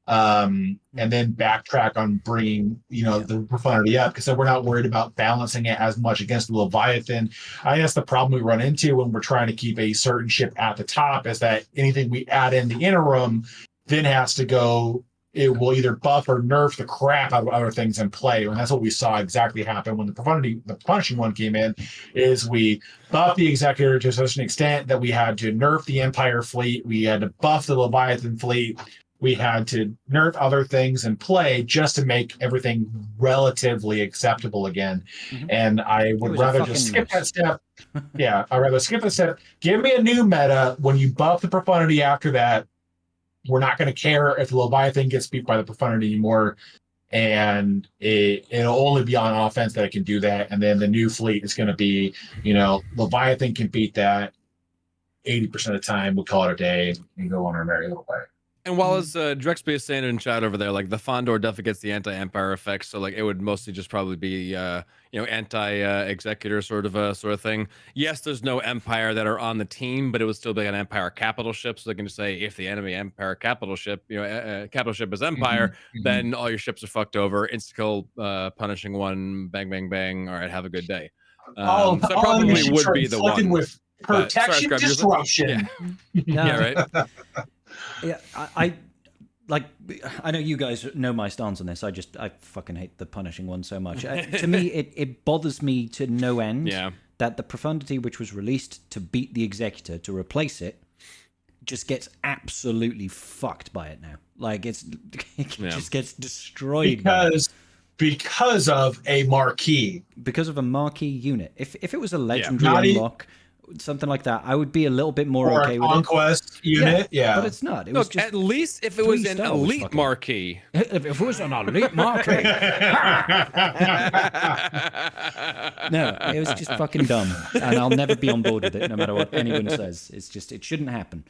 And then backtrack on bringing, the Profundity up, because then we're not worried about balancing it as much against the Leviathan. I think that's the problem we run into when we're trying to keep a certain ship at the top, is that anything we add in the interim then has to go, it will either buff or nerf the crap out of other things in play. And that's what we saw exactly happen when the Punishing One came in, is we buffed the Executor to such an extent that we had to nerf the Empire fleet, we had to buff the Leviathan fleet, we had to nerf other things in play just to make everything relatively acceptable again. Mm-hmm. And I would rather just skip that step. Yeah, I'd rather skip the step. Give me a new meta. When you buff the Profundity after that, we're not going to care if the Leviathan gets beat by the Profundity anymore. And it'll only be on offense that it can do that. And then the new fleet is going to be, Leviathan can beat that 80% of the time. We'll call it a day and go on our merry little way. And while as Drexby is saying in chat over there, like the Fondor definitely gets the anti-Empire effect, so like it would mostly just probably be anti-Executor sort of thing. Yes, there's no Empire that are on the team, but it would still be an Empire capital ship, so they can just say if the enemy Empire capital ship, capital ship is Empire, then all your ships are fucked over. Insta-kill, Punishing One, bang bang bang. All right, have a good day. So that probably would be the one with protection disruption. Yeah, right. Yeah, I know you guys know my stance on this. I fucking hate the Punishing One so much. To me, it bothers me to no end that the Profundity, which was released to beat the Executor, to replace it, just gets absolutely fucked by it now. Like it just gets destroyed. Because because of a marquee. Because of a marquee unit. If it was a legendary Not unlock, something like that, I would be a little bit more or okay a with conquest unit. Yeah. But it's not. It was Look, just at least if it was an elite marquee. if it was an elite marquee. No, it was just fucking dumb, and I'll never be on board with it, no matter what anyone says. It's just it shouldn't happen.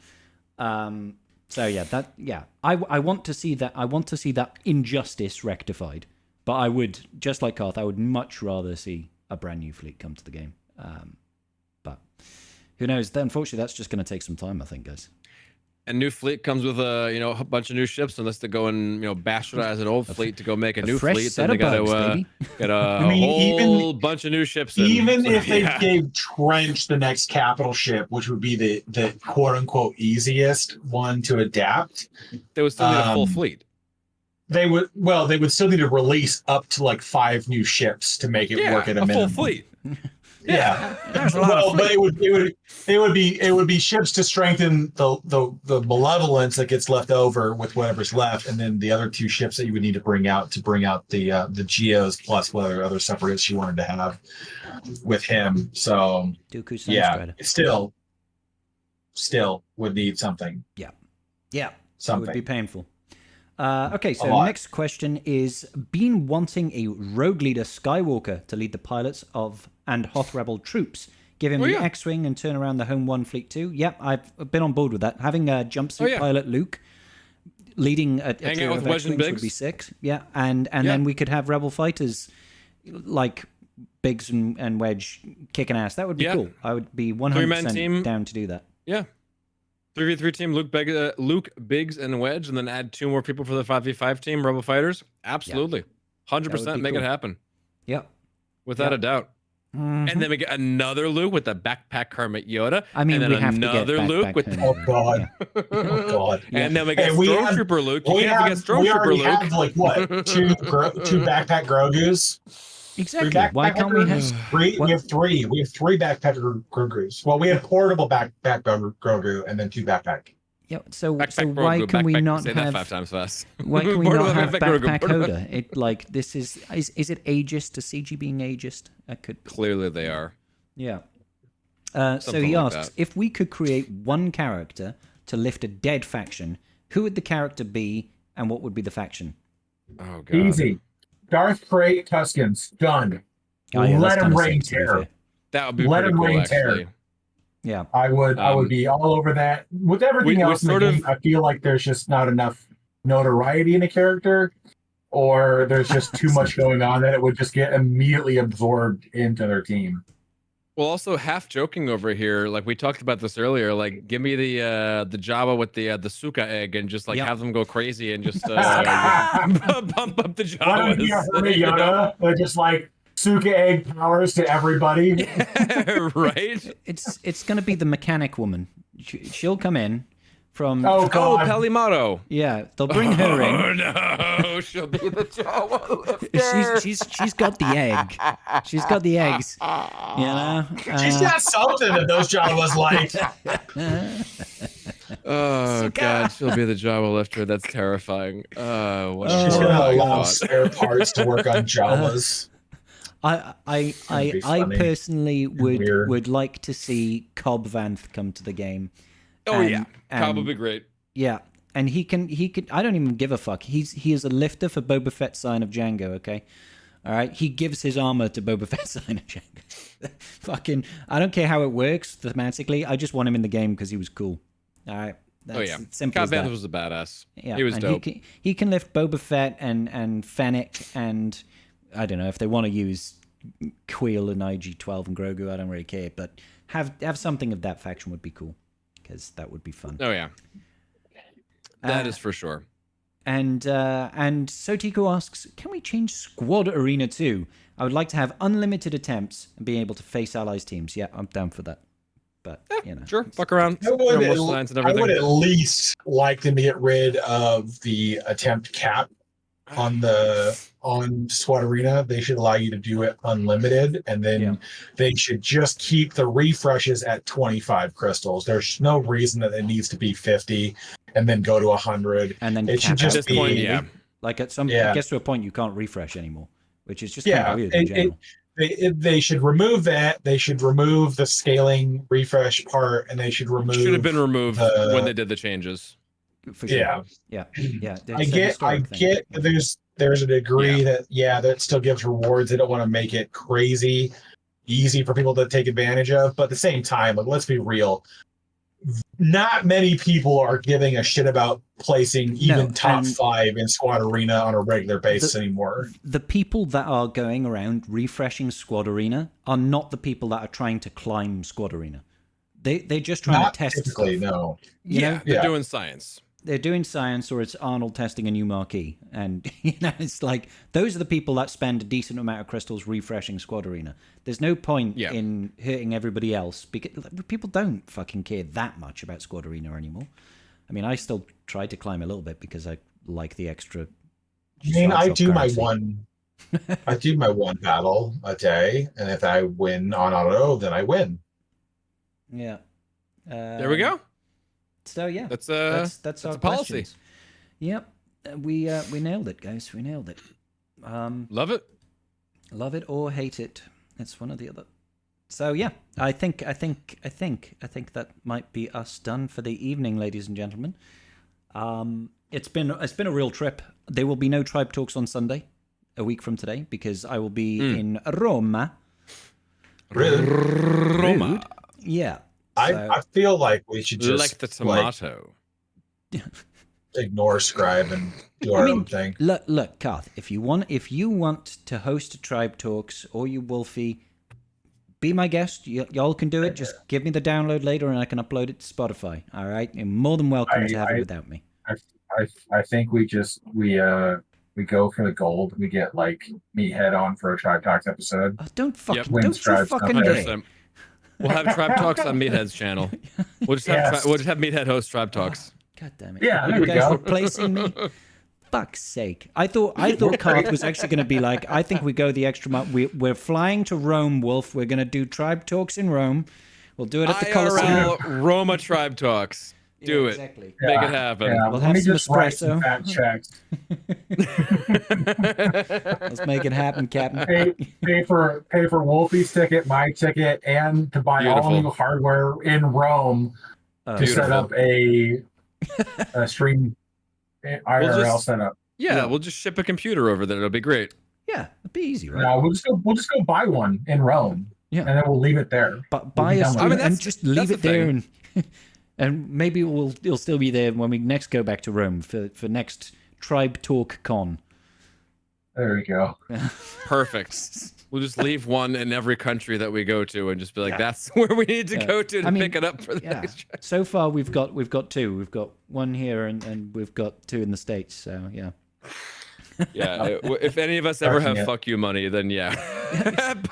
So yeah, I want to see that. I want to see that injustice rectified. But I would, just like Karth, I would much rather see a brand new fleet come to the game. But who knows? Unfortunately, that's just going to take some time, I think, guys. And new fleet comes with a bunch of new ships, unless they go and bastardize an old fleet to go make a new fleet. Then they got to get a whole bunch of new ships. Even if they gave Trench the next capital ship, which would be the quote unquote easiest one to adapt, they would still need a full fleet. They would still need to release up to like 5 new ships to make it work at a minimum. Full fleet. Yeah. Well, but it would be ships to strengthen the malevolence that gets left over with whatever's left, and then the other 2 ships that you would need to bring out the Geos plus whatever other separates you wanted to have with him. So yeah, still would need something. Yeah, something. It would be painful. Okay, so next question is: been wanting a rogue leader Skywalker to lead the pilots of and Hoth Rebel troops, give him the X-wing and turn around the Home 1 fleet too. Yep, I've been on board with that. Having a jumpsuit pilot Luke leading a trio of X-wings would be sick. Yeah, and then we could have Rebel fighters like Biggs and Wedge kicking ass. That would be cool. I would be 100% down to do that. Yeah. 3v3 team, Luke, Biggs, and Wedge, and then add 2 more people for the 5v5 team, Rebel Fighters. Absolutely. 100% make it happen. Yep. Without a doubt. Mm-hmm. And then we get another Luke with the backpack Kermit Yoda. I mean, and then we have another to get Luke with oh god, oh god. And then we get Stormtrooper Luke. You can't forget Stormtrooper Luke. Have like what? two backpack Grogus. Exactly. Why can't we have 3? We have 3. We have 3 backpack Grogus. Well, we have portable backpack Grogu and then 2 backpack. Yeah. So why can we not have 5 times fast? Why can we not have backpack Hoda? It like this is it ageist to CG being ageist? Clearly they are. Yeah. So he asks if we could create one character to lift a dead faction, who would the character be, and what would be the faction? Oh god. Easy. Darth Krayt Tuskens. Done. Let him reign terror. That would be pretty cool, actually. Yeah, I would be all over that. With everything else in the game, I feel like there's just not enough notoriety in a character, or there's just too much going on that it would just get immediately absorbed into their team. Well, also half joking over here, like we talked about this earlier. Like, give me the Jabba with the Suka egg, and just like have them go crazy and just bump up the Jawas. Yoda, they're just like Suka egg powers to everybody. Right? It's gonna be the mechanic woman. She'll come in from Pelimato. Yeah, they'll bring her in. Oh no, she'll be the Jawa lifter. She's got the egg. She's got the eggs. You know. She's got something that those Jawas like. Oh god, she'll be the Jawa lifter. That's terrifying. What she's gonna allow spare parts to work on Jawas. I personally would like to see Cobb Vanth come to the game. Cobb would be great. Yeah, and he can. I don't even give a fuck. He is a lifter for Boba Fett sign of Django. Okay, all right. He gives his armor to Boba Fett sign of Django. Fucking, I don't care how it works thematically. I just want him in the game because he was cool. All right. Simple Cobb Vanth was a badass. Yeah, he was dope. He can lift Boba Fett and Fennec, and I don't know if they want to use Queel and IG-12 and Grogu. I don't really care, but have something of that faction would be cool. Because that would be fun. Oh yeah, that is for sure. And Sotiko asks, can we change Squad Arena 2? I would like to have unlimited attempts and be able to face allies teams. Yeah, I'm down for that. But sure, fuck around. I would at least like them to get rid of the attempt cap on Squad Arena. They should allow you to do it unlimited, and then they should just keep the refreshes at 25 crystals. There's no reason that it needs to be 50 and then go to 100. And then it should just be like at some. It gets to a point you can't refresh anymore. which is just kind of weird in general. They should remove that. They should remove the scaling refresh part, and they should remove. Should have been removed when they did the changes. For sure. Yeah. I get. There's a degree that still gives rewards. They don't want to make it crazy easy for people to take advantage of, but at the same time, like, let's be real. Not many people are giving a shit about placing even top 5 in Squad Arena on a regular basis anymore. The people that are going around refreshing Squad Arena are not the people that are trying to climb Squad Arena. They're just trying to test typically, stuff. No. They're doing science. They're doing science, or it's Arnold testing a new marquee. And, it's like, those are the people that spend a decent amount of crystals refreshing Squad Arena. There's no point in hurting everybody else, because people don't fucking care that much about Squad Arena anymore. I mean, I still try to climb a little bit because I like the extra. I do my one battle a day, and if I win on auto, then I win. Yeah. There we go. So yeah, that's our policy. Questions. Yep, we nailed it, guys. We nailed it. Love it or hate it. It's one or the other. So yeah, I think that might be us done for the evening, ladies and gentlemen. It's been a real trip. There will be no Tribe Talks on Sunday, a week from today, because I will be in Roma. Roma. Yeah. I feel like we should just like the tomato. Ignore Scribe and do our own thing. Look, Karth, if you want to host a Tribe Talks, or you Wolfie, be my guest. Y'all can do it. Just give me the download later, and I can upload it to Spotify. All right, you're more than welcome to have it without me. I think we go for the gold. We get like Meathead on for a Tribe Talks episode. Oh, don't you fucking dare. We'll have Tribe Talks on Meathead's channel. We'll just have Meathead host Tribe Talks. God damn it! Yeah, there you we guys go. Replacing me. Fuck's sake! I thought Karth was actually going to be like, I think we go the extra mile. We're flying to Rome, Wolf. We're going to do Tribe Talks in Rome. We'll do it at the Colosseum. Roma Tribe Talks. Do it. Exactly. Make it happen. Yeah, we'll have some espresso. Fact checks. Let's make it happen, Captain. Pay for Wolfie's ticket, my ticket, and to buy all new hardware in Rome to set up a stream IRL setup. Yeah, we'll just ship a computer over there. It'll be great. Yeah, it'd be easy, right? No, we'll just go buy one in Rome. Yeah, and then we'll leave it there. But buy a stream and just leave it there and. And maybe it'll still be there when we next go back to Rome for next Tribe Talk Con. There we go. Perfect. We'll just leave one in every country that we go to and just be like, that's where we need to go to pick it up for the next. So far, we've got two. We've got one here and we've got 2 in the States. So yeah. Yeah, if any of us ever have fuck you money, then yeah.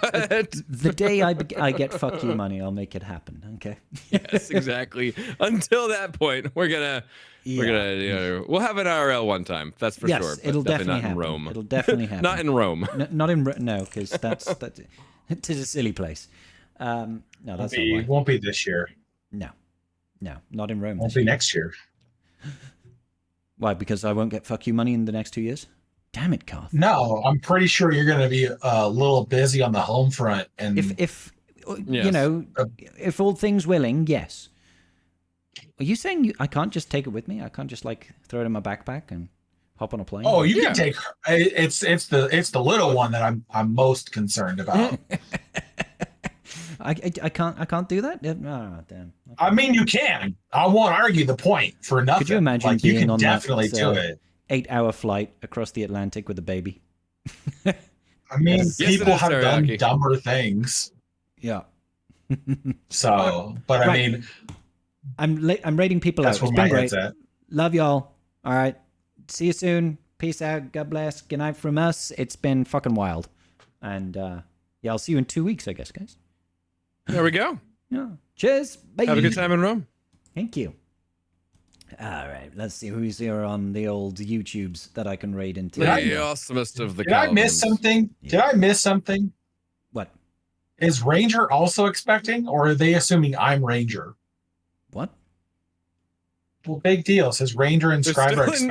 But the day I get fuck you money, I'll make it happen. Okay. Yes, exactly. Until that point, we'll have an IRL one time. That's for sure. But it'll definitely not happen. In Rome. It'll definitely happen. Not in Rome. Not in no, because that's it is a silly place. No, that's it won't be this year. No, not in Rome. Won't be next year. Why? Because I won't get fuck you money in the next 2 years. Damn it, Karth. No, I'm pretty sure you're going to be a little busy on the home front. And if if all things willing, yes. Are you saying I can't just take it with me? I can't just like throw it in my backpack and hop on a plane? Oh, you can take it's the little one that I'm most concerned about. I can't do that. Oh, damn. Okay. I mean, you can. I won't argue the point for nothing. Could you imagine being you can on definitely that, do it? 8-hour flight across the Atlantic with a baby. I mean, people have done dumber things. Yeah. So, but I mean, I'm rating people out. It's been great. Love y'all. All right. See you soon. Peace out. God bless. Good night from us. It's been fucking wild. And I'll see you in 2 weeks, I guess, guys. There we go. Yeah. Cheers. Bye. Have a good time in Rome. Thank you. All right, let's see who's here on the old YouTubes that I can raid into. The awesomest of the Did I miss something? Yeah. Did I miss something? What? Is Ranger also expecting, or are they assuming I'm Ranger? What? Well, big deal. It says Ranger and Scribe are